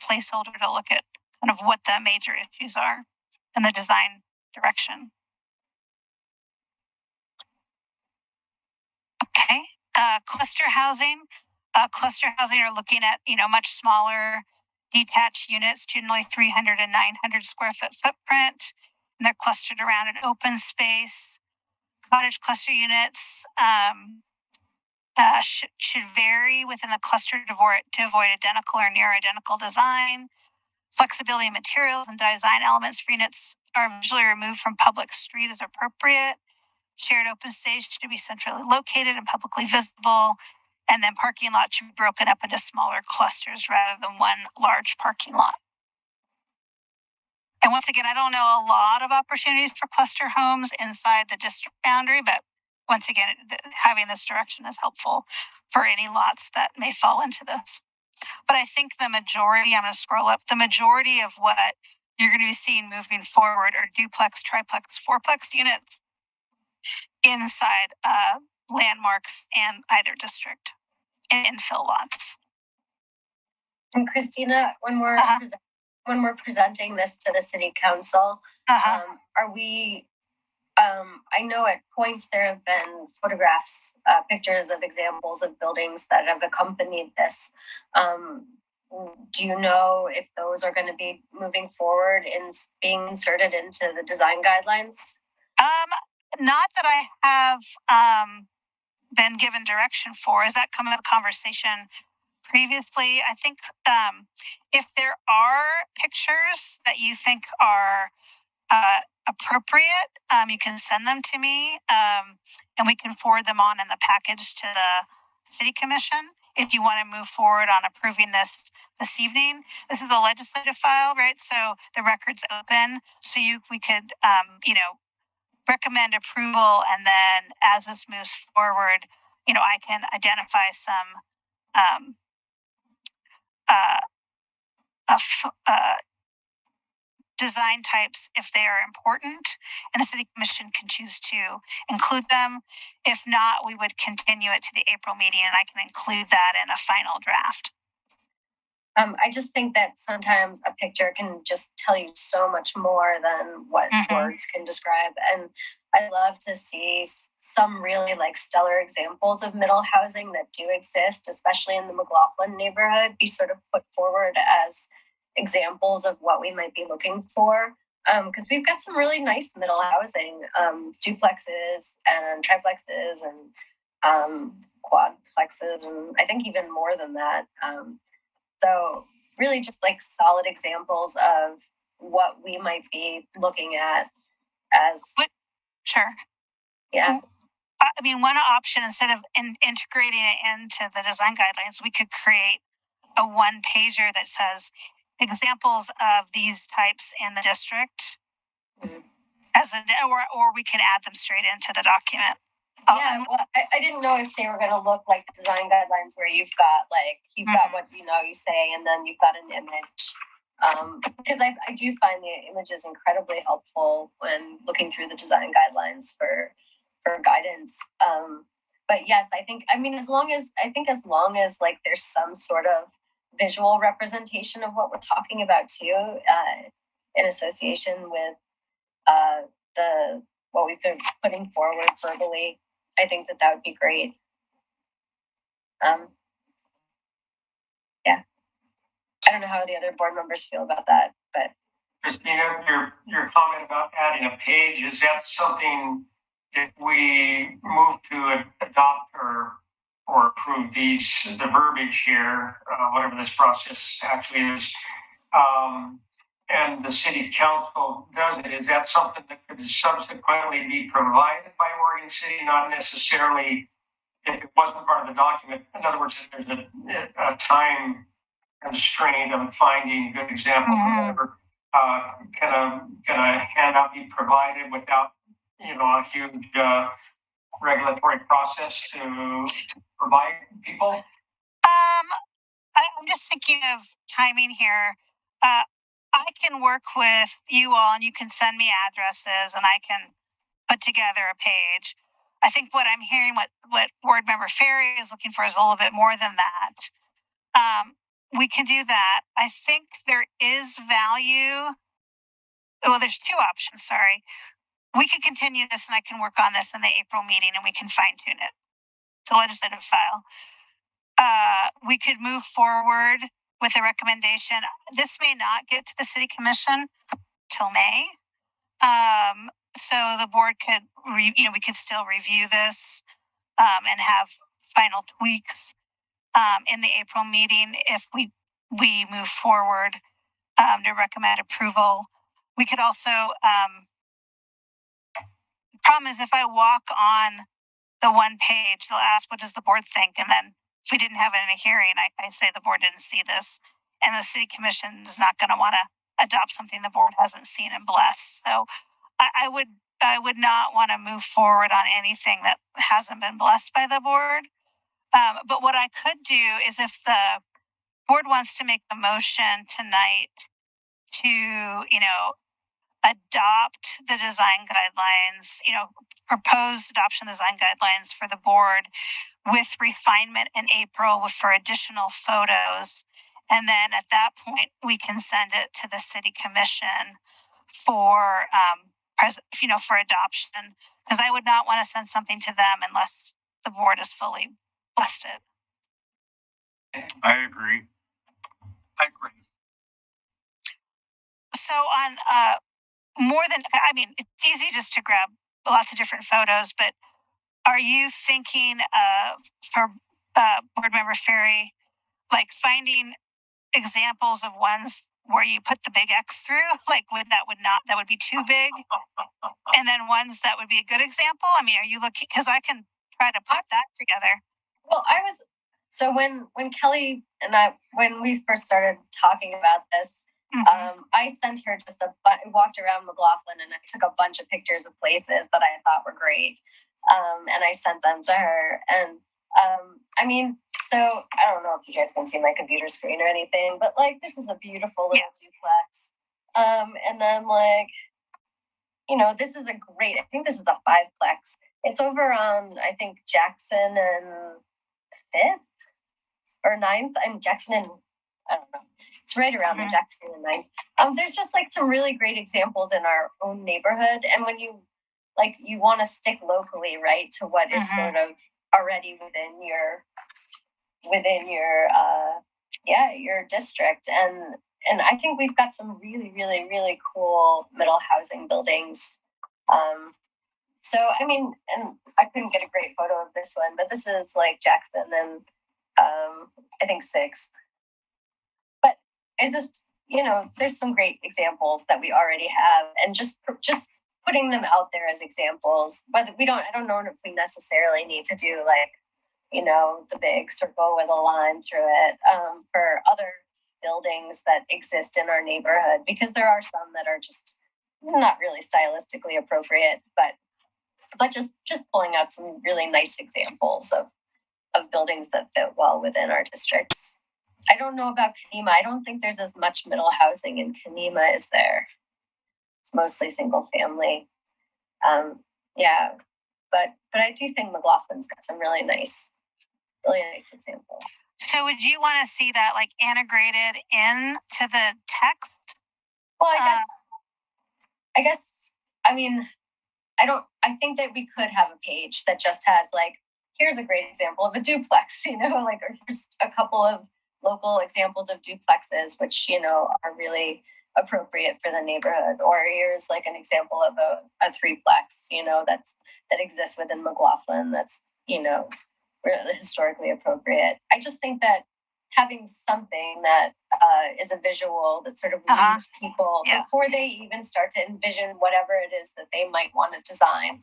placeholder to look at kind of what the major issues are in the design direction. Okay, cluster housing. Cluster housing are looking at, much smaller detached units, generally 300 and 900 square foot footprint. And they're clustered around an open space. Cottage cluster units should vary within the cluster to avoid identical or near identical design. Flexibility in materials and design elements for units are visually removed from public street as appropriate. Shared open space should be centrally located and publicly visible. And then parking lots should be broken up into smaller clusters rather than one large parking lot. And once again, I don't know a lot of opportunities for cluster homes inside the district boundary, but once again, having this direction is helpful for any lots that may fall into this. But I think the majority, I'm going to scroll up, the majority of what you're going to be seeing moving forward are duplex, triplex, fourplex units inside landmarks and either district in infill lots. And Christina, when we're presenting this to the city council, are we? I know at points there have been photographs, pictures of examples of buildings that have accompanied this. Do you know if those are going to be moving forward in being inserted into the design guidelines? Not that I have been given direction for. Has that come up in conversation previously? I think if there are pictures that you think are appropriate, you can send them to me and we can forward them on in the package to the City Commission if you want to move forward on approving this evening. This is a legislative file, right? So the record's open. So we could, recommend approval, and then as this moves forward, I can identify some design types if they are important, and the city commission can choose to include them. If not, we would continue it to the April meeting, and I can include that in a final draft. I just think that sometimes a picture can just tell you so much more than what words can describe. And I love to see some really like stellar examples of middle housing that do exist, especially in the McLaughlin neighborhood, be sort of put forward as examples of what we might be looking for. Because we've got some really nice middle housing, duplexes and triplexes and quadplexes, and I think even more than that. So really just like solid examples of what we might be looking at as. Sure. Yeah. I mean, one option, instead of integrating it into the design guidelines, we could create a one pager that says examples of these types in the district, or we could add them straight into the document. Yeah, well, I didn't know if they were going to look like design guidelines where you've got what you say, and then you've got an image. Because I do find the images incredibly helpful when looking through the design guidelines for guidance. But yes, I think as long as like there's some sort of visual representation of what we're talking about too, in association with what we've been putting forward verbally. I think that would be great. Yeah. I don't know how the other board members feel about that, but Christina, your comment about adding a page, is that something if we move to adopt or approve the verbiage here, whatever this process actually is, and the city council does it, is that something that could subsequently be provided by Oregon City, not necessarily if it wasn't part of the document? In other words, if there's a time constraint on finding good examples or whatever, can a handout be provided without a huge regulatory process to provide people? I'm just thinking of timing here. I can work with you all, and you can send me addresses, and I can put together a page. I think what I'm hearing, what board member Ferry is looking for, is a little bit more than that. We can do that. I think there is value. Well, there's two options. Sorry. We could continue this, and I can work on this in the April meeting, and we can fine tune it. It's a legislative file. We could move forward with a recommendation. This may not get to the city commission till May. So the board could, we could still review this and have final tweaks in the April meeting if we move forward to recommend approval. We could also, problem is if I walk on the one page, they'll ask, what does the board think? And then if we didn't have it in a hearing, I say the board didn't see this, and the city commission is not going to want to adopt something the board hasn't seen and blessed. So I would not want to move forward on anything that hasn't been blessed by the board. But what I could do is, if the board wants to make a motion tonight to, adopt the design guidelines, propose adoption of the design guidelines for the board with refinement in April for additional photos. And then at that point, we can send it to the city commission for, for adoption, because I would not want to send something to them unless the board is fully blessed it. I agree. So on it's easy just to grab lots of different photos, but are you thinking of, for board member Ferry, like finding examples of ones where you put the big X through, like that would be too big, and then ones that would be a good example? I mean, are you looking, because I can try to put that together. Well, so when Kelly and when we first started talking about this, I sent her walked around McLaughlin, and I took a bunch of pictures of places that I thought were great. And I sent them to her. And So I don't know if you guys can see my computer screen or anything, but like this is a beautiful little duplex. And then like, you know, this is a great, I think this is a 5-plex. It's over on, I think, Jackson and 5th or 9th. And Jackson and, I don't know. It's right around the Jackson and 9th. There's just like some really great examples in our own neighborhood. And when you want to stick locally, right, to what is sort of already within your your district. And I think we've got some really, really, really cool middle housing buildings. So, I mean, and I couldn't get a great photo of this one, but this is like Jackson and I think 6th. But it's just, you know, there's some great examples that we already have, and just putting them out there as examples. But I don't know if we necessarily need to do like, you know, the big circle with a line through it for other buildings that exist in our neighborhood, because there are some that are just not really stylistically appropriate, but just pulling out some really nice examples of buildings that fit well within our districts. I don't know about Kenema. I don't think there's as much middle housing in Kenema, is there? It's mostly single family. Yeah, but I do think McLaughlin's got some really nice examples. So would you want to see that like integrated into the text? Well, I guess, I mean, I think that we could have a page that just has like, here's a great example of a duplex, you know, like, or here's a couple of local examples of duplexes, which, you know, are really appropriate for the neighborhood. Or here's like an example of a 3-plex, you know, that exists within McLaughlin. That's, you know, really historically appropriate. I just think that having something that is a visual that sort of leads people before they even start to envision whatever it is that they might want to design.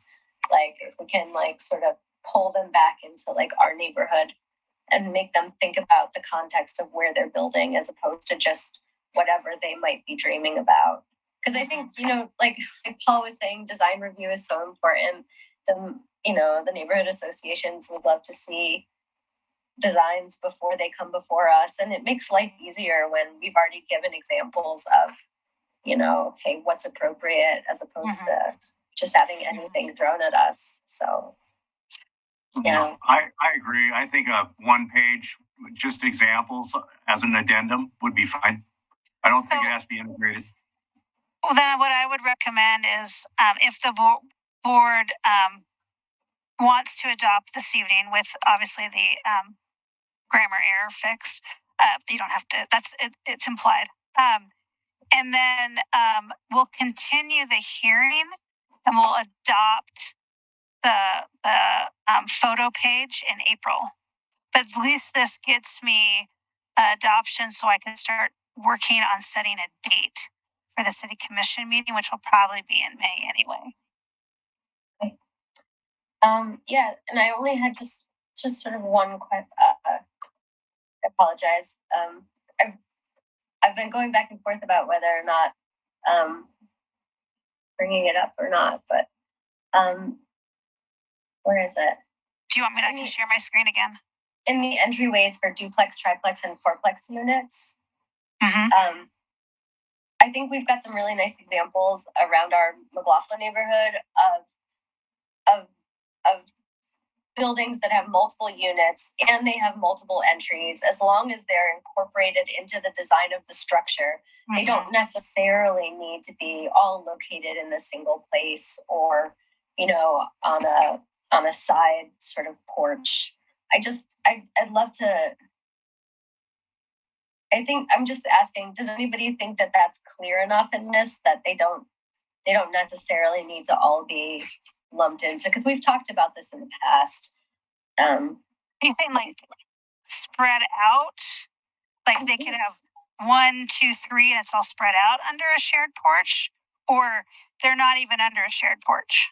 Like if we can like sort of pull them back into like our neighborhood and make them think about the context of where they're building as opposed to just whatever they might be dreaming about. Because I think, you know, like Paul was saying, design review is so important. The neighborhood associations would love to see designs before they come before us, and it makes life easier when we've already given examples of, you know, hey, what's appropriate as opposed to just having anything thrown at us. So yeah, I agree. I think a 1-page, just examples as an addendum would be fine. I don't think it has to be integrated. Well, then what I would recommend is if the board wants to adopt this evening with obviously the grammar error fixed, you don't have to, it's implied. And then we'll continue the hearing and we'll adopt the photo page in April. But at least this gets me adoption so I can start working on setting a date for the city commission meeting, which will probably be in May anyway. Yeah, and I only had just sort of one question. I apologize. I've been going back and forth about whether or not bringing it up or not, but where is it? Do you want me to share my screen again? In the entryways for duplex, triplex, and 4-plex units. I think we've got some really nice examples around our McLaughlin neighborhood of buildings that have multiple units and they have multiple entries. As long as they're incorporated into the design of the structure, they don't necessarily need to be all located in a single place or, you know, on a side sort of porch. I'd love to. I think I'm just asking, does anybody think that that's clear enough in this, that they don't necessarily need to all be lumped into? Because we've talked about this in the past. You think like spread out? Like they could have 1, 2, 3 and it's all spread out under a shared porch? Or they're not even under a shared porch?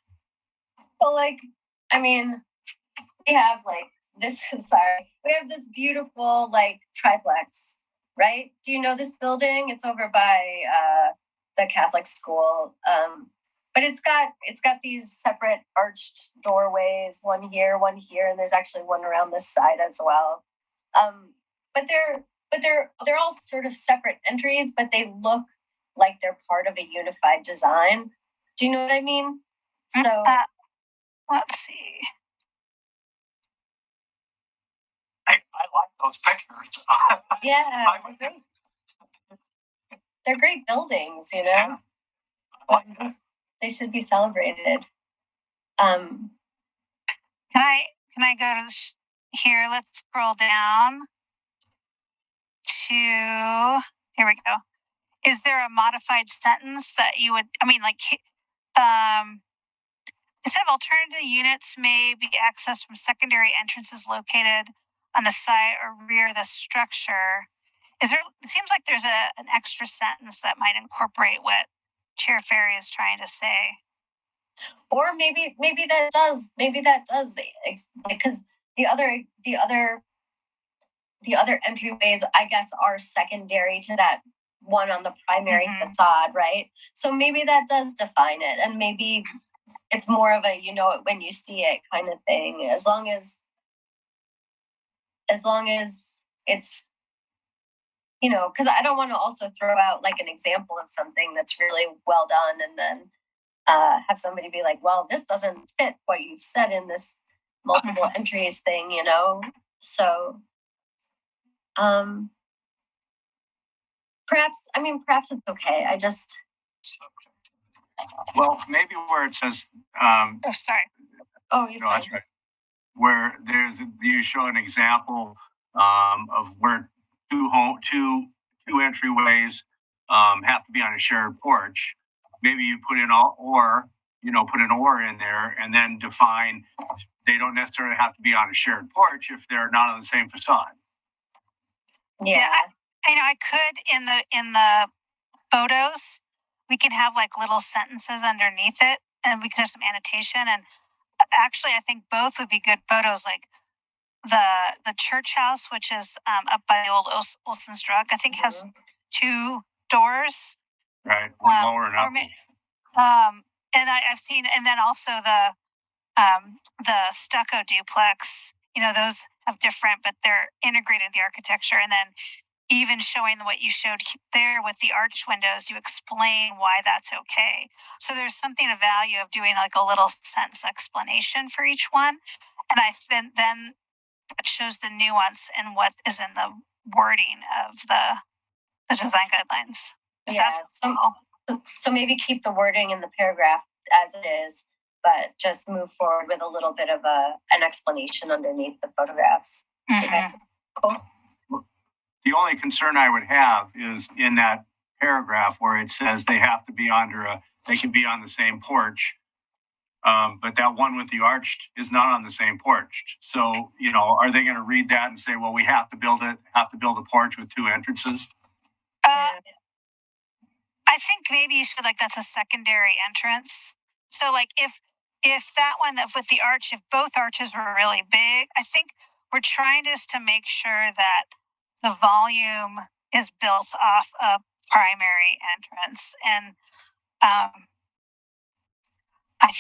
Well, like, I mean, we have like this, we have this beautiful like Tri-Plex, right? Do you know this building? It's over by the Catholic school. But it's got these separate arched doorways, one here, and there's actually one around this side as well. But they're all sort of separate entries, but they look like they're part of a unified design. Do you know what I mean? So let's see. I like those pictures. Yeah, they're great buildings, you know. Yeah, I like that. They should be celebrated. Can I go to here? Let's scroll down to here we go. Is there a modified sentence that you would? I mean, like, instead of alternative units may be accessed from secondary entrances located on the side or rear of the structure. Is there? It seems like there's an extra sentence that might incorporate what Chair Ferry is trying to say. Or maybe that does because the other entryways, I guess, are secondary to that one on the primary facade, right? So maybe that does define it, and maybe it's more of a you know it when you see it kind of thing. As long as it's because I don't want to also throw out like an example of something that's really well done, and then have somebody be like, well, this doesn't fit what you've said in this multiple entries thing, So perhaps it's okay. I just Well, maybe where it says sorry. Oh, you're fine. That's right. Where you show an example of where two entryways have to be on a shared porch. Maybe you put in put an or in there, and then define they don't necessarily have to be on a shared porch if they're not on the same facade. Yeah, I could in the photos we can have like little sentences underneath it, and we can have some annotation. And actually, I think both would be good photos, like the church house, which is up by the old Olson's Drug, I think has two doors. Right, one lower and up. And I've seen, and then also the stucco duplex. Those have different, but they're integrated in the architecture. And then even showing what you showed there with the arch windows, you explain why that's okay. So there's something of value of doing like a little sentence explanation for each one. And then that shows the nuance in what is in the wording of the design guidelines. So maybe keep the wording in the paragraph as it is, but just move forward with a little bit of an explanation underneath the photographs. Okay, cool. The only concern I would have is in that paragraph where it says they have to be they can be on the same porch. But that one with the arched is not on the same porch. So, are they going to read that and say, well, we have to build a porch with two entrances? I think maybe you should that's a secondary entrance. So if that one that with the arch, if both arches were really big, I think we're trying just to make sure that the volume is built off a primary entrance. And I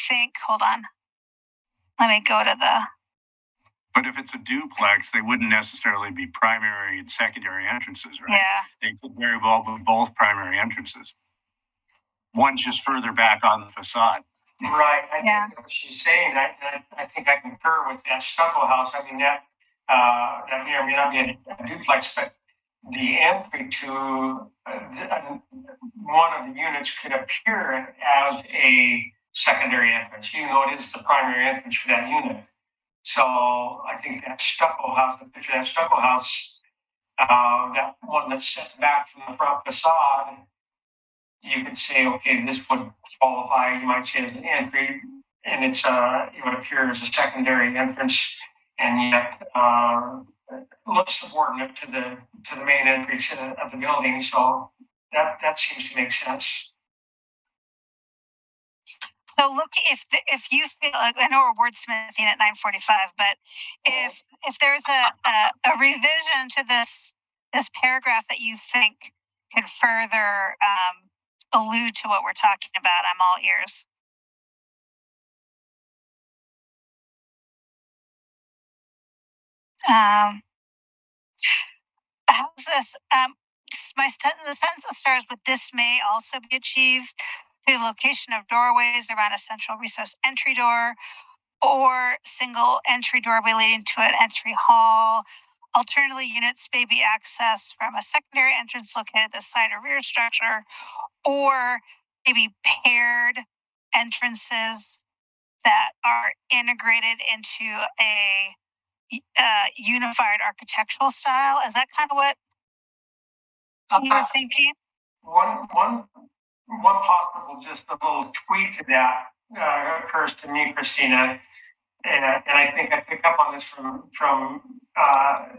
think, hold on, let me go to But if it's a duplex, they wouldn't necessarily be primary and secondary entrances, right? Yeah. They could very well be both primary entrances. One's just further back on the facade. Right. I think what she's saying, I think I concur with that stucco house. I mean, that may or may not be a duplex, but the entry to one of the units could appear as a secondary entrance, even though it is the primary entrance for that unit. So I think that stucco house, the picture of that stucco house, that one that's set back from the front facade, you could say, okay, this would qualify, you might say, as an entry, and it would appear as a secondary entrance, and yet looks subordinate to the main entrance of the building. So that seems to make sense. So look, if you feel like, I know we're wordsmithing at 9:45, but if there's a revision to this paragraph that you think could further allude to what we're talking about, I'm all ears. this, the sentence that starts with "this may also be achieved through the location of doorways around a central resource entry door or single entry doorway leading to an entry hall. Alternatively, units may be accessed from a secondary entrance located at the side or rear structure, or maybe paired entrances that are integrated into a unified architectural style. Is that kind of what you were thinking? One possible, just a little tweak to that occurs to me, Christina, and I think I pick up on this from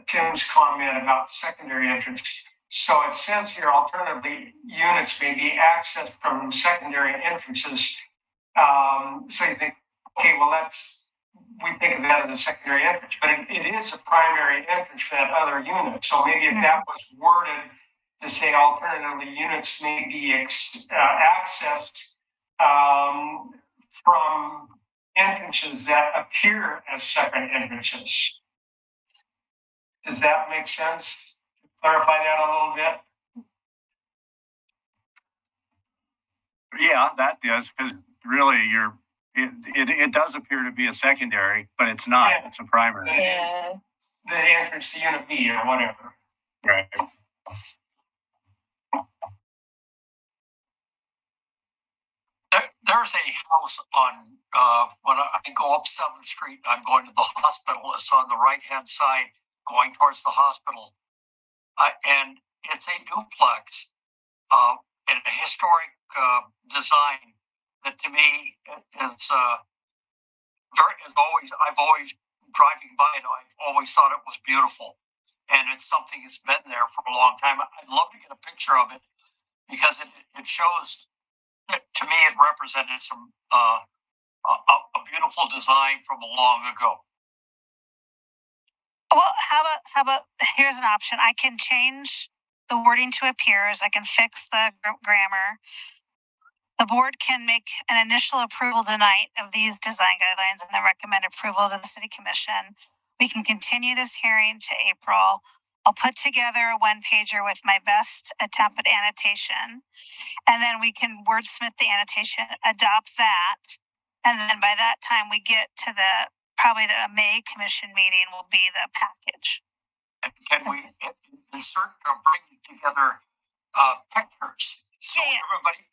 Tim's comment about secondary entrance. So it says here, alternatively, units may be accessed from secondary entrances. So you think, okay, well, we think of that as a secondary entrance, but it is a primary entrance for that other unit. So maybe if that was worded to say alternatively, units may be accessed from entrances that appear as second entrances. Does that make sense? Clarify that a little bit. Yeah, that does, because really it does appear to be a secondary, but it's not. Yeah. It's a primary. Yeah. The entrance to unit B or whatever. Right. There's a house on when I go up 7th Street, I'm going to the hospital. It's on the right-hand side, going towards the hospital, and it's a duplex in a historic design that, to me, is I've always driving by it. I've always thought it was beautiful, and it's something that's been there for a long time. I'd love to get a picture of it because it shows. To me, it represented some a beautiful design from long ago. Well, how about here's an option. I can change the wording to appears. I can fix the grammar. The board can make an initial approval tonight of these design guidelines and then recommend approval to the City Commission. We can continue this hearing to April. I'll put together a one-pager with my best attempt at annotation, and then we can wordsmith the annotation, adopt that, and then by that time we get to probably the May Commission meeting will be the package. And can we insert or bring together pictures? So everybody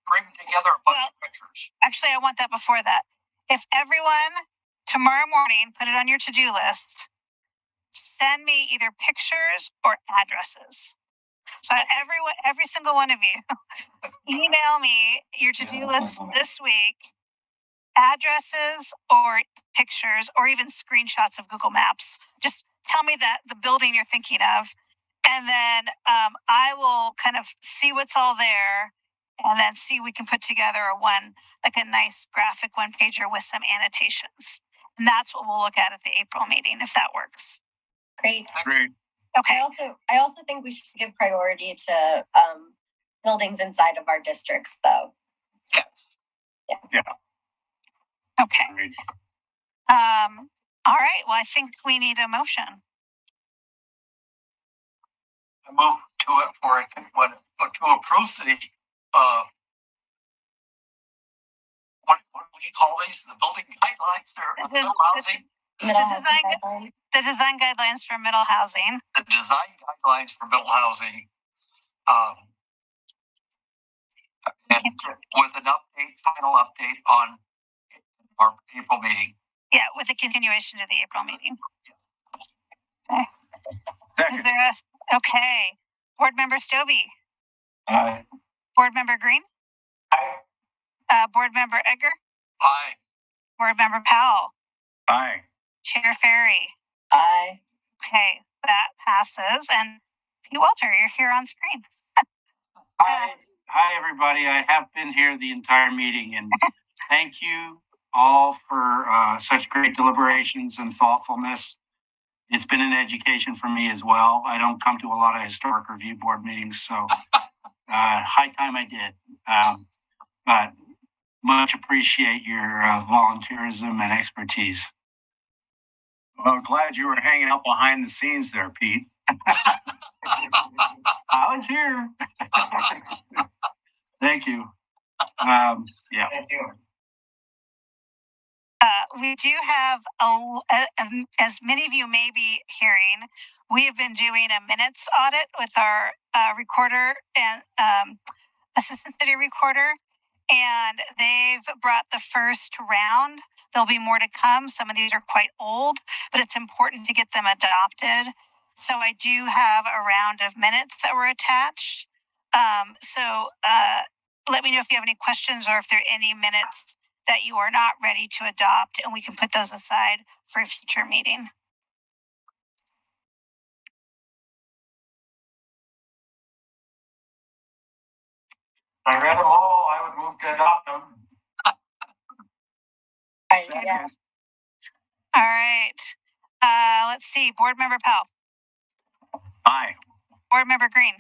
bring together a bunch of pictures. Actually, I want that before that. If everyone tomorrow morning put it on your to-do list, send me either pictures or addresses. So every single one of you, email me your to-do list this week, addresses or pictures or even screenshots of Google Maps. Just tell me that the building you're thinking of, and then I will kind of see what's all there, and then see we can put together a nice graphic one-pager with some annotations. And that's what we'll look at the April meeting, if that works. Great. Great. Okay. I also think we should give priority to buildings inside of our districts, though. Yes. Yeah. Okay. Great. All right. Well, I think we need a motion. I move to approve the what do you call these? The building guidelines or middle housing? The design guidelines for middle housing. The design guidelines for middle housing. And with an final update on our April meeting. Yeah, with a continuation to the April meeting. Okay. Second. Is there okay. Board Member Stobie. Aye. Board Member Green. Aye. Board Member Egger. Aye. Board Member Powell. Aye. Chair Ferry. Aye. Okay, that passes. And Pete Walter, you're here on screen. Hi, everybody. I have been here the entire meeting, and thank you all for such great deliberations and thoughtfulness. It's been an education for me as well. I don't come to a lot of historic review board meetings, so high time I did. But much appreciate your volunteerism and expertise. Well, glad you were hanging out behind the scenes there, Pete. I was here. Thank you. Yeah. Thank you. We do have, as many of you may be hearing, we have been doing a minutes audit with our recorder and assistant city recorder, and they've brought the first round. There'll be more to come. Some of these are quite old, but it's important to get them adopted. So I do have a round of minutes that were attached. Let me know if you have any questions or if there are any minutes that you are not ready to adopt, and we can put those aside for a future meeting. I read them all. I would move to adopt them. Yes. All right. Let's see. Board Member Powell. Aye. Board Member Green.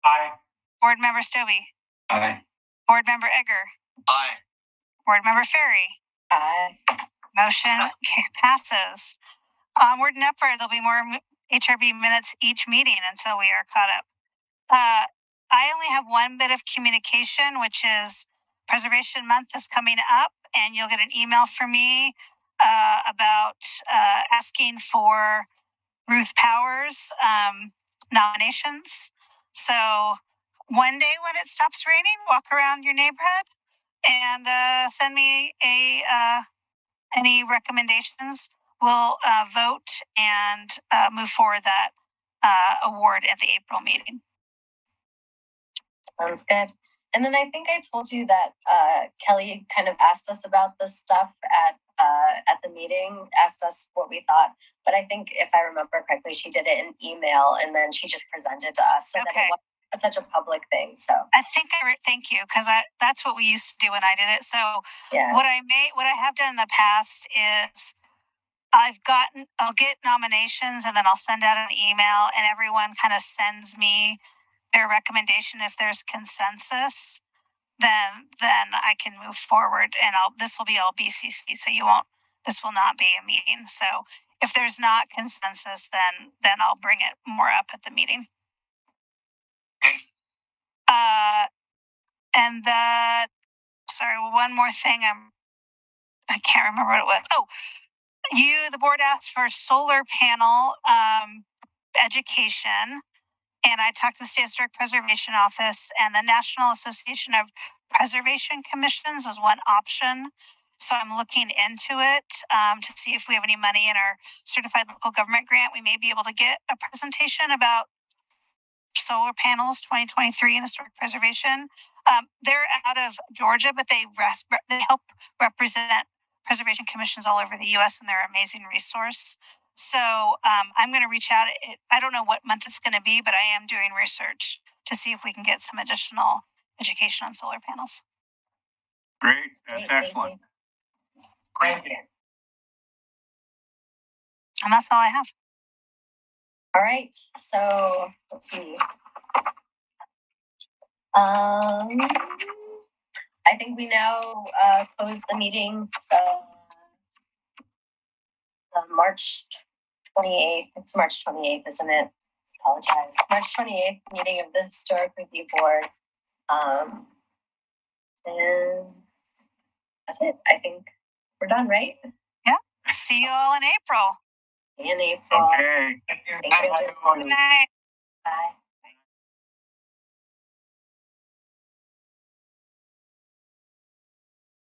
Aye. Board Member Stobie. Aye. Board Member Egger. Aye. Board Member Ferry. Aye. Motion passes. Onward and upward. There'll be more HRB minutes each meeting until we are caught up. I only have one bit of communication, which is Preservation Month is coming up, and you'll get an email from me about asking for Ruth Powers nominations. So one day when it stops raining, walk around your neighborhood and send me any recommendations. We'll vote and move forward that award at the April meeting. Sounds good. And then I think I told you that Kelly kind of asked us about this stuff at the meeting, asked us what we thought. But I think if I remember correctly, she did it in email and then she just presented to us so that it wasn't such a public thing. So I think thank you, because that's what we used to do when I did it. So yeah. What I have done in the past is I'll get nominations and then I'll send out an email and everyone kind of sends me their recommendation. If there's consensus, then I can move forward, and this will be all BCC, so this will not be a meeting. So if there's not consensus, then I'll bring it more up at the meeting. And one more thing. I can't remember what it was. Oh, the board asked for solar panel education. And I talked to the State Historic Preservation Office, and the National Association of Preservation Commissions is one option. So I'm looking into it to see if we have any money in our certified local government grant. We may be able to get a presentation about solar panels 2023 in historic preservation. They're out of Georgia, but they help represent preservation commissions all over the U.S. and they're an amazing resource. So I'm going to reach out. I don't know what month it's going to be, but I am doing research to see if we can get some additional education on solar panels. Great. That's excellent. Thank you. And that's all I have. All right. So let's see. I think we now close the meeting. March 28th. It's March 28th, isn't it? Apologize. March 28th meeting of the Historic Review Board. And that's it. I think we're done, right? Yeah. See you all in April. See you in April. Okay. Thank you. Good night. Bye.